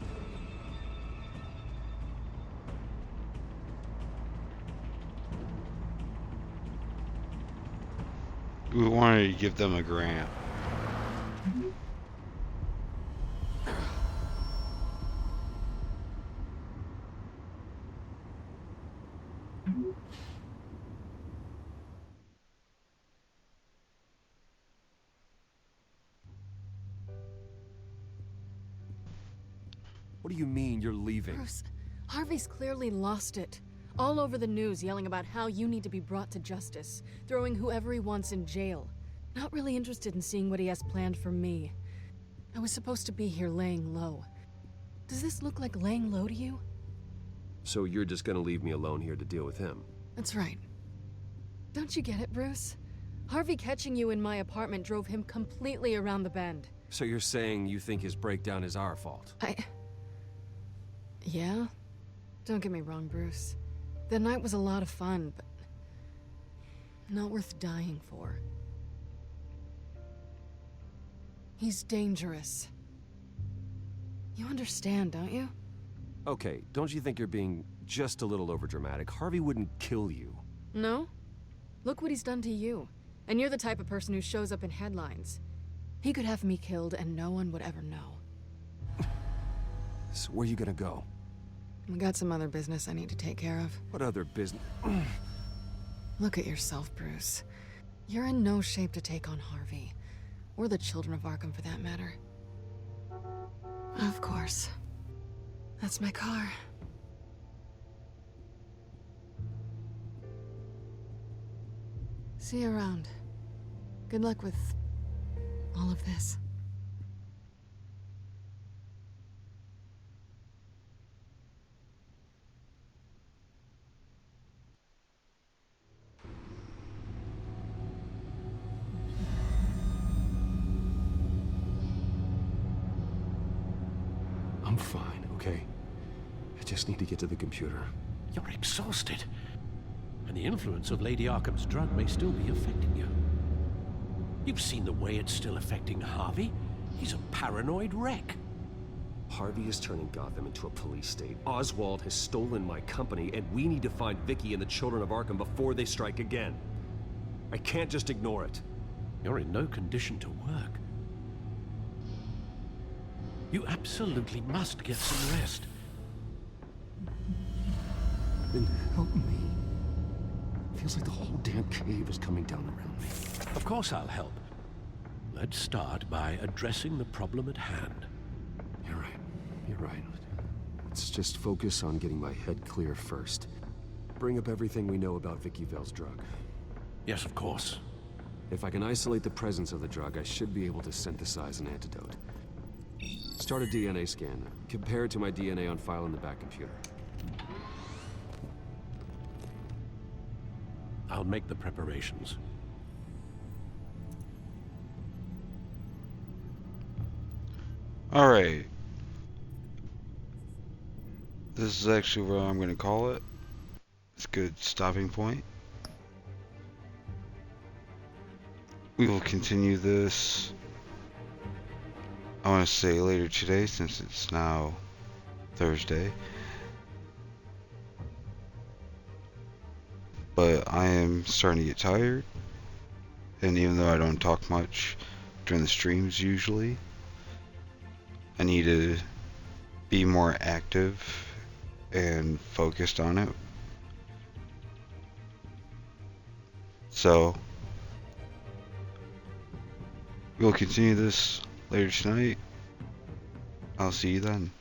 We wanted to give them a grant. What do you mean you're leaving? Bruce, Harvey's clearly lost it. All over the news yelling about how you need to be brought to justice, throwing whoever he wants in jail. Not really interested in seeing what he has planned for me. I was supposed to be here laying low. Does this look like laying low to you? So you're just gonna leave me alone here to deal with him? That's right. Don't you get it, Bruce? Harvey catching you in my apartment drove him completely around the bend. So you're saying you think his breakdown is our fault? Yeah? Don't get me wrong, Bruce. The night was a lot of fun, but not worth dying for. He's dangerous. You understand, don't you? Okay, don't you think you're being just a little overdramatic? Harvey wouldn't kill you. No? Look what he's done to you. And you're the type of person who shows up in headlines. He could have me killed and no one would ever know. So where are you gonna go? I got some other business I need to take care of. What other business? Look at yourself, Bruce. You're in no shape to take on Harvey. Or the children of Arkham, for that matter. Of course. That's my car. See you around. Good luck with all of this. I'm fine, okay? I just need to get to the computer. You're exhausted. And the influence of Lady Arkham's drug may still be affecting you. You've seen the way it's still affecting Harvey. He's a paranoid wreck. Harvey is turning Gotham into a police state. Oswald has stolen my company, and we need to find Vicky and the children of Arkham before they strike again. I can't just ignore it. You're in no condition to work. You absolutely must get some rest. Then help me. Feels like the whole damn cave is coming down around me. Of course I'll help. Let's start by addressing the problem at hand. You're right. You're right. Let's just focus on getting my head clear first. Bring up everything we know about Vicky Vale's drug. Yes, of course. If I can isolate the presence of the drug, I should be able to synthesize an antidote. Start a DNA scan. Compare it to my DNA on file in the back computer. I'll make the preparations. Alright. This is actually what I'm going to call it. It's a good stopping point. We will continue this, I want to say later today, since it's now Thursday. But I am starting to get tired. And even though I don't talk much during the streams usually, I need to be more active and focused on it. So we'll continue this later tonight. I'll see you then.